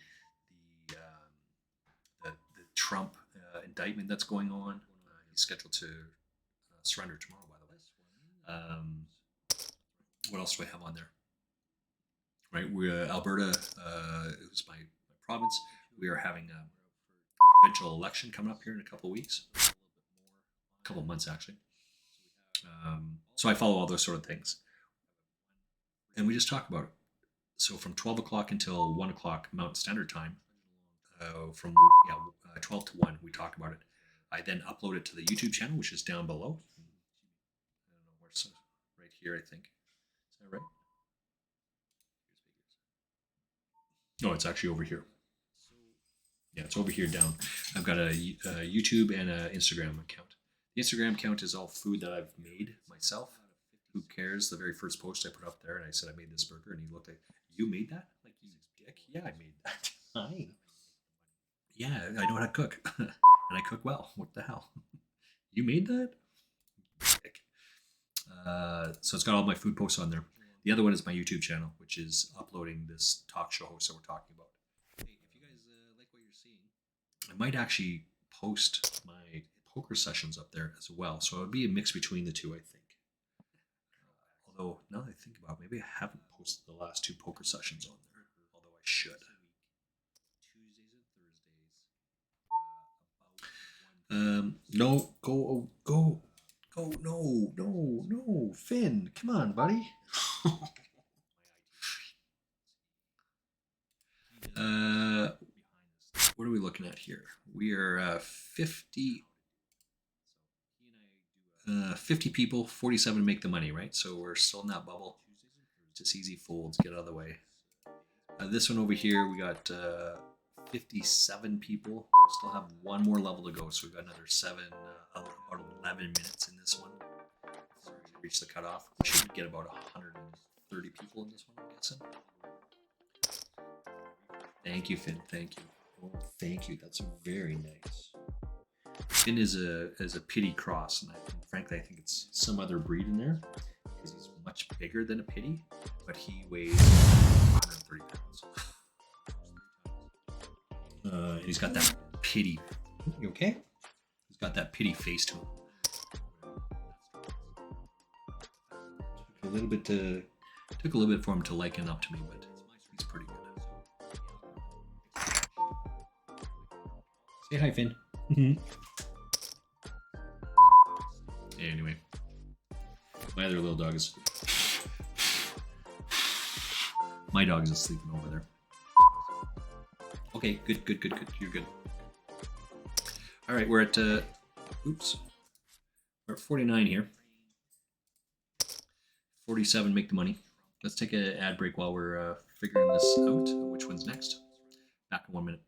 the Trump indictment that's going on. He's scheduled to surrender tomorrow, by the way. What else do I have on there? Right, we're Alberta, is my province. We are having a provincial election coming up here in a couple of weeks, a couple of months actually. So I follow all those sort of things, and we just talk about it. So from 12 o'clock until 1 o'clock Mountain Standard Time, from 12 to 1, we talk about it. I then upload it to the YouTube channel, which is down below. I don't know where's right here, I think. Is that right? No, it's actually over here. Yeah, it's over here down. I've got a YouTube and an Instagram account. The Instagram account is all food that I've made myself. Who cares? The very first post I put up there, and I said I made this burger, and he looked like, "You made that? Like, you dick? Yeah, I made that. Hi. Yeah, I know how to cook, and I cook well. What the hell? You made that? Dick." So it's got all my food posts on there. The other one is my YouTube channel, which is uploading this talk show host that we're talking about. Hey, if you guys like what you're seeing, I might actually post my poker sessions up there as well. So it would be a mix between the two, I think. Although, now that I think about it, maybe I haven't posted the last 2 poker sessions on there, although I should. No, go, no, Finn, come on, buddy. What are we looking at here? We are 50 people, 47 make the money, right? So we're still in that bubble. Just easy folds, get out of the way. This one over here, we got 57 people. Still have one more level to go, so we've got another about 11 minutes in this one. So we reach the cutoff. We should get about 130 people in this one, I'm guessing. Thank you, Finn. Thank you. Oh, thank you. That's very nice. Finn is a pity cross, and frankly, I think it's some other breed in there because he's much bigger than a pity, but he weighs 130 pounds. And he's got that pity. You okay? He's got that pity face to him. Took a little bit for him to liken up to me, but he's pretty good. Say hi, Finn. Anyway, my other little dog is. My dog is sleeping over there. Okay, good. You're good. All right, we're at. Oops. We're at 49 here. 47 make the money. Let's take an ad break while we're figuring this out. Which one's next? Back in 1 minute.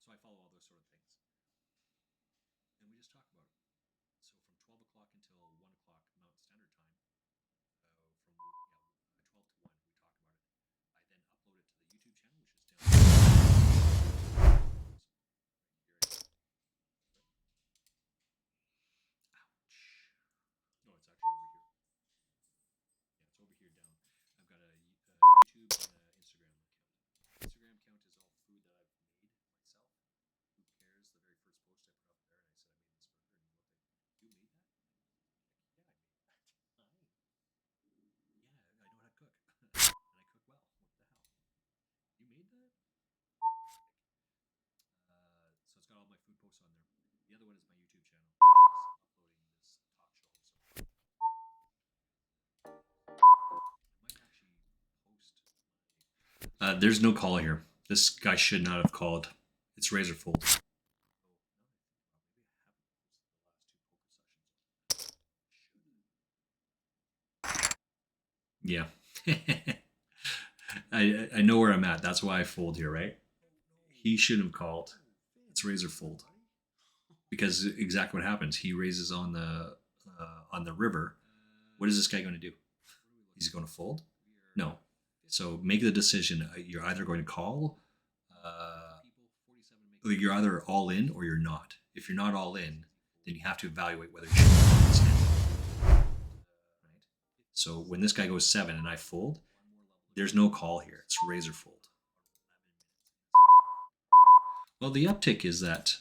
So I follow all those sort of things. And we just talk about it. So from 12 o'clock until 1 o'clock Mountain Standard Time, from 12 to 1, we talk about it. I then upload it to the YouTube channel, which is down there. Ouch. No, it's actually over here. Yeah, it's over here down. I've got a YouTube and an Instagram account. Instagram account is all food that I've post on there. The other one is my YouTube channel, which is uploading this talk show. So I might actually post. There's no call here. This guy should not have called. It's razor fold. Yeah. I know where I'm at. That's why I fold here, right? He shouldn't have called. It's razor fold. Because exactly what happens. He raises on the river. What is this guy going to do? He's going to fold? No. So make the decision. You're either going to call, you're either all in or you're not. If you're not all in, then you have to evaluate whether you should call this hand. Right? So when this guy goes 7 and I fold, there's no call here. It's razor fold. Well, the uptick is that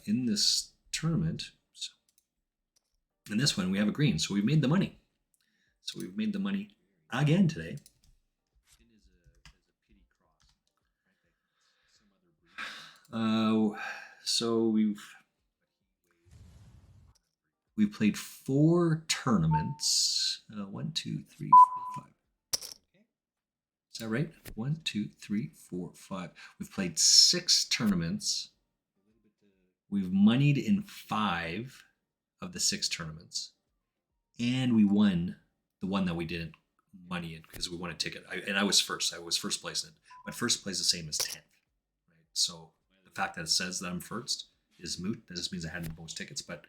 in this tournament, in this one, we have a green. So we've made the money. So we've made the money again today. So we've played 4 tournaments. 1, 2, 3, 4, 5. Is that right? 1, 2, 3, 4, 5. We've played 6 tournaments. We've moneyed in 5 of the 6 tournaments, and we won the one that we didn't money in because we won a ticket. I was first. I was first place in it, but first place is the same as 10th, right? So the fact that it says that I'm first is moot. That just means I had the most tickets, but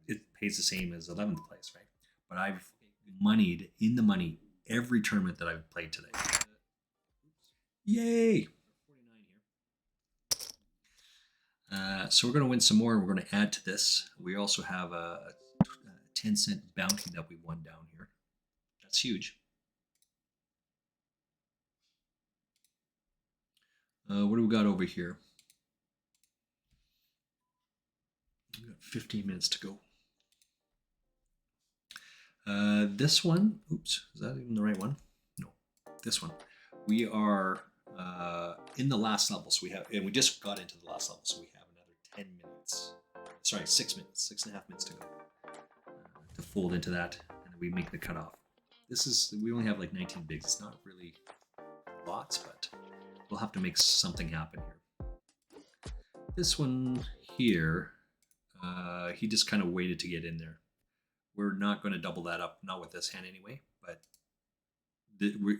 it pays the same as 11th place, right? But I've moneyed in the money every tournament that I've played today. Yay! So we're going to win some more, and we're going to add to this. We also have a 10-cent bounty that we won down here. That's huge. What do we got over here? We've got 15 minutes to go. This one, oops, is that even the right one? No, this one. We are in the last level, so we have, and we just got into the last level, so we have another 10 minutes. Sorry, 6 minutes, 6.5 minutes to go to fold into that, and we make the cutoff. This is, we only have like 19 bigs. It's not really lots, but we'll have to make something happen here. This one here, he just kind of waited to get in there. We're not going to double that up, not with this hand anyway, but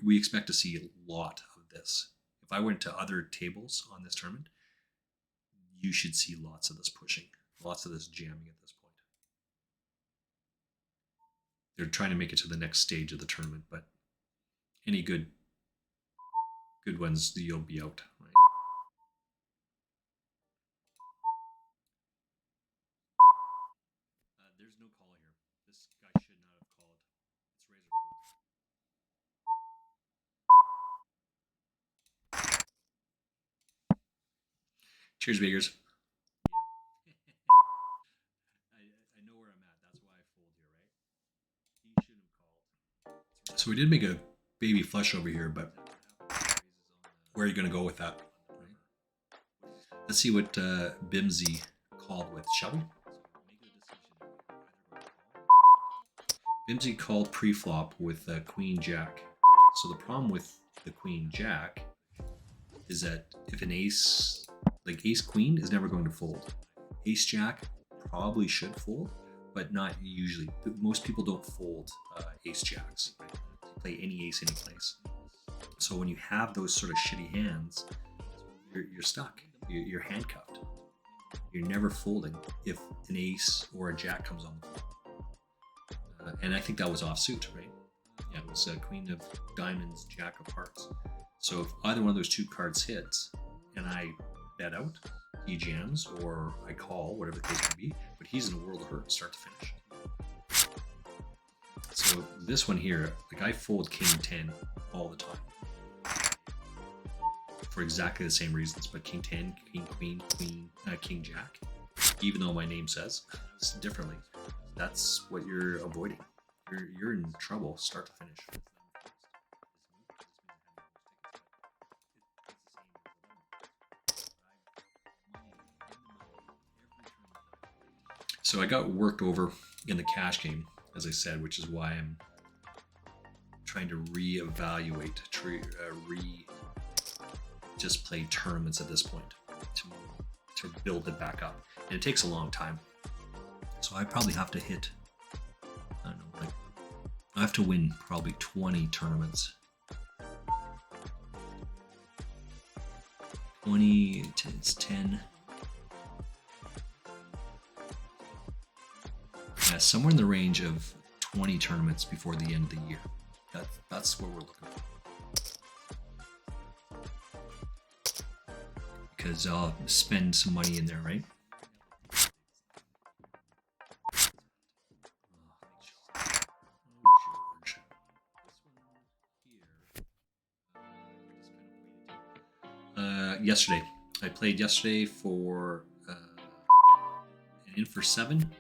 we expect to see a lot of this. If I went to other tables on this tournament, you should see lots of this pushing, lots of this jamming at this point. They're trying to make it to the next stage of the tournament, but any good ones, you'll be out, right? There's no call here. This guy should not have called. It's razor fold. Cheers, Bakers. I know where I'm at. That's why I fold here, right? He shouldn't have called. So we did make a baby flush over here, but where are you going to go with that? Right? Let's see what Bimsy called with, shall we? Bimsy called pre-flop with Queen Jack. So the problem with the Queen Jack is that if an ace, like Ace Queen, is never going to fold. Ace Jack probably should fold, but not usually. Most people don't fold Ace Jacks. Right? Play any ace, any place. So when you have those sort of shitty hands, you're stuck. You're handcuffed. You're never folding if an ace or a jack comes on the flop. And I think that was offsuit, right? Yeah, it was Queen of Diamonds, Jack of Hearts. So if either one of those two cards hits, and I bet out, he jams, or I call, whatever the case may be, but he's in a world of hurt, start to finish. So this one here, like I fold King 10 all the time. For exactly the same reasons, but King 10, King Queen, King Jack, even though my name says it's differently, that's what you're avoiding. You're in trouble, start to finish. So I got worked over in the cash game, as I said, which is why I'm trying to reevaluate, just play tournaments at this point to build it back up. And it takes a long time. So I probably have to hit, I don't know, like I have to win probably 20 tournaments. 20, it's 10. Yeah, somewhere in the range of 20 tournaments before the end of the year. That's what we're looking for. Because I'll spend some money in there, right? Yesterday. I played yesterday for in for 7,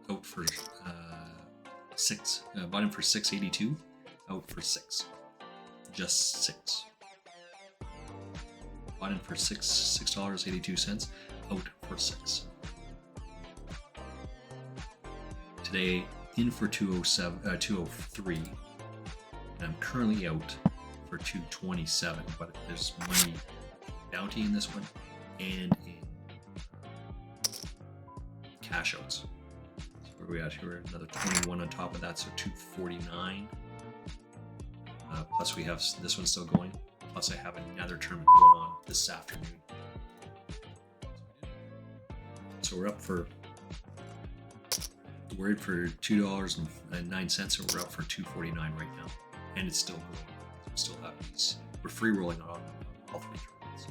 out for 6. Bought him for 682, out for 6. Just 6. Bought him for $6.82, out for 6. Today in for 203, and I'm currently out for 227, but there's money bounty in this one and in cash outs. So where are we at here? Another 21 on top of that, so 249. Plus we have this one still going. Plus I have another tournament going on this afternoon. So we're up for, we're in for $2.09, and we're up for 249 right now, and it's still growing. We still have these. We're free rolling on all 3 tournaments.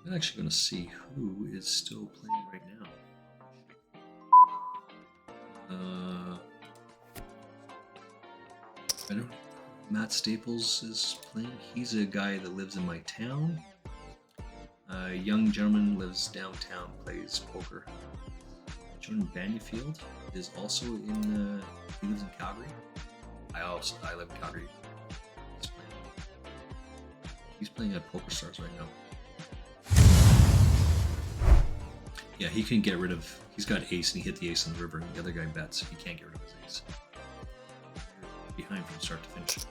I'm actually going to see who is still playing right now. I don't. Matt Staples is playing. He's a guy that lives in my town. A young gentleman lives downtown, plays poker. Jordan Bannifield is also in. He lives in Calgary. I live in Calgary. He's playing at PokerStars right now. Yeah, he can get rid of. He's got ace and he hit the ace in the river, and the other guy bets. He can't get rid of his ace. Behind from start to finish.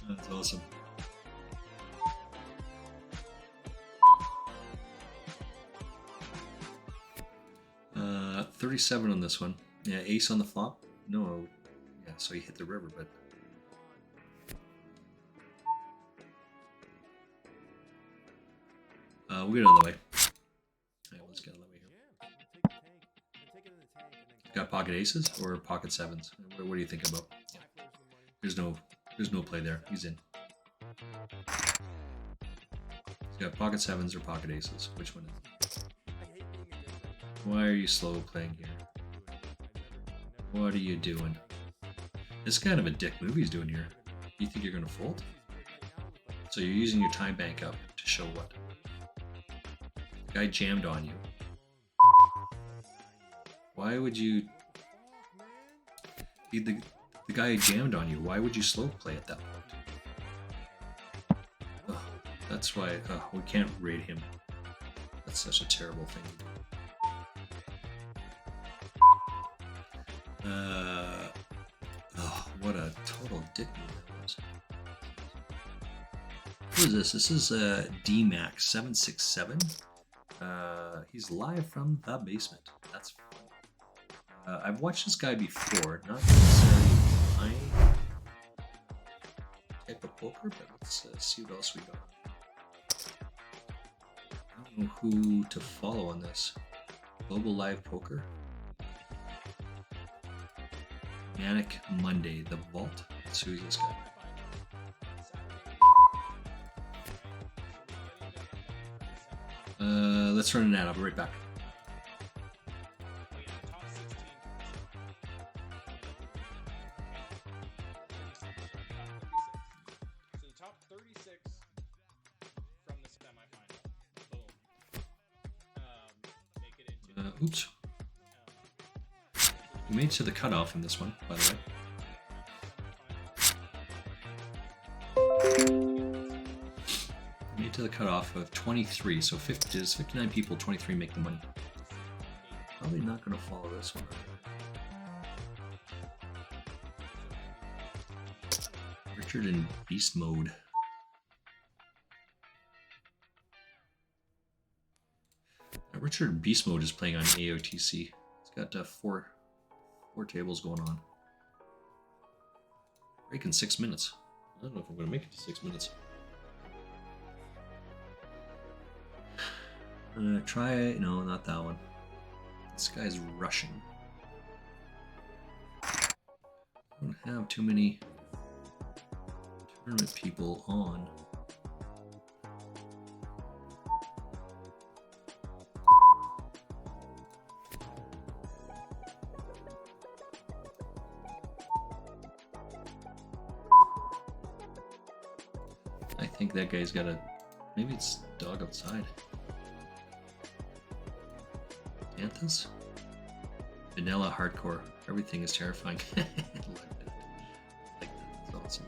That's awesome. 37 on this one. Yeah, ace on the flop. No, yeah, so he hit the river, but we'll get it out of the way. Alright, let's get out of the way here. Got pocket aces or pocket sevens? What do you think about? Yeah. There's no play there. He's in. He's got pocket sevens or pocket aces. Which one is it? Why are you slow playing here? What are you doing? This is kind of a dick move he's doing here. You think you're going to fold? So you're using your time bank up to show what? The guy jammed on you. Why would you... The guy jammed on you. Why would you slow play at that point? Ugh, that's why we can't raid him. That's such a terrible thing to do. What a total dick move that was. Who is this? This is DMax767. He's live from the basement. That's fun. I've watched this guy before, not necessarily my type of poker, but let's see what else we got. I don't know who to follow on this. Global Live Poker. Manic Monday, The Vault. Let's see who's this guy. Let's run an ad. I'll be right back. So the top 36 from the semifinal. Boom. Make it into. Oops. We made it to the cutoff in this one, by the way. to the cutoff of 23. So 50 is 59 people, 23 make the money. Probably not going to follow this one. Richard in beast mode. Richard in beast mode is playing on AOTC. He's got four tables going on. Break in 6 minutes. I don't know if I'm going to make it to 6 minutes. Try it. No, not that one. This guy's rushing. I don't have too many tournament people on. I think that guy's got a... Maybe it's dog outside. Anthos? Vanilla hardcore. Everything is terrifying. I like that. That's awesome.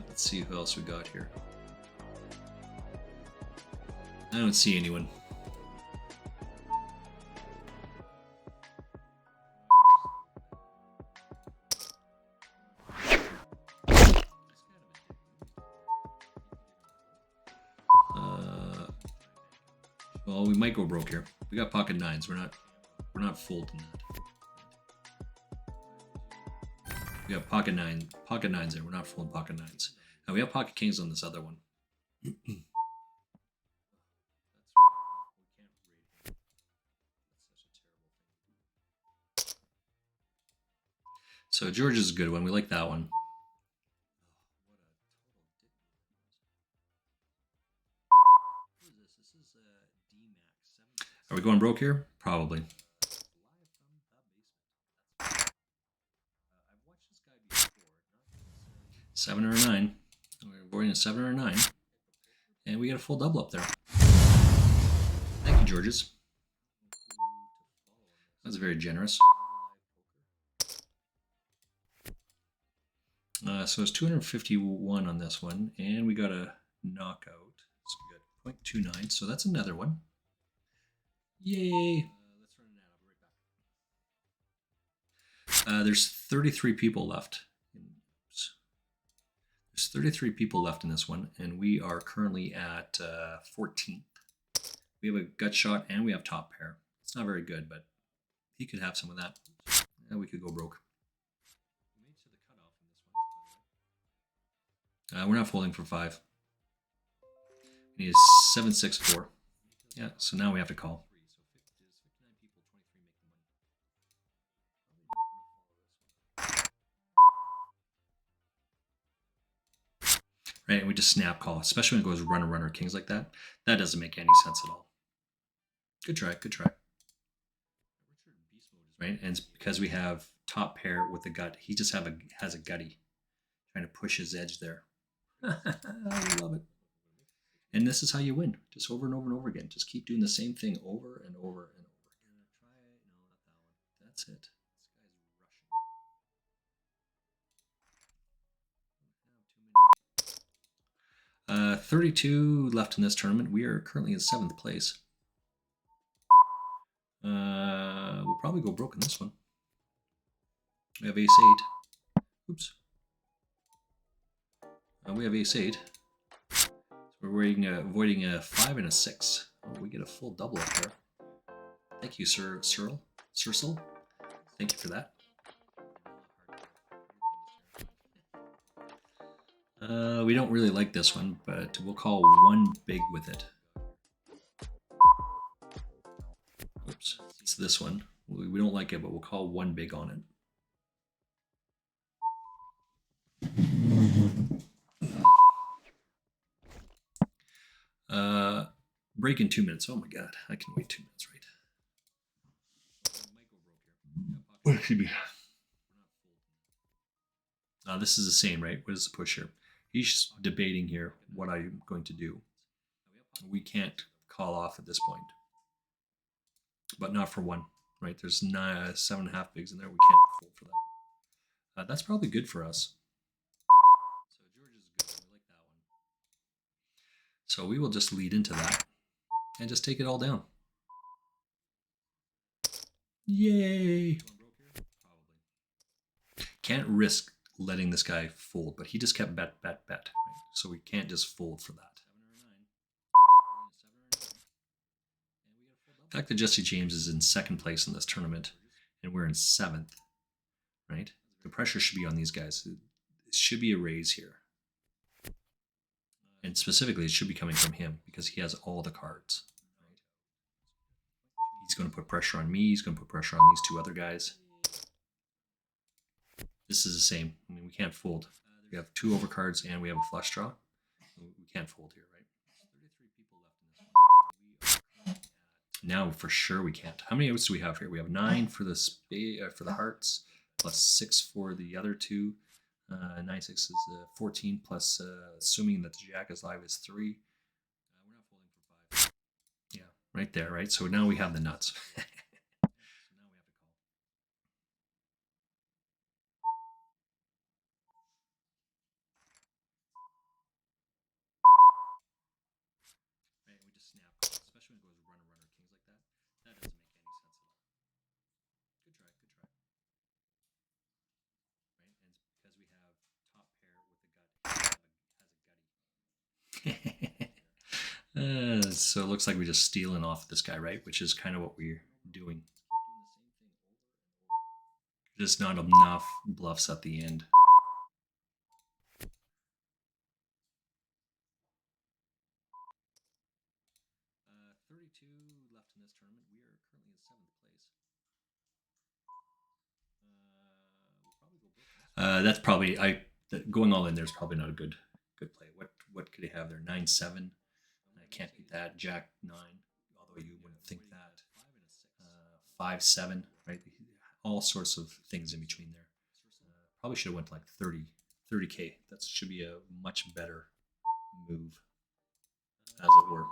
Let's see who else we got here. I don't see anyone. Well, we might go broke here. We got pocket nines. We're not folding that. We have pocket nines there. We're not folding pocket nines. Now we have pocket kings on this other one. So George is a good one. We like that one. Are we going broke here? Probably. 7 or a 9. We're avoiding a 7 or a 9. And we got a full double up there. Thank you, Georges. That's very generous. So it's 251 on this one. And we got a knockout. So we got 0.29. So that's another one. Yay! Let's run an ad. I'll be right back. There's 33 people left. There's 33 people left in this one, and we are currently at 14th. We have a gut shot, and we have top pair. It's not very good, but he could have some of that. Yeah, we could go broke. We made it to the cutoff in this one. We're not folding for 5. We need a 7-6-4. Yeah, so now we have to call. Right, and we just snap call, especially when it goes runner, runner, kings like that. That doesn't make any sense at all. Good try, good try. Right, and it's because we have top pair with the gut. He just has a gutty, trying to push his edge there. I love it. And this is how you win, just over and over and over again. Just keep doing the same thing over and over and over again. Try it. No, not that one. That's it. This guy's rushing. 32 left in this tournament. We are currently in 7th place. We'll probably go broke in this one. We have ace-8. Oops. We have ace-8. So we're avoiding a 5 and a 6. Oh, we get a full double up there. Thank you, Cyril. Thank you for that. We don't really like this one, but we'll call one big with it. Oops, it's this one. We don't like it, but we'll call one big on it. Break in 2 minutes. Oh my god, I can wait 2 minutes, right? Excuse me. This is the same, right? What is the push here? He's debating here what I'm going to do. We can't call off at this point, but not for one, right? There's 7.5 bigs in there. We can't fold for that. That's probably good for us. So George is good. We like that one. So we will just lead into that and just take it all down. Yay! Can't risk letting this guy fold, but he just kept bet. Right? So we can't just fold for that. The fact that Jesse James is in second place in this tournament and we're in seventh, right? The pressure should be on these guys. It should be a raise here. And specifically, it should be coming from him because he has all the cards. Right? He's going to put pressure on me. He's going to put pressure on these two other guys. This is the same. I mean, we can't fold. We have 2 overcards and we have a flush draw. We can't fold here, right? 33 people left in this one. Now for sure we can't. How many outs do we have here? We have 9 for the hearts, plus 6 for the other 2. 9 6 is 14 plus, assuming that the jack is live, is 3. We're not folding for 5. Yeah, right there, right? So now we have the nuts. Right, we just snap, especially when it goes runner, kings like that. That doesn't make any sense at all. Good try. Right, and it's because we have top pair with the gut has a gutty. So it looks like we're just stealing off this guy, right? Which is kind of what we're doing. Just not enough bluffs at the end. 32 left in this tournament. We are currently in 7th place. That's probably going all in there is probably not a good play. What could he have there? 9-7. I can't beat that. Jack 9. Although you wouldn't think that. 5-7. Right. All sorts of things in between there. Probably should have went like 30K. That should be a much better move, as it were.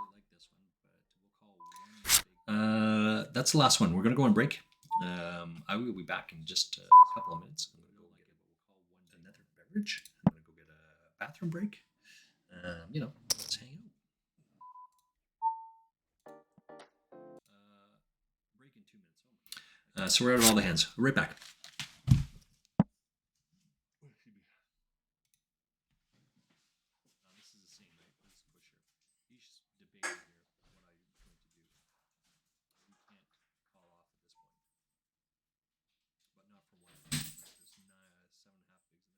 That's the last one. We're going to go on break. I will be back in just a couple of minutes. I'm going to go get another beverage. I'm going to go get a bathroom break. Let's hang out. Break in 2 minutes. So we're out of all the hands. Right back. This is the same, right? This pusher. He's debating here what I'm going to do. We can't call off at this point, but not for one. There's 7.5 bigs in there. We can't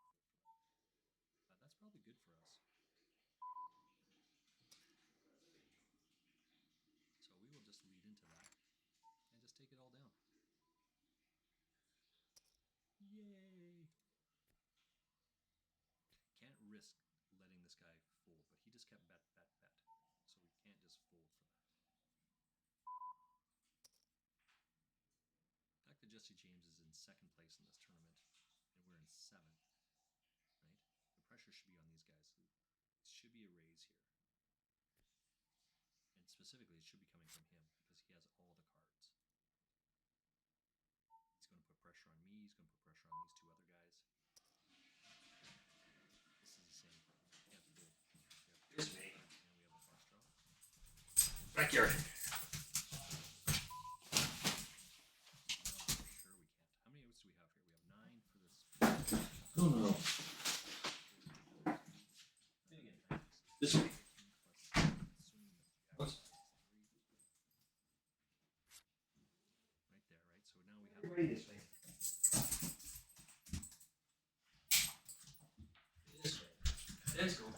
fold for that. That's probably good for us. So we will just lead into that and just take it all down. Yay! Can't risk letting this guy fold, but he just kept bet. So we can't just fold for that. The fact that Jesse James is in second place in this tournament and we're in 7th, right? The pressure should be on these guys. It should be a raise here. And specifically, it should be coming from him because he has all the cards. He's going to put pressure on me. He's going to put pressure on these 2 other guys. This is the same. We can't fold. Here's me. And we have a flush draw. Backyard. How many outs do we have here? We have 9 for this. No. This way. What? Right there, right? So now we have. Everybody this way. This way. Let's go.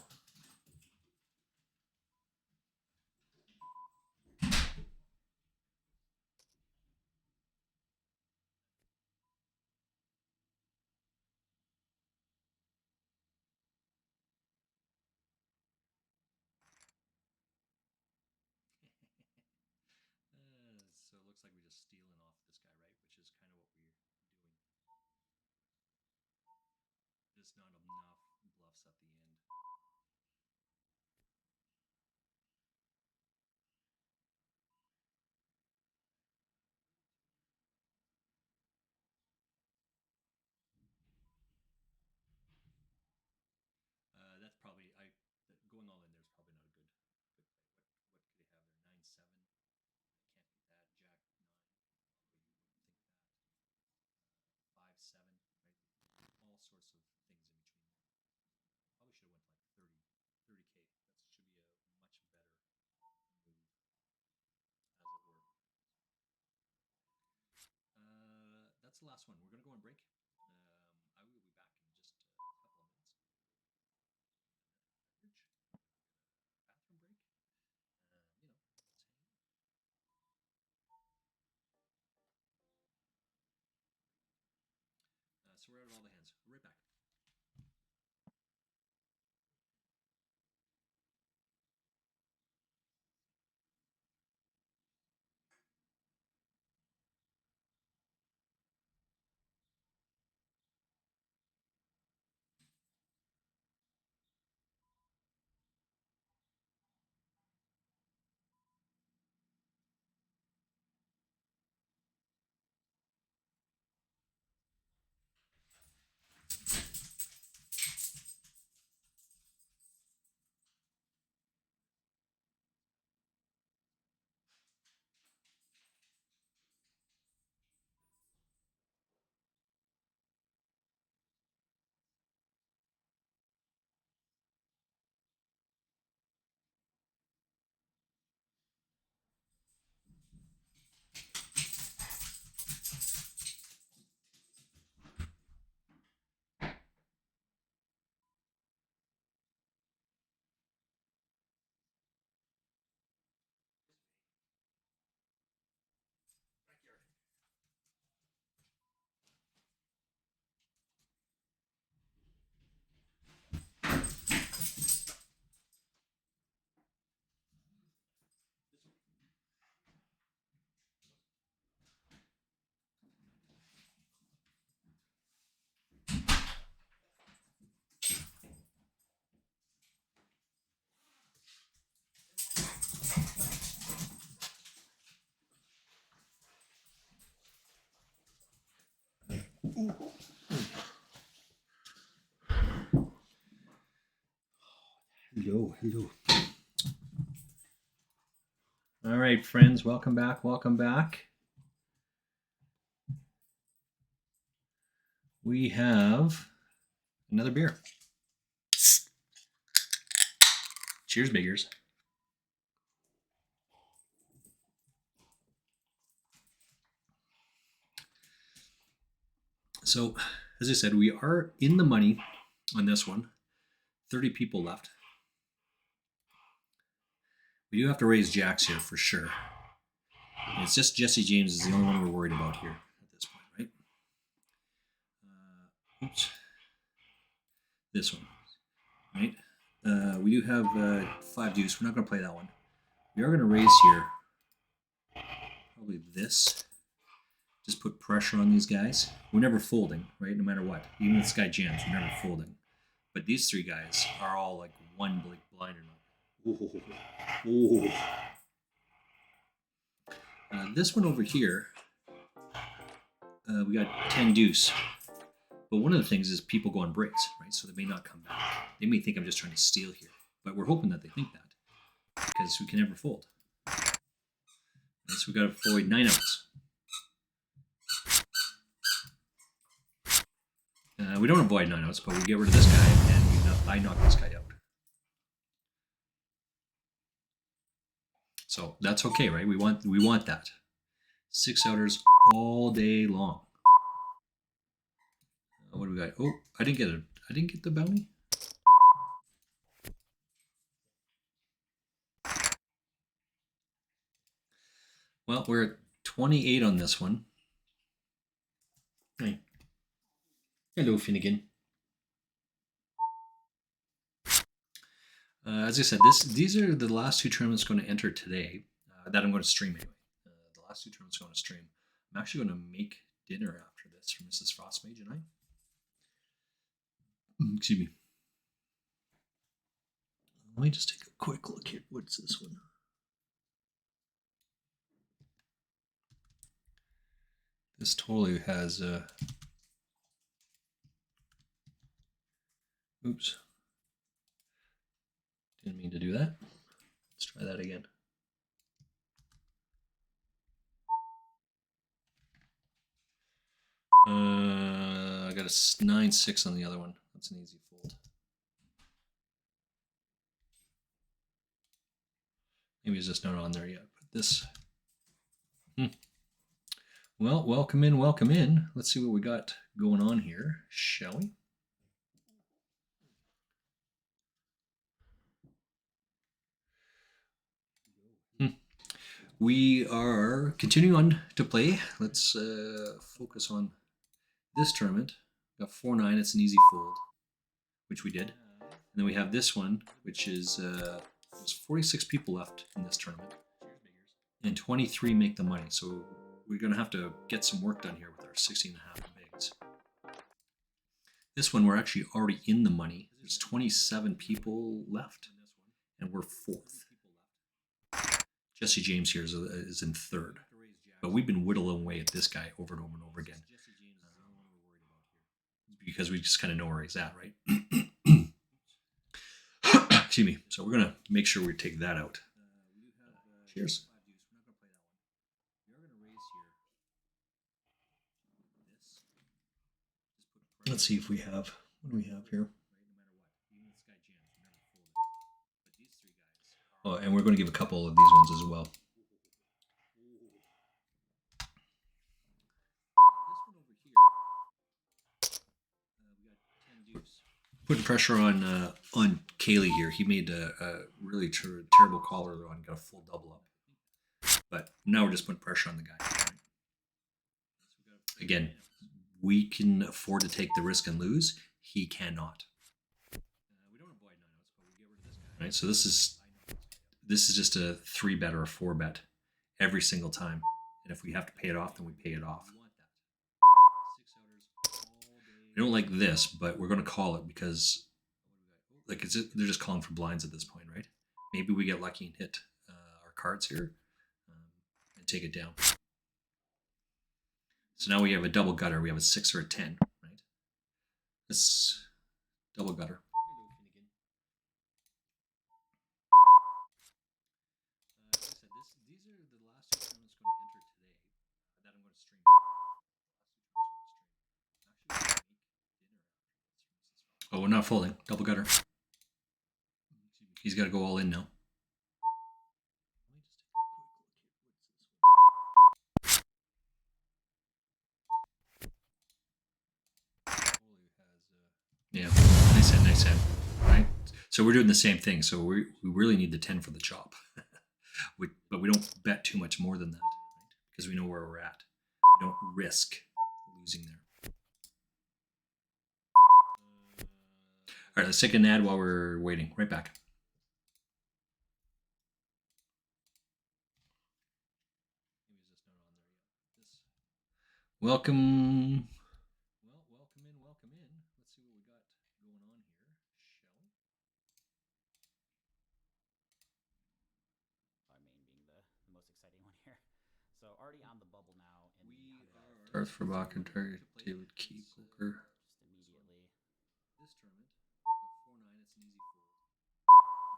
So it looks like we're just stealing off this guy, right? Which is kind of what we're doing. Just not enough bluffs at the end. That's probably going all in there is probably not a good last one. We're going to go on break. I will be back in just a couple of minutes. Bathroom break. Let's hang out. So we're out of all the hands. We're right back. Backyard. This way. Hello, hello. All right, friends, welcome back. Welcome back. We have another beer. Cheers, biggers. So, as I said, we are in the money on this one. 30 people left. We do have to raise jacks here for sure. And it's just Jesse James is the only one we're worried about here at this point, right? Oops. This one, right? We do have 5 deuce. We're not going to play that one. We are going to raise here. Probably this. Just put pressure on these guys. We're never folding, right? No matter what. Even if this guy jams, we're never folding. But these 3 guys are all like one blind or not. Ooh. This one over here, we got 10 deuce. But one of the things is people go on breaks, right? So they may not come back. They may think I'm just trying to steal here. But we're hoping that they think that. Because we can never fold. And so we got to avoid 9 outs. We don't avoid 9 outs, but we get rid of this guy, and I knock this guy out. So that's okay, right? We want that. 6 outers all day long. What do we got? Oh, I didn't get the bounty. Well, we're at 28 on this one. Hey. Hello, Finnegan. As I said, these are the last 2 tournaments going to enter today that I'm going to stream anyway. The last 2 tournaments going to stream. I'm actually going to make dinner after this for Mrs. Frostmage and I. Excuse me. Let me just take a quick look here. What's this one? This totally has oops. Didn't mean to do that. Let's try that again. I got a 9-6 on the other one. That's an easy fold. Maybe it's just not on there yet, but this. Well, welcome in, welcome in. Let's see what we got going on here, shall we? We are continuing on to play. Let's focus on this tournament. Got 4-9. It's an easy fold, which we did. And then we have this one, which is there's 46 people left in this tournament, and 23 make the money. So we're gonna have to get some work done here with our 16.5 bigs. This one we're actually already in the money. There's 27 people left, and we're fourth. Jesse James here is in third, but we've been whittling away at this guy over and over and over again because we just kind of know where he's at, right? Excuse me. So we're gonna make sure we take that out. Cheers. Let's see if we have, what do we have here? Oh, and we're going to give a couple of these ones as well. Putting pressure on Kaylee here. He made a really terrible call earlier on, got a full double up. But now we're just putting pressure on the guy. Again, we can afford to take the risk and lose. He cannot. Right, so this is just a 3-bet or a 4-bet every single time, and if we have to pay it off, then we pay it off. We don't like this, but we're going to call it because, like, they're just calling for blinds at this point, right? Maybe we get lucky and hit our cards here and take it down. So now we have a double gutter. We have a 6 or a 10, right? This double gutter. These are the last 2 tournaments going to enter today that I'm going to stream. Oh, we're not folding. Double gutter. He's got to go all in now. Yeah, nice hand, right? So we're doing the same thing. So we really need the 10 for the chop. But we don't bet too much more than that, right? Because we know where we're at. We don't risk losing there. All right, let's take an ad while we're waiting. Right back. Welcome. Well, welcome in, welcome in. Let's see what we got going on here, shall we? Our main being the most exciting one here. So already on the bubble now. And we are Darth Verbacher, David Key, poker. just immediately. This tournament, 4-9. It's an easy fold,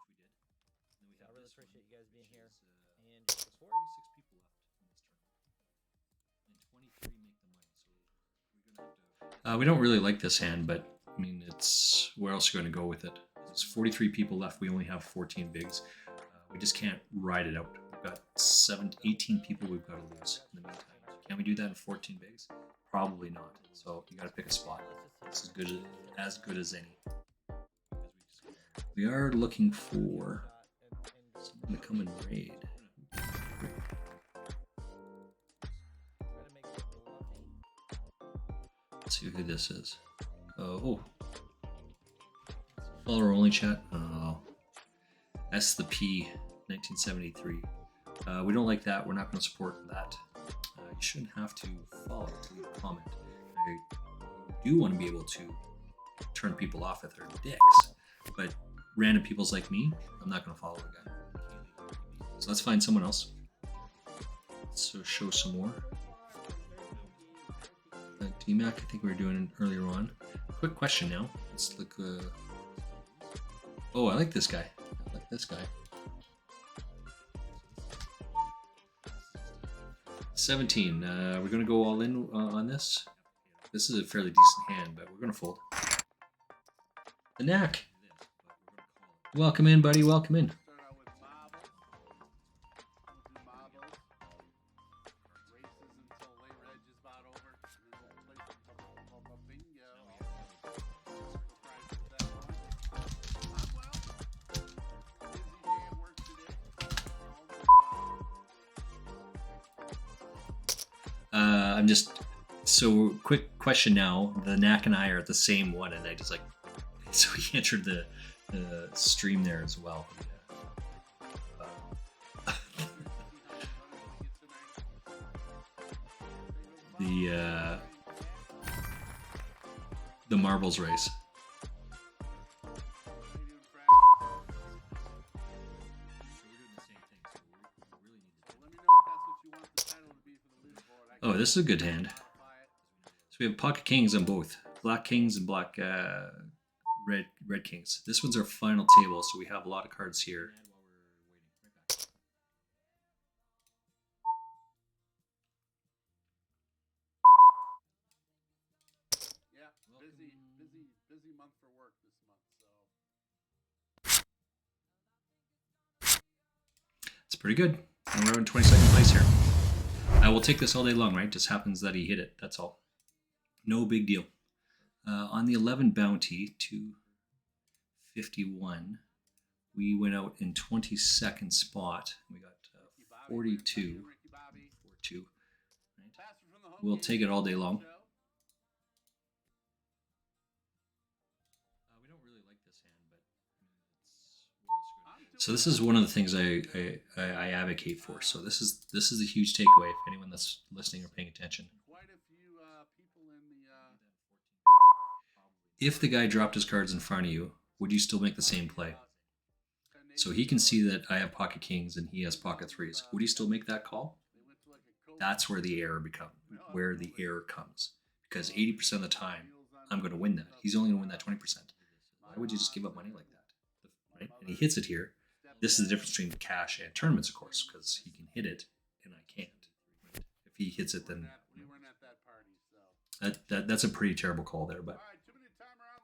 which we did. And then we So have I really this appreciate one, you guys being which here. is, And there's before 46 people left in this tournament, and 23 make the money. So we're gonna have to. We don't really like this hand, but I mean, it's where else are you going to go with it? There's 43 people left. We only have 14 bigs. We just can't ride it out. We've got 18 people we've got to lose in the meantime. Can we do that in 14 bigs? Probably not. So you got to pick a spot. This is as good as any. We are looking for someone to come and raid. Let's see who this is. Oh. Follower only chat. Oh. S the P 1973. We don't like that. We're not going to support that. You shouldn't have to follow to leave a comment. I do want to be able to turn people off if they're dicks, but random peoples like me, I'm not going to follow the guy. So let's find someone else. Let's show some more. DMAC, I think we were doing it earlier on. Quick question now. Let's look. Oh, I like this guy. I like this guy. 17. We're going to go all in on this. This is a fairly decent hand, but we're going to fold. The Knack. Welcome in, buddy. Welcome in. I'm just so quick question now. The Knack and I are at the same one, and I just like so he entered the stream there as well. The marbles race. Oh, this is a good hand. So we have pocket kings on both, black kings and black red kings. This one's our final table, so we have a lot of cards here. Yeah, busy month for work this month. So It's pretty good. And we're in 22nd place here. I will take this all day long, right? Just happens that he hit it. That's all. No big deal. On the 11 bounty to 51, we went out in 22nd spot. We got 42. 42. Right? We'll take it all day long. We don't really like this hand, but so this is one of the things I advocate for. So this is a huge takeaway if anyone that's listening or paying attention. quite a few people in the If the guy dropped his cards in front of you, would you still make the same play? So he can see that I have pocket kings and he has pocket threes. Would he still make that call? That's where the error comes. Because 80% of the time, I'm going to win that. He's only going to win that 20%. Why would you just give up money like that? Right? And he hits it here. This is the difference between cash and tournaments, of course, because he can hit it and I can't. Right? If he hits it, then we weren't at that party, so that's a pretty terrible call there. But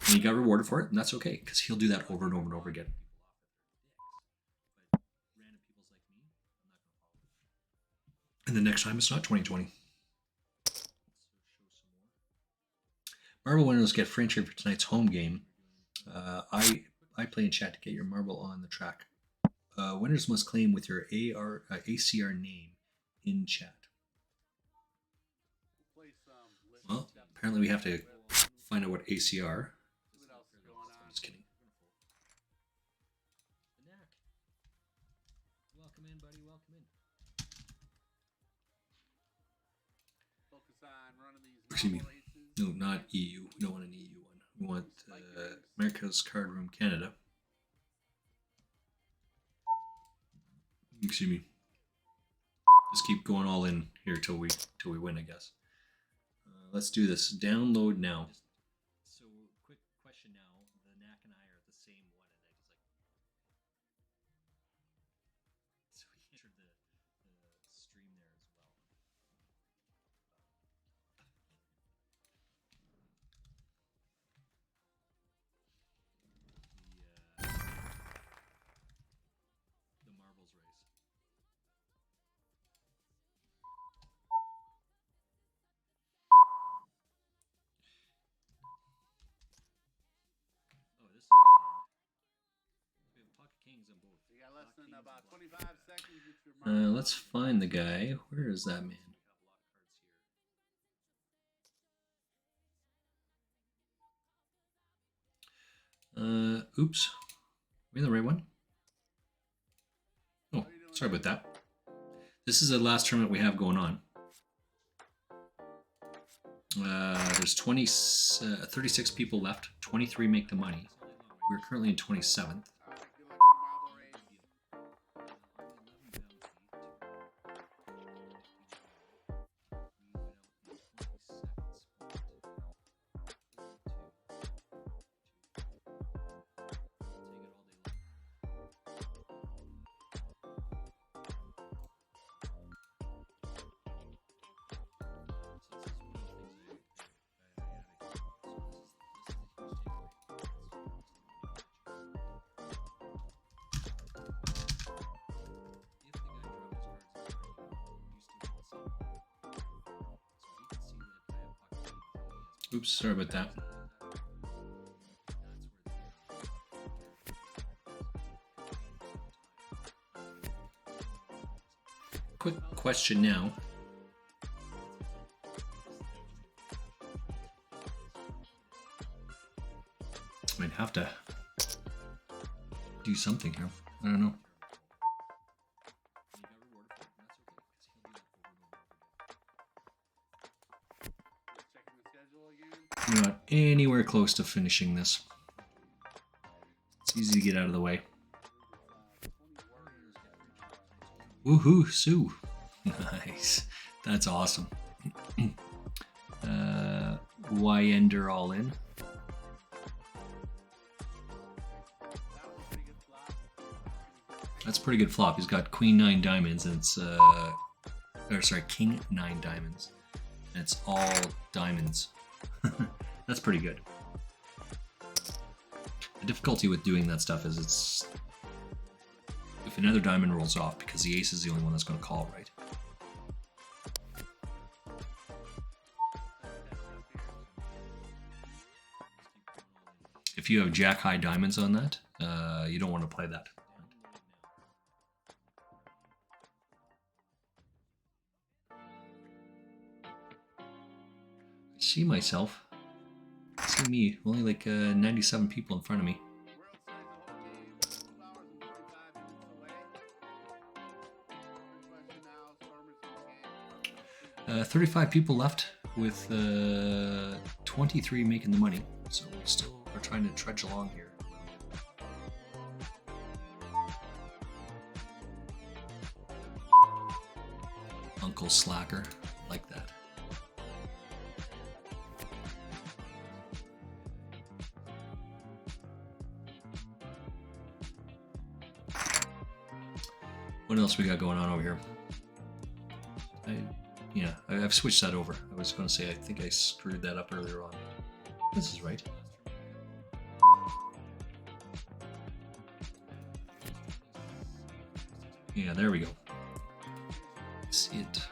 and he got rewarded for it, and that's okay, because he'll do that over and over and over again. And the next time it's not 2020. Marble winners get free entry for tonight's home game. I play in chat to get your marble on the track. Winners must claim with your ACR name in chat. Well, apparently we have to find out what ACR. I'm just kidding. Welcome in, buddy. Welcome in. focus on running these Excuse me. normal aces. No, not EU. We don't want an EU one. We want America's Card Room Canada. Excuse me. Just keep going all in here till we win, I guess. Let's do this. Download now. So, quick question now. The Knack and I are at the same one, and I just like. So we entered the stream there as well. The marbles race. Oh, this is a good hand. We have pocket kings on both. You got less than about 25 seconds. Get your Let's find the guy. Where is that man? Oops. Are we in the right one? Oh, sorry about that. This is the last tournament we have going on. There's 36 people left. 23 make the money. We're currently in 27th. good luck in the marble race. Oops, sorry about that. Quick question now. Might have to do something here. I don't know. Checking the schedule again. We're not anywhere close to finishing this. It's easy to get out of the way. 20 warriors Woohoo, Sue. Nice. That's awesome. Y-ender all in. That's a pretty good flop. He's got Queen 9 diamonds and it's or sorry, King 9 diamonds. And it's all diamonds. That's pretty good. The difficulty with doing that stuff is it's if another diamond rolls off because the ace is the only one that's going to call, right? If you have jack high diamonds on that, you don't want to play that. I see myself. I see me. Only like 97 people in front of me. World size the whole game. 2 hours and 45 minutes away. Question now. Stormers in the game. 35 people left with 23 making the money. So we're trying to trudge along here. Uncle Slacker, like that. What else we got going on over here? I've switched that over. I was going to say I think I screwed that up earlier on. This is right. Yeah, there we go. See it.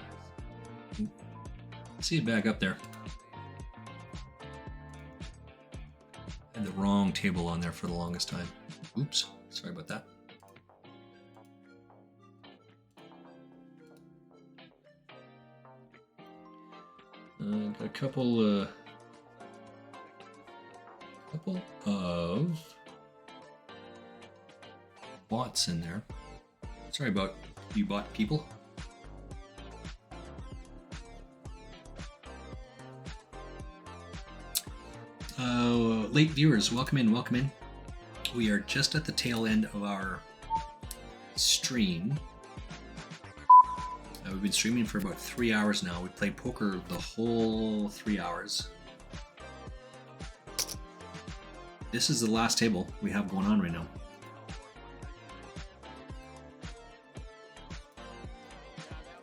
See it back up there. I had the wrong table on there for the longest time. Oops, sorry about that. Got a couple of bots in there. Sorry about you bot people. Late viewers, welcome in, welcome in. We are just at the tail end of our stream. We've been streaming for about 3 hours now. We played poker the whole 3 hours. This is the last table we have going on right now.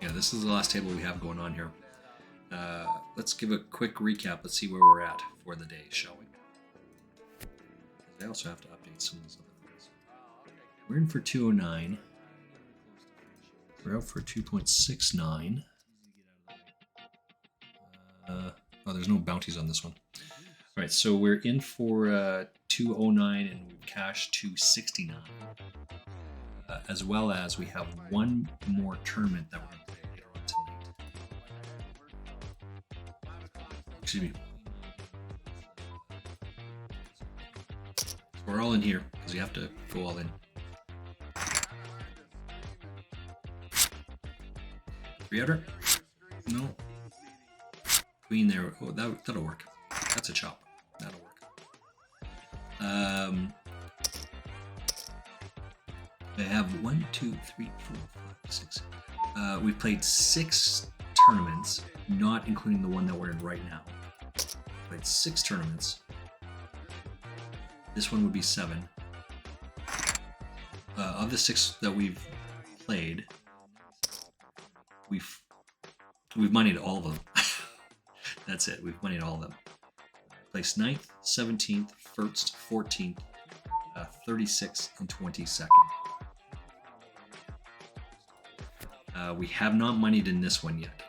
Yeah, this is the last table we have going on here. Let's give a quick recap. Let's see where we're at for the day, shall we? I also have to update some of these other things. We're in for 209. We're out for 2.69. Oh, there's no bounties on this one. All right, so we're in for 209 and we've cashed 269. As well as we have one more tournament that we're going to play later on tonight. Excuse me. We're all in here because you have to go all in. Three-outer? No. Queen there. Oh, that'll work. That's a chop. That'll work. I have 1, 2, 3, 4, 5, 6. We played 6 tournaments, not including the one that we're in right now. Played 6 tournaments. This one would be 7. Of the 6 that we've played, we've moneyed all of them. That's it. We've moneyed all of them. Placed 9th, 17th, 1st, 14th, 36th, and 22nd. We have not moneyed in this one yet.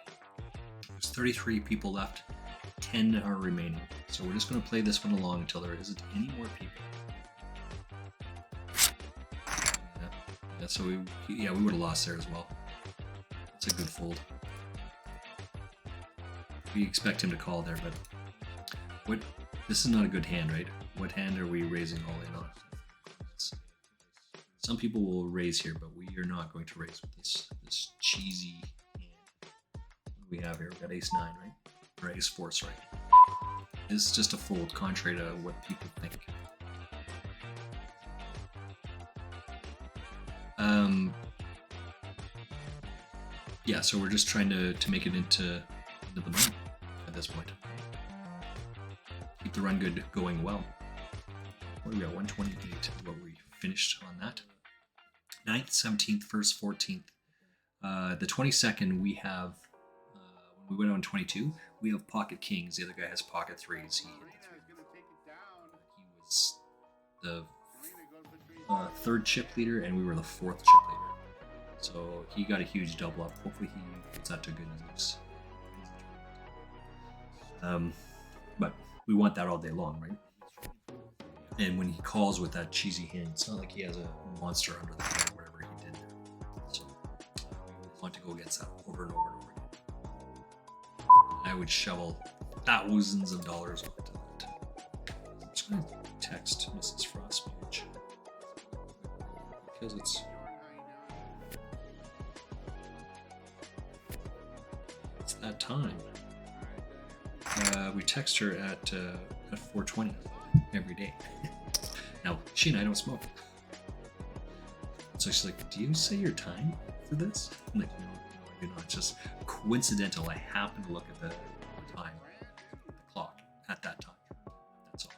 There's 33 people left. 10 are remaining. So we're just going to play this one along until there isn't any more people. Yeah, so we would have lost there as well. It's a good fold. We expect him to call there, but this is not a good hand, right? What hand are we raising all in on? Some people will raise here, but we are not going to raise with this cheesy hand. What do we have here? We got ace 9, right? Or ace 4, sorry. It's just a fold, contrary to what people think. Yeah, so we're just trying to make it into the money at this point. Keep the run good going well. What do we got? 128. What we finished on that? 9th, 17th, 1st, 14th. The 22nd, we have, when we went on 22, we have pocket kings. The other guy has pocket 3s. He was the 3rd chip leader, and we were the 4th chip leader. So he got a huge double up. Hopefully he puts that to good use. But we want that all day long, right? And when he calls with that cheesy hand, it's not like he has a monster under the card or whatever he did there. So we want to go against that over and over and over again. I would shovel thousands of dollars onto that. I'm just going to text Mrs. Frostmage because it's that time. We text her at 4:20 every day. Now, she and I don't smoke. So she's like, do you say your time for this? I'm like, no, I do not. It's just coincidental. I happen to look at the time, the clock at that time. That's all.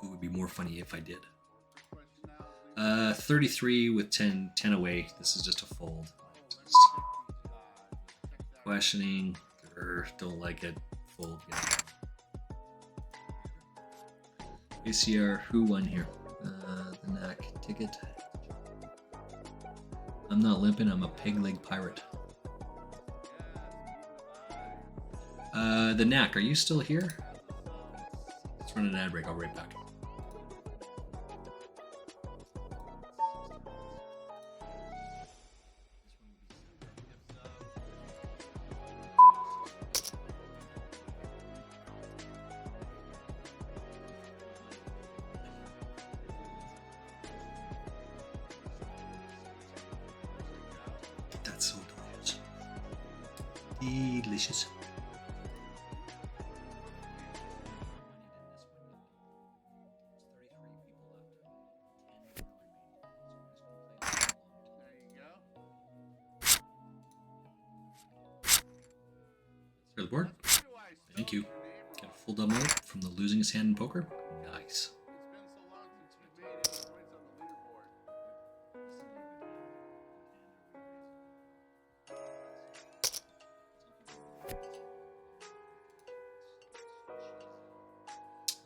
It would be more funny if I did. 33 with 10 away. This is just a fold. Questioning, don't like it, fold. Yeah. ACR, who won here? The knack ticket. I'm not limping, I'm a peg leg pirate. The knack, are you still here? Let's run an ad break, I'll be right back. That's so delicious. Delicious. Clear the board. Thank you. Get a full double from the losing his hand in poker. Nice.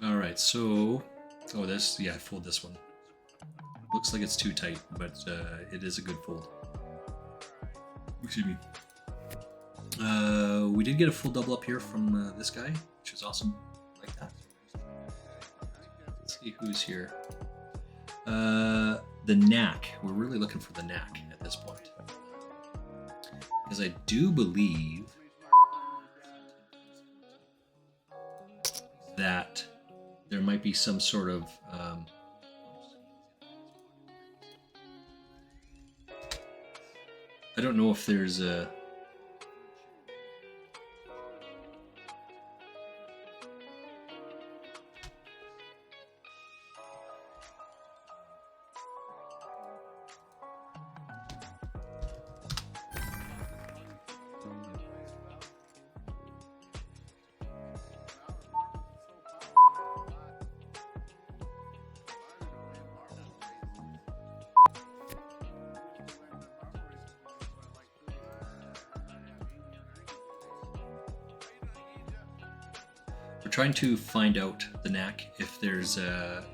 All right, so this, yeah, I fold this one. Looks like it's too tight, but it is a good fold. Excuse me. We did get a full double up here from this guy, which is awesome. Like that. Let's see who's here. The knack. We're really looking for the knack at this point, because I do believe that there might be some sort of I don't know if there's a we're trying to find out the knack if there's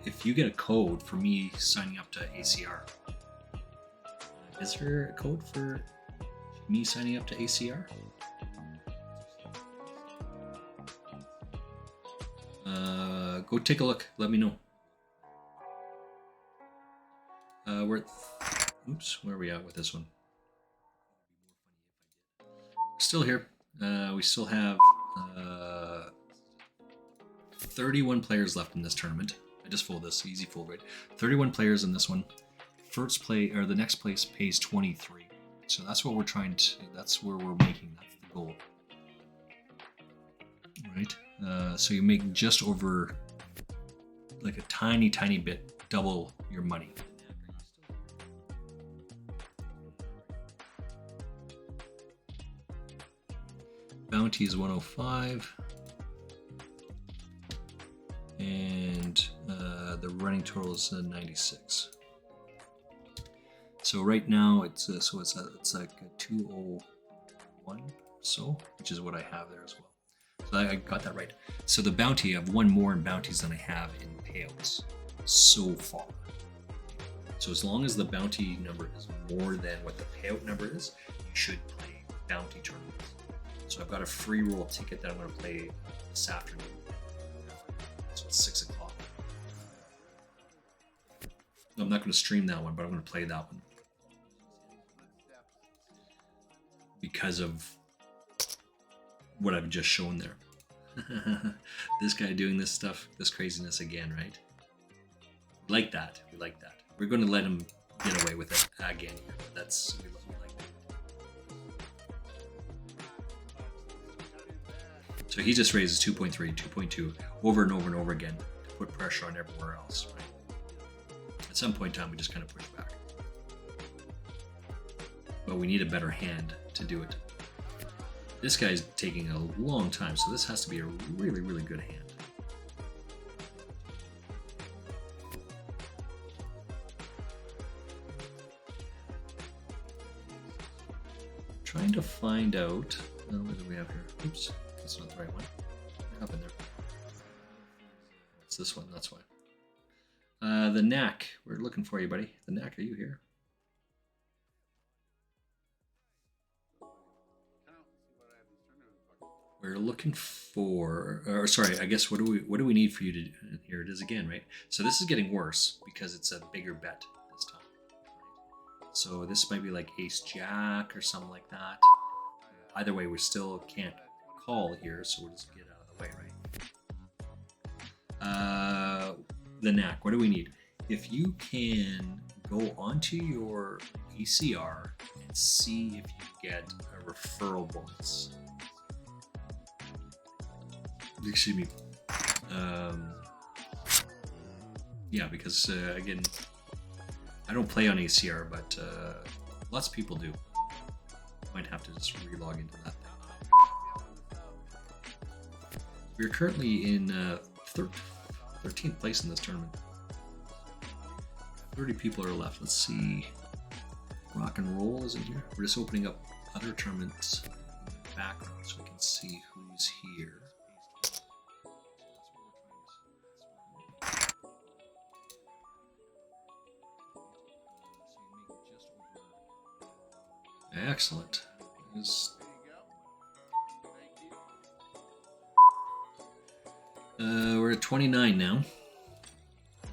if you get a code for me signing up to ACR. Is there a code for me signing up to ACR? Go take a look. Let me know. Oops, where are we at with this one? Still here. We still have 31 players left in this tournament. I just fold this, easy fold, right? 31 players in this one. First play, or the next place pays 23. So that's what we're trying to, that's where we're making, that's the goal. Right? So you make just over, like a tiny, tiny bit, double your money. Bounty is 105. And the running total is 96. So right now it's like a 201 so, which is what I have there as well. So I got that right. So the bounty, I've won more in bounties than I have in payouts so far. So as long as the bounty number is more than what the payout number is, you should play bounty tournaments. So I've got a free roll ticket that I'm going to play this afternoon. So it's 6 o'clock. I'm not going to stream that one, but I'm going to play that one. Because of what I've just shown there. This guy doing this stuff, this craziness again, right? We like that. We like that. We're going to let him get away with it again. That's we like that. So he just raises 2.3, 2.2 over and over and over again to put pressure on everywhere else, right? At some point in time, we just kind of push back. But we need a better hand to do it. This guy's taking a long time, so this has to be a really, really good hand. Trying to find out, what do we have here? Oops, that's not the right one. What happened there? It's this one, that's why. The Knack, we're looking for you, buddy. The Knack, are you here? We're looking for, or sorry, I guess what do we need for you to? Here it is again, right? So this is getting worse because it's a bigger bet this time. So this might be like Ace Jack or something like that. Either way, we still can't call here, so we'll just get out of the way, right? The Knack, what do we need? If you can go onto your ECR and see if you get a referral bonus. Excuse me. Yeah, because again, I don't play on ACR, but lots of people do. Might have to just re-log into that. We're currently in 13th place in this tournament. 30 people are left. Let's see. Rock and Roll is in here. We're just opening up other tournaments in the background so we can see who's here. Excellent. We're at 29 now.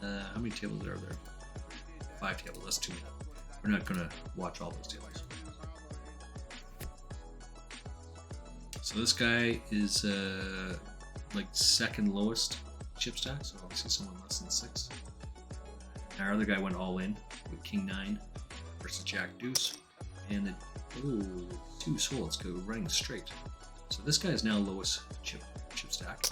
How many tables are there? 5 tables. That's too many. We're not going to watch all those tables. So this guy is like second lowest chip stack, so obviously someone less than 6. Our other guy went all in with King 9 versus Jack Deuce. And the 2 soul, let's go running straight. So this guy is now lowest chip stack.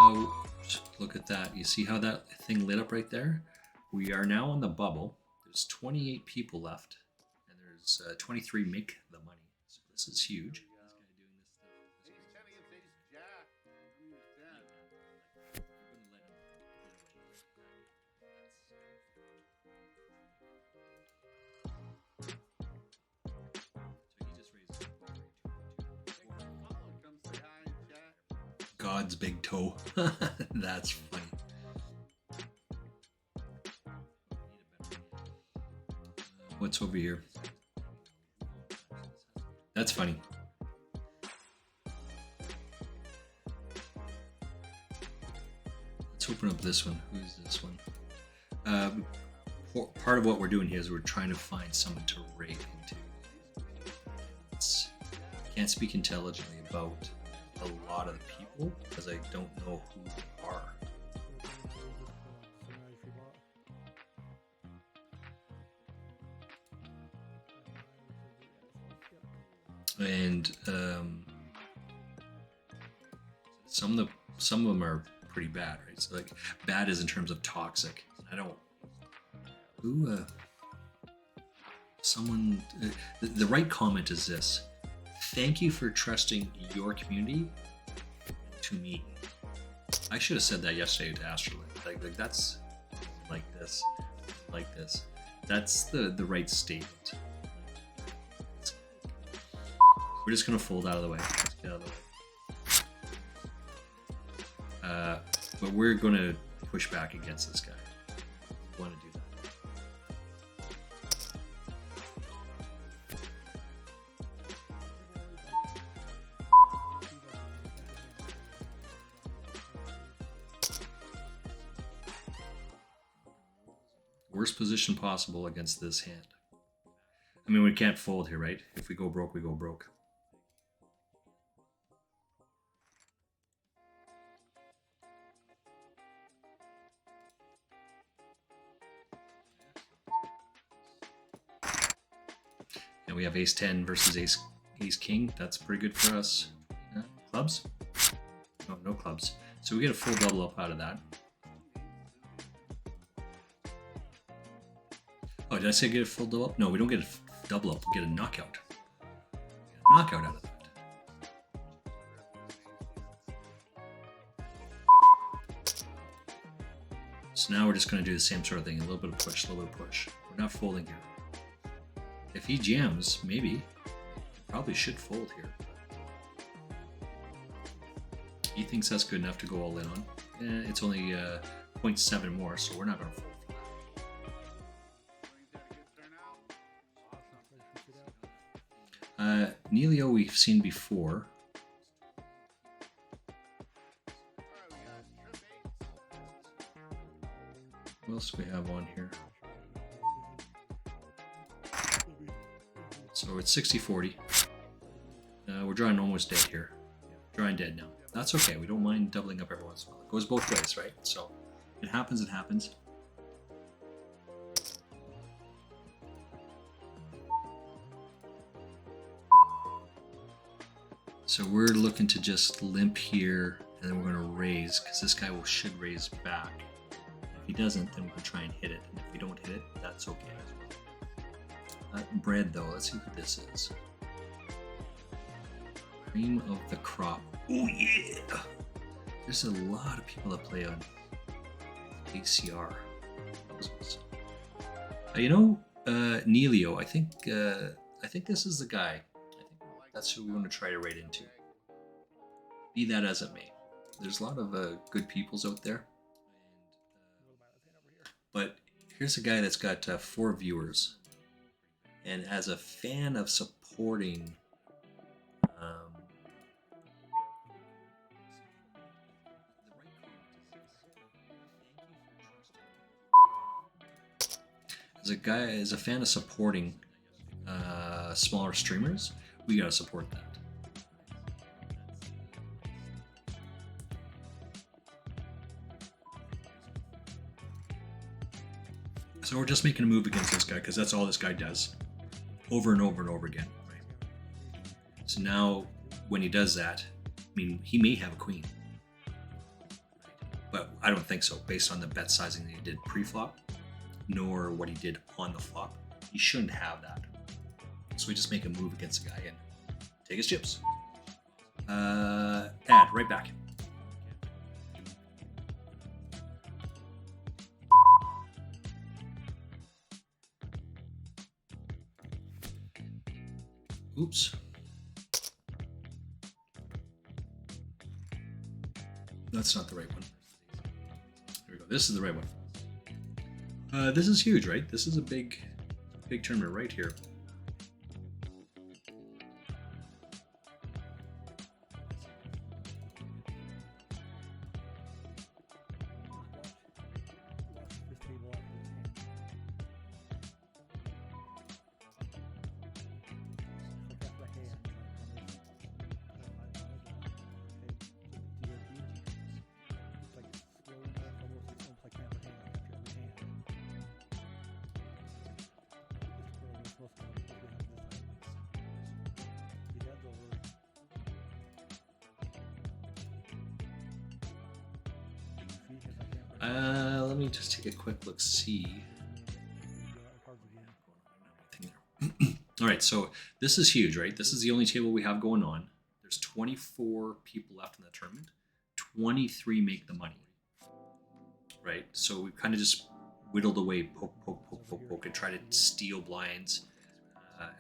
Oh, look at that. You see how that thing lit up right there? We are now on the bubble. There's 28 people left, and there's 23 make the money. So this is huge. God's big toe. That's funny. What's over here? That's funny. Let's open up this one. Who's this one? part of what we're doing here is we're trying to find someone to raid into. Can't speak intelligently about a lot of the people because I don't know who they are. And some of them are pretty bad, right? So like bad is in terms of toxic. I don't. Someone. The right comment is this: thank you for trusting your community to me. I should have said that yesterday to Astrolink. Like that's like this, like this. That's the right statement. We're just gonna fold out of the way. Let's get out of the way. But we're gonna push back against this guy. We want to do that. Worst position possible against this hand. I mean, we can't fold here, right? If we go broke, we go broke. And we have ace 10 versus ace king. That's pretty good for us. Clubs? Oh, no clubs. So we get a full double up out of that. Oh, did I say get a full double up? No, we don't get a double up. We get a knockout. Knockout out of that. So now we're just going to do the same sort of thing. A little bit of push, a little bit of push. We're not folding here. If he jams, maybe. Probably should fold here. He thinks that's good enough to go all in on. It's only 0.7 more, so we're not going to fold for that. Neilio we've seen before. What else do we have on here? So it's 60-40. We're drawing almost dead here. Drawing dead now. That's okay. We don't mind doubling up every once in a while. It goes both ways, right? So it happens, it happens. So we're looking to just limp here, and then we're going to raise, because this guy should raise back. If he doesn't, then we can try and hit it. And if we don't hit it, that's okay as well. Bread, though, let's see who this is. Cream of the crop. Oh yeah! There's a lot of people that play on ACR. Neilio. I think this is the guy. I think that's who we want to try to raid into. Be that as it may, there's a lot of good peoples out there. But here's a guy that's got 4 viewers, and as a fan of supporting. As a fan of supporting smaller streamers, we gotta support that. So we're just making a move against this guy because that's all this guy does, over and over and over again. Right? So now, when he does that, I mean, he may have a queen, but I don't think so, based on the bet sizing that he did pre-flop, nor what he did on the flop. He shouldn't have that. So we just make a move against the guy and take his chips. Add right back. Oops. That's not the right one. Here we go. This is the right one. This is huge, right? This is a big tournament right here. Let me just take a quick look. See. All right, so this is huge, right? This is the only table we have going on. There's 24 people left in the tournament. 23 make the money, right? So we've kind of just whittled away, poke, and try to steal blinds.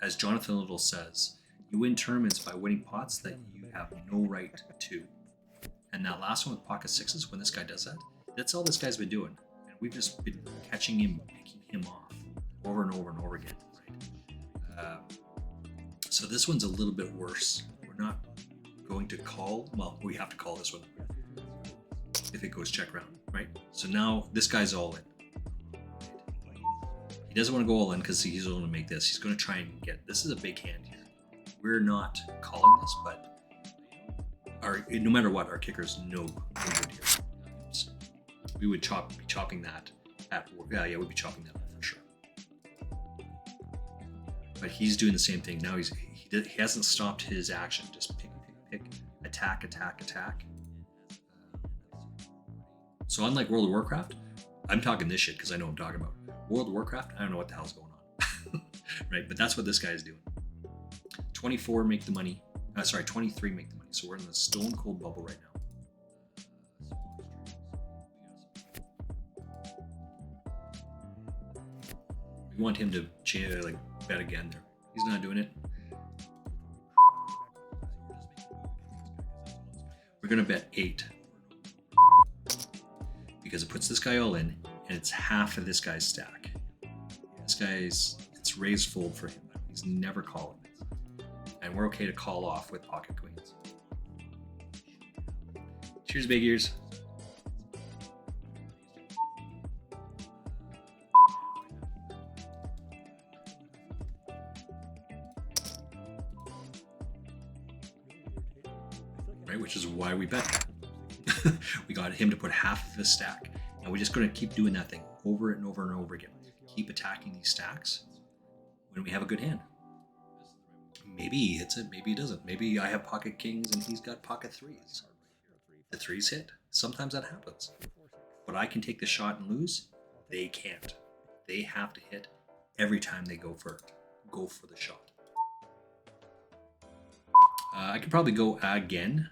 As Jonathan Little says, you win tournaments by winning pots that you have no right to. And that last one with pocket sixes, when this guy does that, that's all this guy's been doing. And we've just been catching him, picking him off over and over and over again, right? So this one's a little bit worse. We're not going to call. Well, we have to call this one if it goes check round, right? So now this guy's all in. He doesn't want to go all in because he's going to make this. He's going to try and get. This is a big hand here. We're not calling this, but no matter what, our kicker's no good here. So we would be chopping that at. Yeah, we'd be chopping that for sure. But he's doing the same thing now. He hasn't stopped his action. Just pick, attack. So unlike World of Warcraft, I'm talking this shit because I know what I'm talking about. World of Warcraft, I don't know what the hell's going on, right? But that's what this guy is doing. 24 make the money. 23 make the money. So we're in the stone cold bubble right now. We want him to bet again there. He's not doing it. We're gonna bet 8 because it puts this guy all in, and it's half of this guy's stack. It's raised fold for him. He's never calling, and we're okay to call off with pocket queens. Cheers, big ears. Right, which is why we bet. We got him to put half of his stack, and we're just going to keep doing that thing over and over and over again. Keep attacking these stacks when we have a good hand. Maybe he hits it, maybe he doesn't. Maybe I have pocket kings and he's got pocket threes. The threes hit. Sometimes that happens. But I can take the shot and lose. They can't. They have to hit every time they go for the shot. I could probably go again,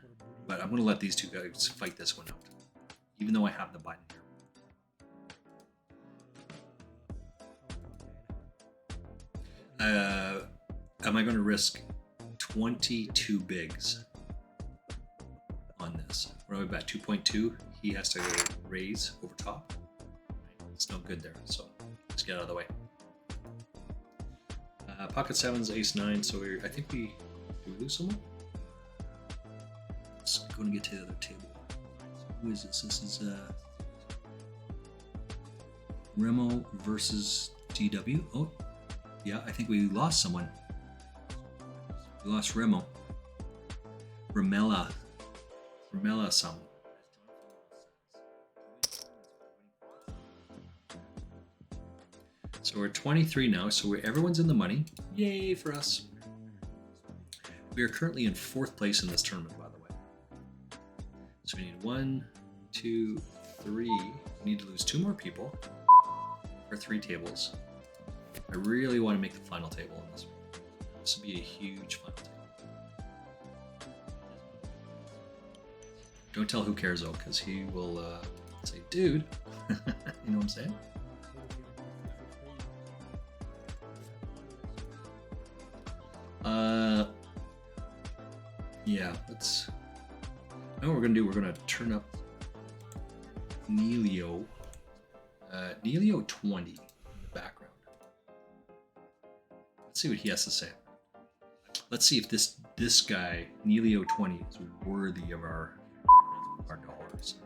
but I'm going to let these two guys fight this one out, even though I have the button here. Am I going to risk 22 bigs on this? We're going to bet 2.2. He has to raise over top. It's no good there, so let's get out of the way. Pocket sevens, ace nine. So I think do we lose someone? Let's go and get to the other table. Who is this? This is Remo versus DW. Oh, yeah, I think we lost someone. We lost Remo. Ramella some. So we're 23 now, so everyone's in the money. Yay for us. We are currently in 4th place in this tournament, by the way. So we need 1, 2, 3. We need to lose 2 more people for 3 tables. I really want to make the final table on this one. This would be a huge final table. Don't tell who cares though, because he will say, dude. You know what I'm saying? Yeah, let's. I know what we're gonna do. We're gonna turn up Neilio. Neilio 20 in the background. Let's see what he has to say. Let's see if this guy Neilio 20 is worthy of our dollars.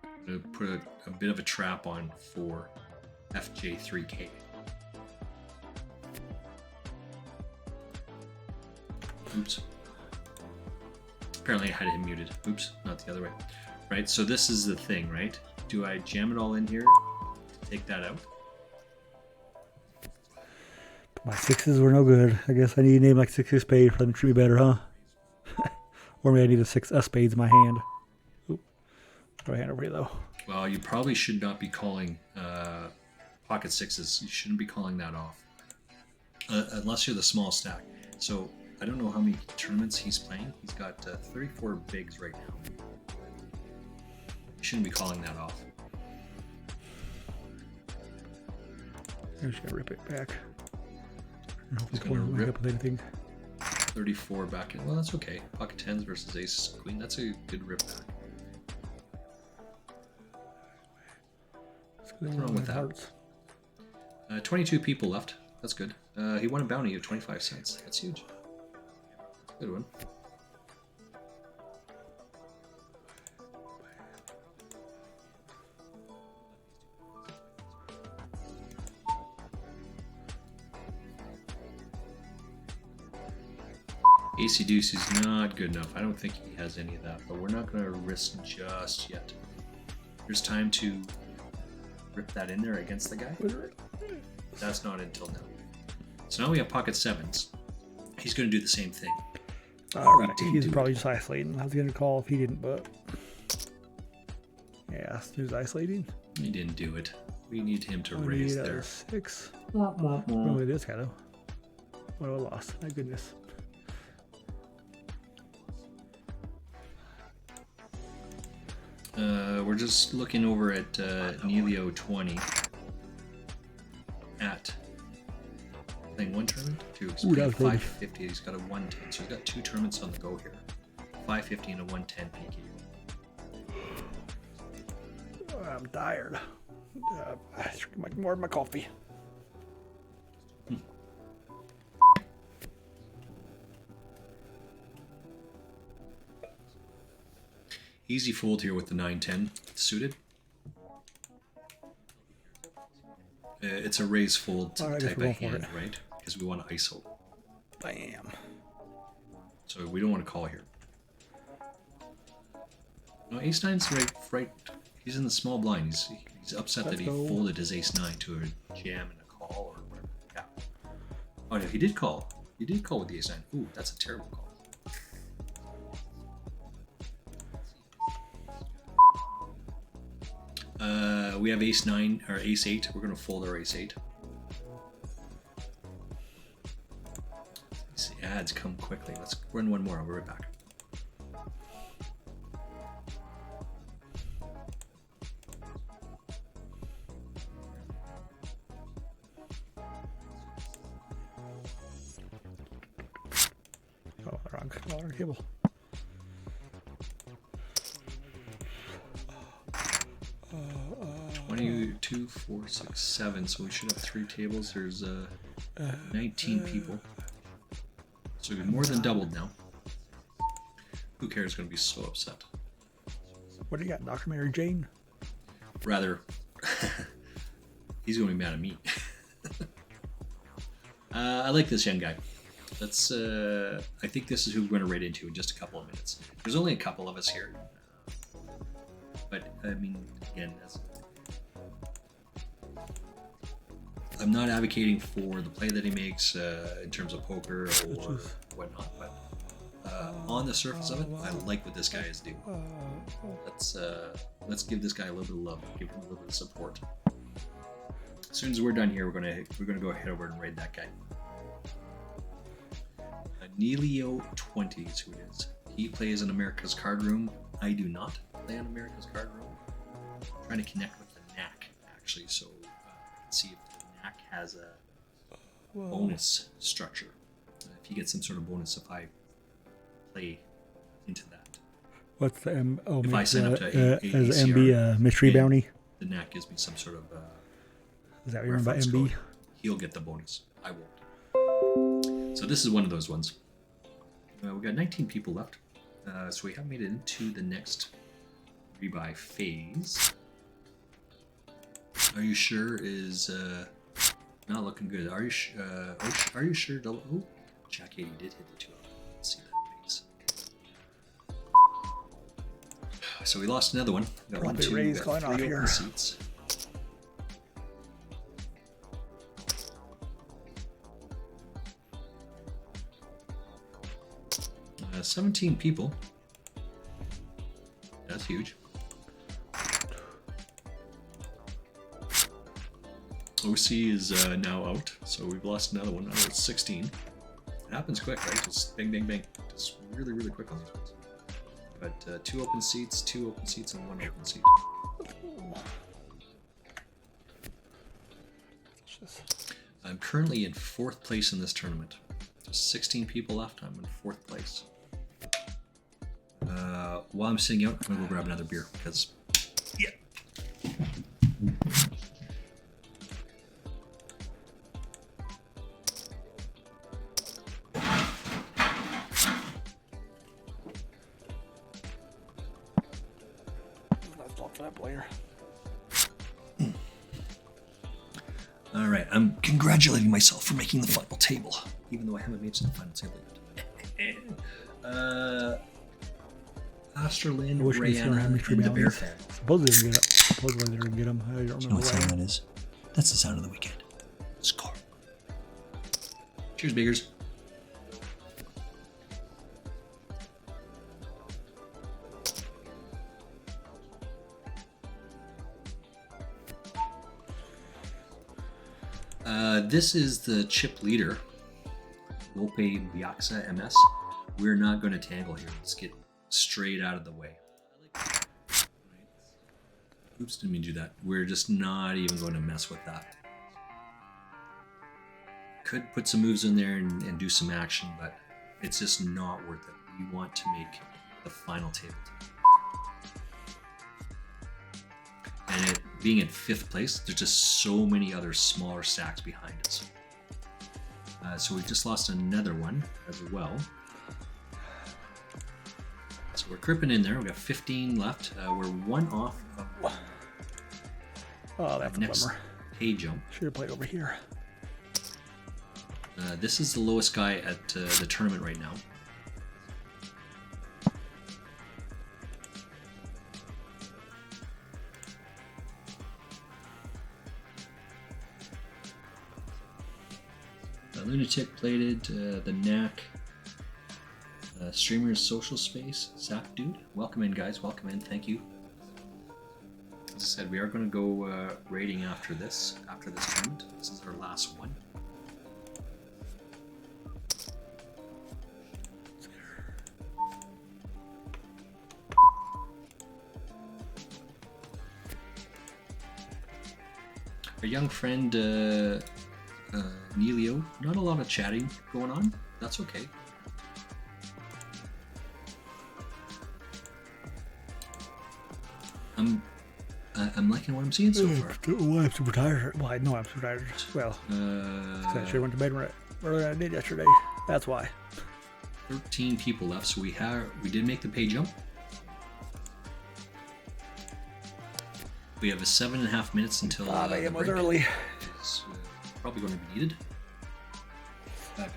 I'm gonna put a bit of a trap on for FJ3K. Oops. Apparently I had him muted. Oops, not the other way. Right, so this is the thing, right? Do I jam it all in here to take that out? My sixes were no good. I guess I need to name like 6 spade for them to treat me better, huh? Or maybe I need a spades in my hand. Oop. Go hand over here though. Well, you probably should not be calling pocket sixes. You shouldn't be calling that off. Unless you're the small stack. So I don't know how many tournaments he's playing. He's got 34 bigs right now. You shouldn't be calling that off. I'm just gonna rip it back. I hope He's it's gonna going to rip. up with anything. 34 back in. Well, that's okay. Pocket tens versus ace queen. That's a good rip back. What's wrong with that? Hearts. 22 people left. That's good. He won a bounty of 25 cents. That's huge. Good one. AC Deuce is not good enough. I don't think he has any of that, but we're not going to risk just yet. There's time to rip that in there against the guy. That's not until now. So now we have pocket sevens. He's going to do the same thing. Alright, didn't he's do probably it. just isolating. I was gonna call if he didn't, but yeah, he was isolating. He didn't do it. We need him to I raise need a there. 6. Probably this guy though. What a loss! My goodness. We're just looking over at Nelio 20 at playing one tournament. Two. He's Ooh, that playing was big. 550. He's got a 110. So he's got two tournaments on the go here. 550 and a 110 PK. I'm tired. I drink more of my coffee. Easy fold here with the 9-10 suited. It's a raise fold All right, I guess type we're of going for hand, right? Because we want to ISO. Bam. So we don't want to call here. No, ace nine's right. He's in the small blind. He's upset Let's that he go. folded his ace nine to a jam and a call or whatever. Yeah. Oh no, he did call. He did call with the ace nine. Ooh, that's a terrible call. We have ace nine or ace eight. We're gonna fold our ace eight. These ads come quickly. Let's run one more. I'll be right back. Oh, wrong table. One, 2, 4, 6, 7. So we should have 3 tables. There's 19 people. So we've more than doubled now. Who cares? Going to be so upset. What do you got, Dr. Mary Jane? Rather, he's going to be mad at me. I like this young guy. Let's. I think this is who we're going to raid into in just a couple of minutes. There's only a couple of us here, but I mean, again, I'm not advocating for the play that he makes in terms of poker or whatnot, but on the surface of it, I like what this guy is doing. Let's give this guy a little bit of love, give him a little bit of support. As soon as we're done here, we're gonna go head over and raid that guy. Nelio 20 is who it is. He plays in America's Card Room. I do not play in America's Card Room. I'm trying to connect with the NAC actually, so see if the NAC has a bonus structure. If you get some sort of bonus if I play into that. What's the If I sign up to as ACR, MB mystery then bounty? The NAC gives me some sort of Is that what you're about reference MB? code. He'll get the bonus. I won't. So this is one of those ones. We got 19 people left. So we haven't made it into the next rebuy phase. Are you sure is not looking good? Are you are you sure? Oh, Jack 80 did hit the 2. Let's see that piece. So we lost another one. We got one, Probably 2, Ray's we got going 3 off open here. seats. Uh, 17 people. That's huge. OC is now out, so we've lost another one. Now it's 16. It happens quick, right? Just bang, bang, bang. Just really, really quick on these ones. But 2 open seats, and 1 open seat. I'm currently in 4th place in this tournament. There's 16 people left. I'm in 4th place. While I'm sitting out, I'm gonna go grab another beer because, yeah. Let's talk to that player. All right, I'm congratulating myself for making the final table, even though I haven't made it to the final table yet. Asterlin, wish we still had Rihanna, me and the Bear Tree Fan. Supposedly they get it. Supposedly they're gonna get him. I don't You know remember what sound why. that is? That's the sound of the weekend. Score. Cheers, Biggers. This is the chip leader, Lope Biaxa MS. We're not going to tangle here. Let's get straight out of the way. Oops, didn't mean to do that. We're just not even going to mess with that. Could put some moves in there and do some action, but it's just not worth it. We want to make the final table. And it being in 5th place, there's just so many other smaller stacks behind us. So we've just lost another one as well. So we're cripping in there. We've got 15 left. We're 1 off of Oh, that's a next bummer. pay jump. Should have played over here. This is the lowest guy at the tournament right now. Lunatic plated, the Knack, Streamers Social Space, Zap Dude. Welcome in, guys. Welcome in. Thank you. As I said, we are going to go raiding after this tournament. This is our last one. Our young friend Neilio, not a lot of chatting going on. That's okay. I'm liking what I'm seeing so far. Well, I'm super tired. Well, I know I'm super tired. Well, I should have went to bed earlier than I did yesterday. That's why. 13 people left, so we did make the pay jump. We have a 7.5 minutes until 5 the a.m. was break. early. It's probably going to be needed.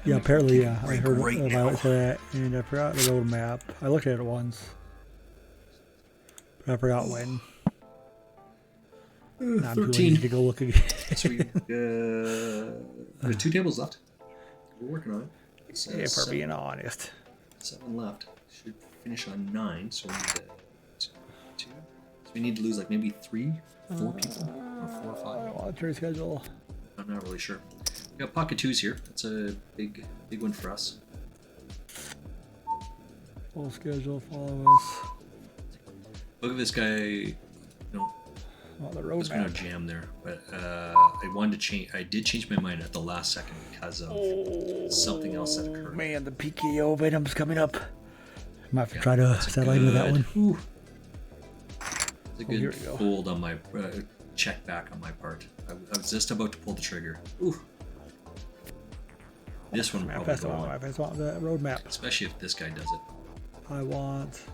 Yeah, apparently, I break heard right about now. it today, and I forgot the road map. I looked at it once, but I forgot when. Now I'm too 13. lazy to go look again. So there's 2 tables left. We're working on it. It's, If we're being honest. 7 left. Should finish on 9. So we need to, 2. So we need to lose like maybe 3, 4 people, or 4 or 5. Oh, trade schedule. I'm not really sure. We got pocket 2s here. That's a big one for us. Full schedule, follow us. Look at this guy. No, Oh, the I road was gonna map. jam there, but I wanted to change. I did change my mind at the last second because of something else that occurred. Man, the PKO Venom's coming up. Might have to Yeah, try to that's a settle into that good- one. Ooh. It's a Oh, here good we go. fold on my check back on my part. I was just about to pull the trigger. Ooh. This one will I probably passed go on. I on, passed on the road map. especially if this guy does it. I want.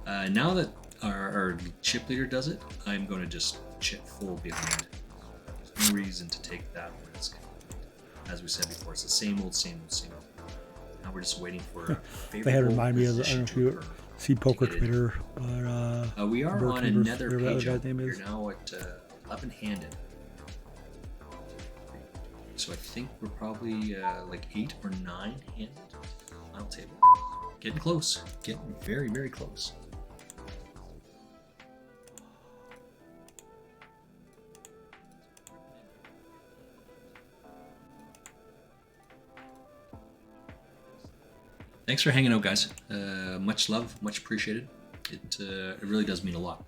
Now that our chip leader does it, I'm going to just chip full behind. There's no reason to take that risk. As we said before, it's the same old. Now we're just waiting for a favorable They had reminded me of the, I don't position know to if you occur. see Poker Get it. Twitter, but We are Bert on Weaver's- another whatever that page. guy's name We're is. now at 11-handed. So I think we're probably like 8 or 9-handed. Final table. Getting close. Getting very, very close. thanks for hanging out, guys. Much love, much appreciated. It really does mean a lot.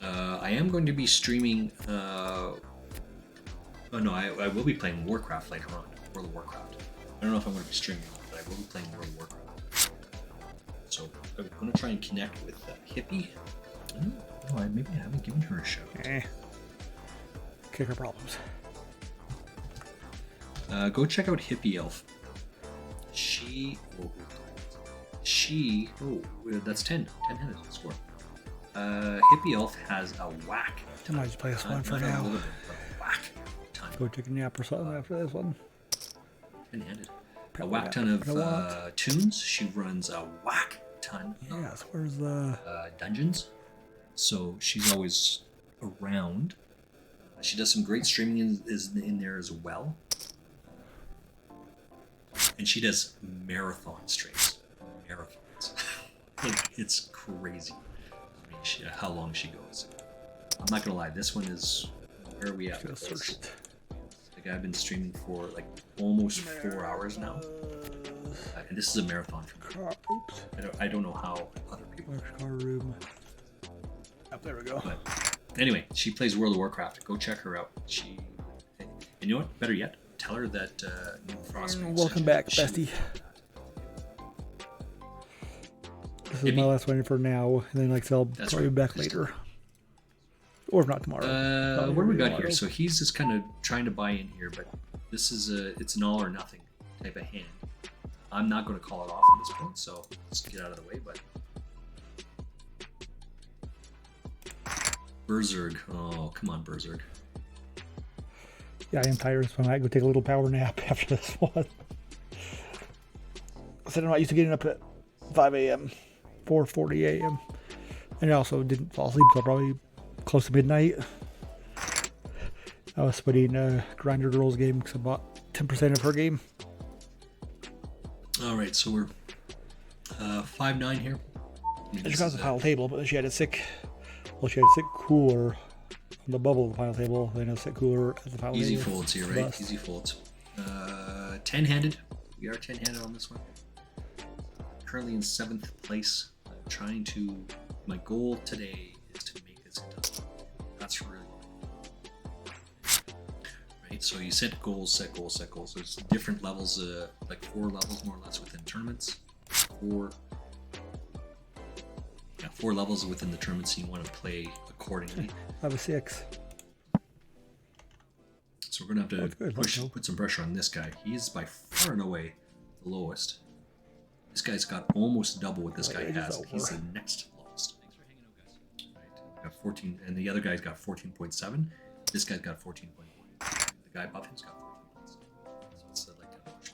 I am going to be streaming. Oh no, I will be playing Warcraft later on. World of Warcraft. I don't know if I'm going to be streaming, but I will be playing World of Warcraft. So I'm going to try and connect with Hippie. Maybe I haven't given her a shout. Kicker problems. Go check out Hippie Elf. That's 10 headed score. Hippie Elf has a whack. I might just play this one for Not a now. little bit, but a whack ton. Go take a nap or something after this one. 10 handed. A Probably whack not ton of what I want. tunes. She runs a whack ton Yes, where's the... of dungeons. So she's always around. She does some great streaming is in there as well. And she does marathon streams. Marathons. It's crazy. I mean, how long she goes. I'm not gonna lie, this one is where are we at? Gotta search it. Like I've been streaming for like almost 4 hours now. And this is a marathon for me. Oops. I don't know how other people. Where's car room? Up there we go. But anyway, she plays World of Warcraft. Go check her out. And you know what? Better yet, tell her that Frost. Welcome back, bestie. This is my last one for now, and then like I'll probably be back later, or if not tomorrow. What do we got here? So he's just kind of trying to buy in here, but this is it's an all or nothing type of hand. I'm not going to call it off at this point, so let's get out of the way. But Berserk, oh come on, Berserk. Yeah, I am tired, so I might go take a little power nap after this one. I said I'm not used to getting up at 5 a.m., 4:40 a.m. And I also didn't fall asleep until probably close to midnight. I was putting Grinder Girl's game because I bought 10% of her game. All right, so we're 5-9 here. She got the final table, but she had a sick. Well, she had a sick cooler on the bubble of the final table, then a sick cooler at the final Easy table. folds here, right? Bust. Easy folds. 10-handed. We are 10-handed on this one. Currently in 7th place. Trying to. My goal today is to make this done. That's really right. So you set goals, set goals, set goals. There's different levels, like 4 levels more or less within tournaments. 4 levels within the tournaments. And you want to play accordingly. I have a 6. So we're gonna have to That's good. put some pressure on this guy. He's by far and away the lowest. This guy's got almost double what this guy it is has. over. He's the next lowest. Thanks for hanging out, guys. Right, got 14, and the other guy's got 14.7. This guy's got 14.1. The guy above him's got 14.7. So it's like a push.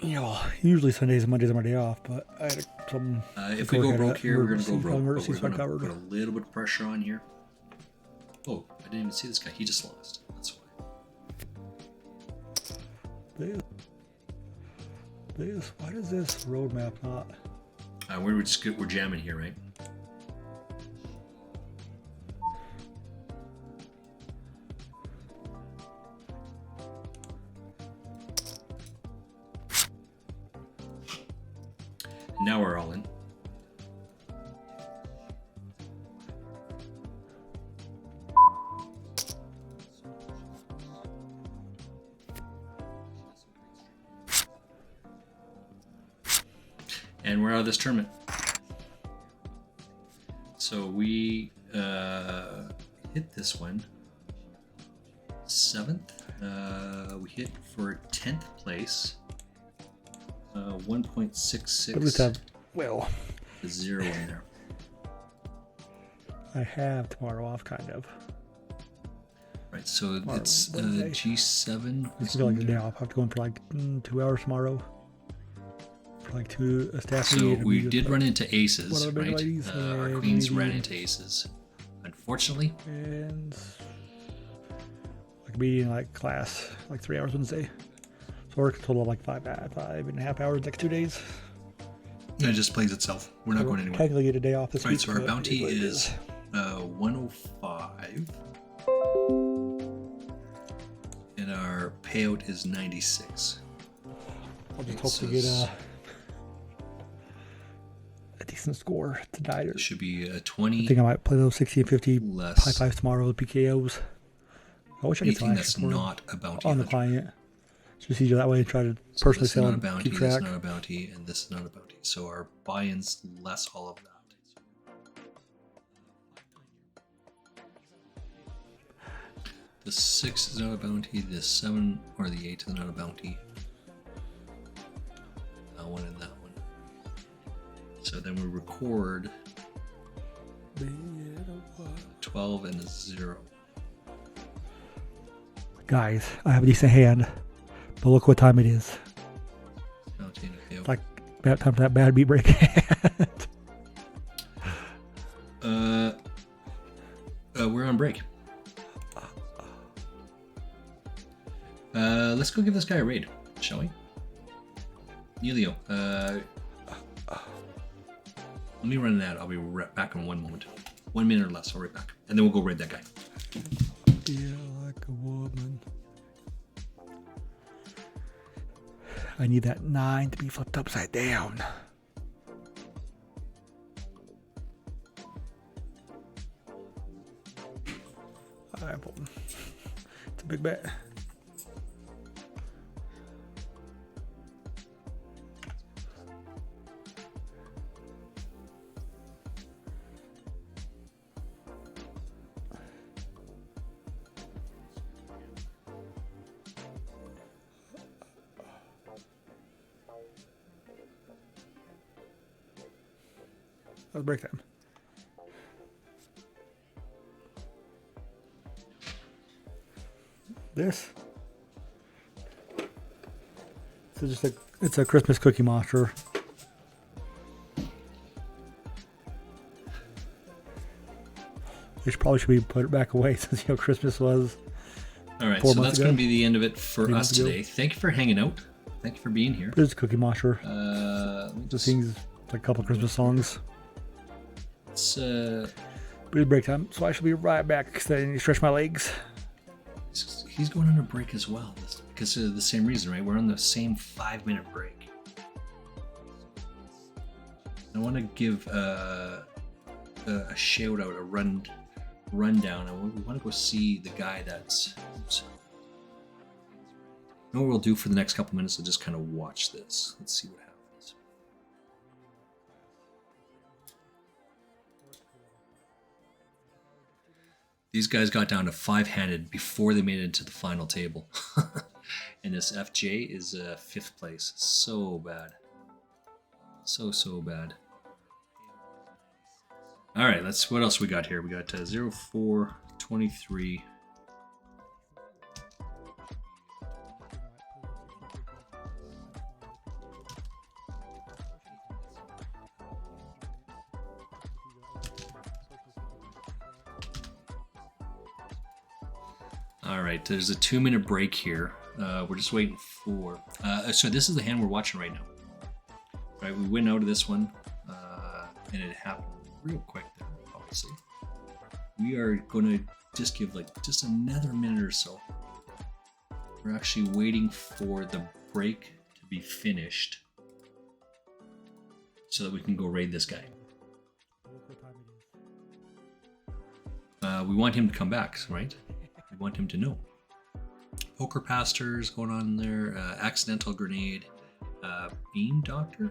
Yeah, well, usually Sundays and Mondays are my day off, but I had some. If we go broke here, we're gonna go broke. But Emergency, we're so I gonna covered. put a little bit of pressure on here. Oh, I didn't even see this guy. He just lost. That's why. Why does this roadmap not? We're jamming here, right? Now we're all in. And we're out of this tournament. So we hit this one 7th. We hit for 10th place. 1.66. At least have, well, 0 in there. I have tomorrow off, kind of. Right, so Tomorrow, it's Wednesday. G7. It's gonna be like a day off. I have to go in for like 2 hours tomorrow. For like a staff So meeting. we did run into aces, one of the big right? ladies, Our and queens maybe- ran into aces. Unfortunately, And like meeting like class, like 3 hours Wednesday. So work a total of like 5.5 hours next 2 days. it just plays itself. We're not So going anywhere. Technically get a day off this Right, week. so our but bounty what it is 105. And our payout is 96. I'll just It hope to get says- a decent score tonight. It should be a I 20 think I might play those 60 and 50 high less fives tomorrow with PKOs. I wish I could anything find that's extra for not a bounty on the hunter. client. It's just easier that way to try to So personally this is sell not a and bounty, keep this track. is not a bounty, and this is not a bounty. So our buy-ins less all of that. The 6 is not a bounty, the 7 or the 8 is not a bounty. That one and that one. So then we record 12 and a 0. Guys, I have a decent hand, but look what time it is. Bounty and a fail. It's like about time for that bad beat break. We're on break. Let's go give this guy a raid, shall we? Nelio, let me run an ad. I'll be right back in 1 moment. 1 minute or less, I'll be right back. And then we'll go raid that guy. Feel like a woman. I need that 9 to be flipped upside down. It's a big bet. Let's break time. This is just it's a Christmas Cookie Monster. They probably should be put it back away since Christmas was. All right, 4 so months that's going to ago. be the end of it for 3 us months ago. today. Thank you for hanging out. Thank you for being here. It's Cookie Monster. Let me The just- sings like a couple Christmas songs. let's, But it's break time, so I shall be right back because I need to stretch my legs. he's going on a break as well because of the same reason, right? We're on the same 5-minute break. I want to give a shout out, a rundown. We want to go see the guy that's. Oops. You know what we'll do for the next couple minutes? We'll just kind of watch this. Let's see what happens. These guys got down to 5-handed before they made it into the final table. And this FJ is 5th place. So bad. So bad. All right, what else we got here? We got 04, 23. All right, there's a 2-minute break here. We're just waiting for. So this is the hand we're watching right now. Right, we went out of this one, and it happened real quick there. Obviously, we are going to just give just another minute or so. We're actually waiting for the break to be finished, so that we can go raid this guy. We want him to come back, right? We want him to know. Poker pastors going on there. Accidental grenade. Beam doctor.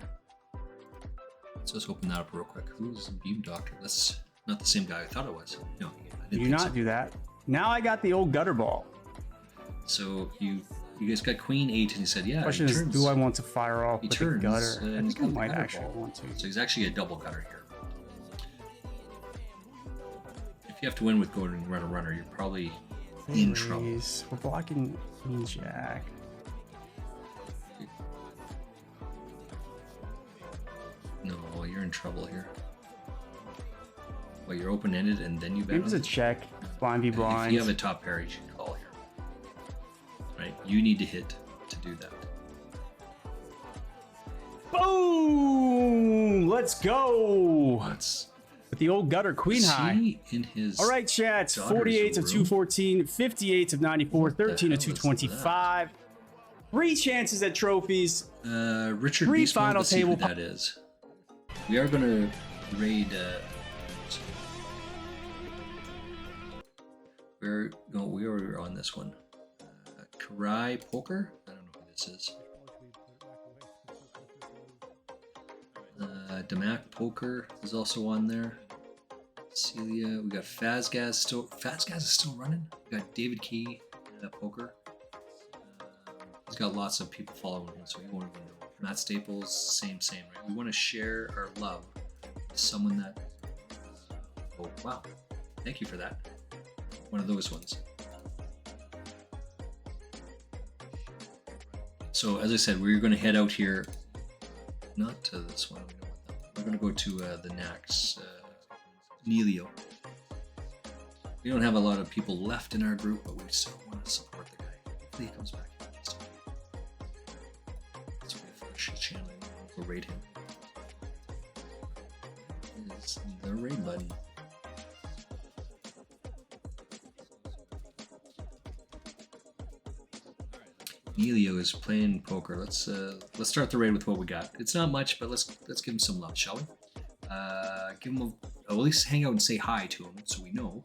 So let's open that up real quick. Who's Beam Doctor? That's not the same guy I thought it was. No, I didn't Do think not so. do that. Now I got the old gutter ball. So you guys got Queen 8, and he said, "Yeah." Question he is, turns. do I want to fire off He with turns, the gutter? and I he's think I got the might gutter actually ball. want to. So he's actually a double gutter here. If you have to win with going runner, you're probably in trouble. Anyways, we're blocking Queen Jack. No, you're in trouble here. Well, you're open-ended, and then you bet. Maybe it's on a it? check. Blind v blind. If you have a top pair, you should call here. Right? You need to hit to do that. Boom! Let's go. That's with the old gutter queen Is high. he in his? All right, chat. daughter's 48 of room? 214, 58 of 94, What the 13 of hell is 225. 3 chances at trophies. Richard Three Beast wanted final to see who table that is. We are gonna raid. We are on this one. Karai Poker. I don't know who this is. Damak Poker is also on there. Celia. We got Fazgaz still. Fazgaz is still running. We got David Key Poker. He's got lots of people following him, so he won't even know. Matt Staples, same, right? We want to share our love with someone that. Oh wow! Thank you for that. One of those ones. So as I said, we're going to head out here. Not to this one. We're going to go to the next Nelio. We don't have a lot of people left in our group, but we still want to support the guy. Hopefully he comes back. Let's refresh his channel. We'll raid him. Is the raid button. Nelio is playing poker. Let's start the raid with what we got. It's not much, but let's give him some love, shall we? Give him at least hang out and say hi to him, so we know.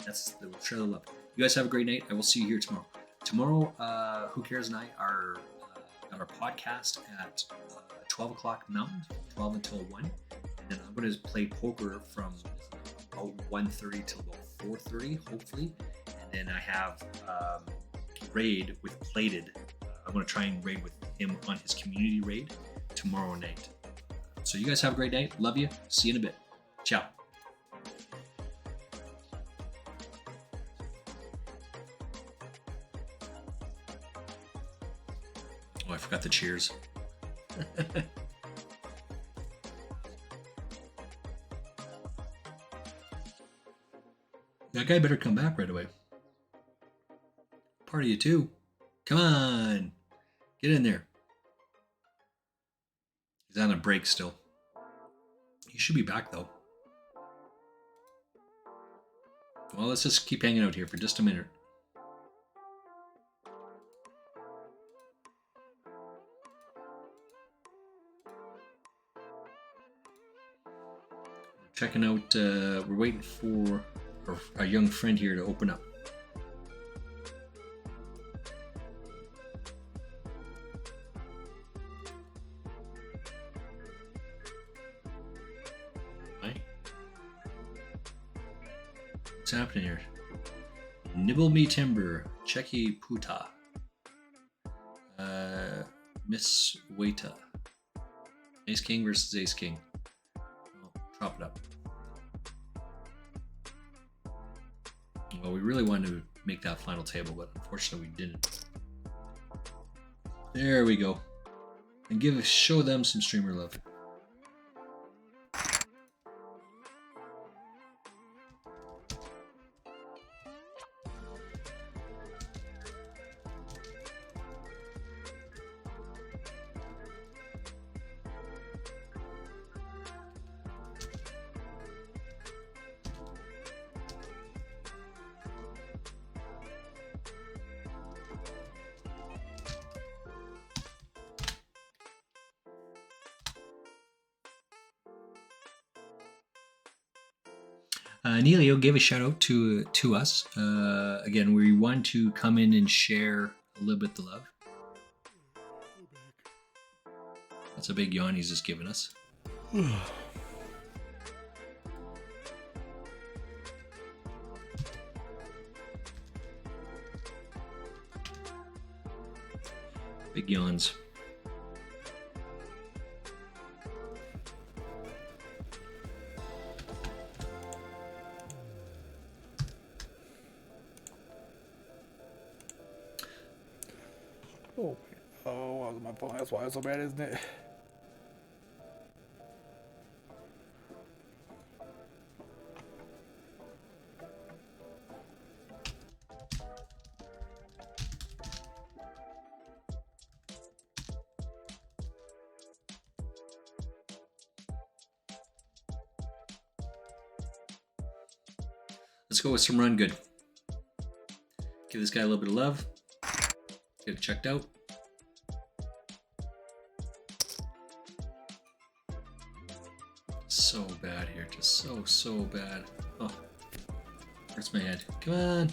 That's the share the love. You guys have a great night. I will see you here tomorrow. Tomorrow, Who Cares and I are on our podcast at 12 o'clock Mountain, 12 until 1, and then I'm going to play poker from about 1:30 till about 4:30, hopefully, and then I have. Raid with Plated. I'm going to try and raid with him on his community raid tomorrow night. So you guys have a great night. Love you. See you in a bit. Ciao. Oh, I forgot the cheers. That guy better come back right away. Part of you too. Come on. Get in there. He's on a break still. He should be back though. Well, let's just keep hanging out here for just a minute. We're checking out, we're waiting for our young friend here to open up. What's happening here? Nibble me timber, Checky puta, Miss Waita, Ace King versus Ace King. Oh, chop it up. Well, we really wanted to make that final table, but unfortunately we didn't. There we go. And show them some streamer love. Nelio gave a shout out to us. Again, we want to come in and share a little bit of the love. That's a big yawn he's just giving us. Big yawns. Oh, my phone. That's why it's so bad, isn't it? Let's go with some run good. Give this guy a little bit of love. Get it checked out. So bad here. Just so bad. Oh. Hurts my head. Come on.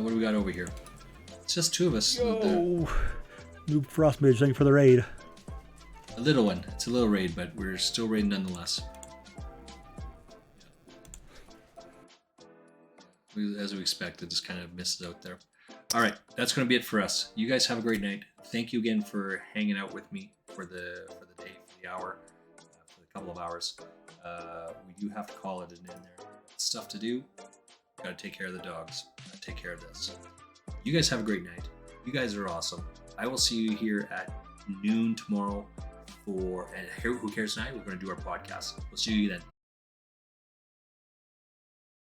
What do we got over here? It's just two of us. Yo! Noob Frost Mage, thank you for the raid. A little one. It's a little raid, but we're still raiding nonetheless. As we expected, just kind of misses out there. All right, that's going to be it for us. You guys have a great night. Thank you again for hanging out with me for the day, for the hour, for the couple of hours. We do have to call it an end there. Stuff to do. Got to take care of the dogs. Gotta take care of this. You guys have a great night. You guys are awesome. I will see you here at noon tomorrow for Who Cares Tonight. We're going to do our podcast. We'll see you then.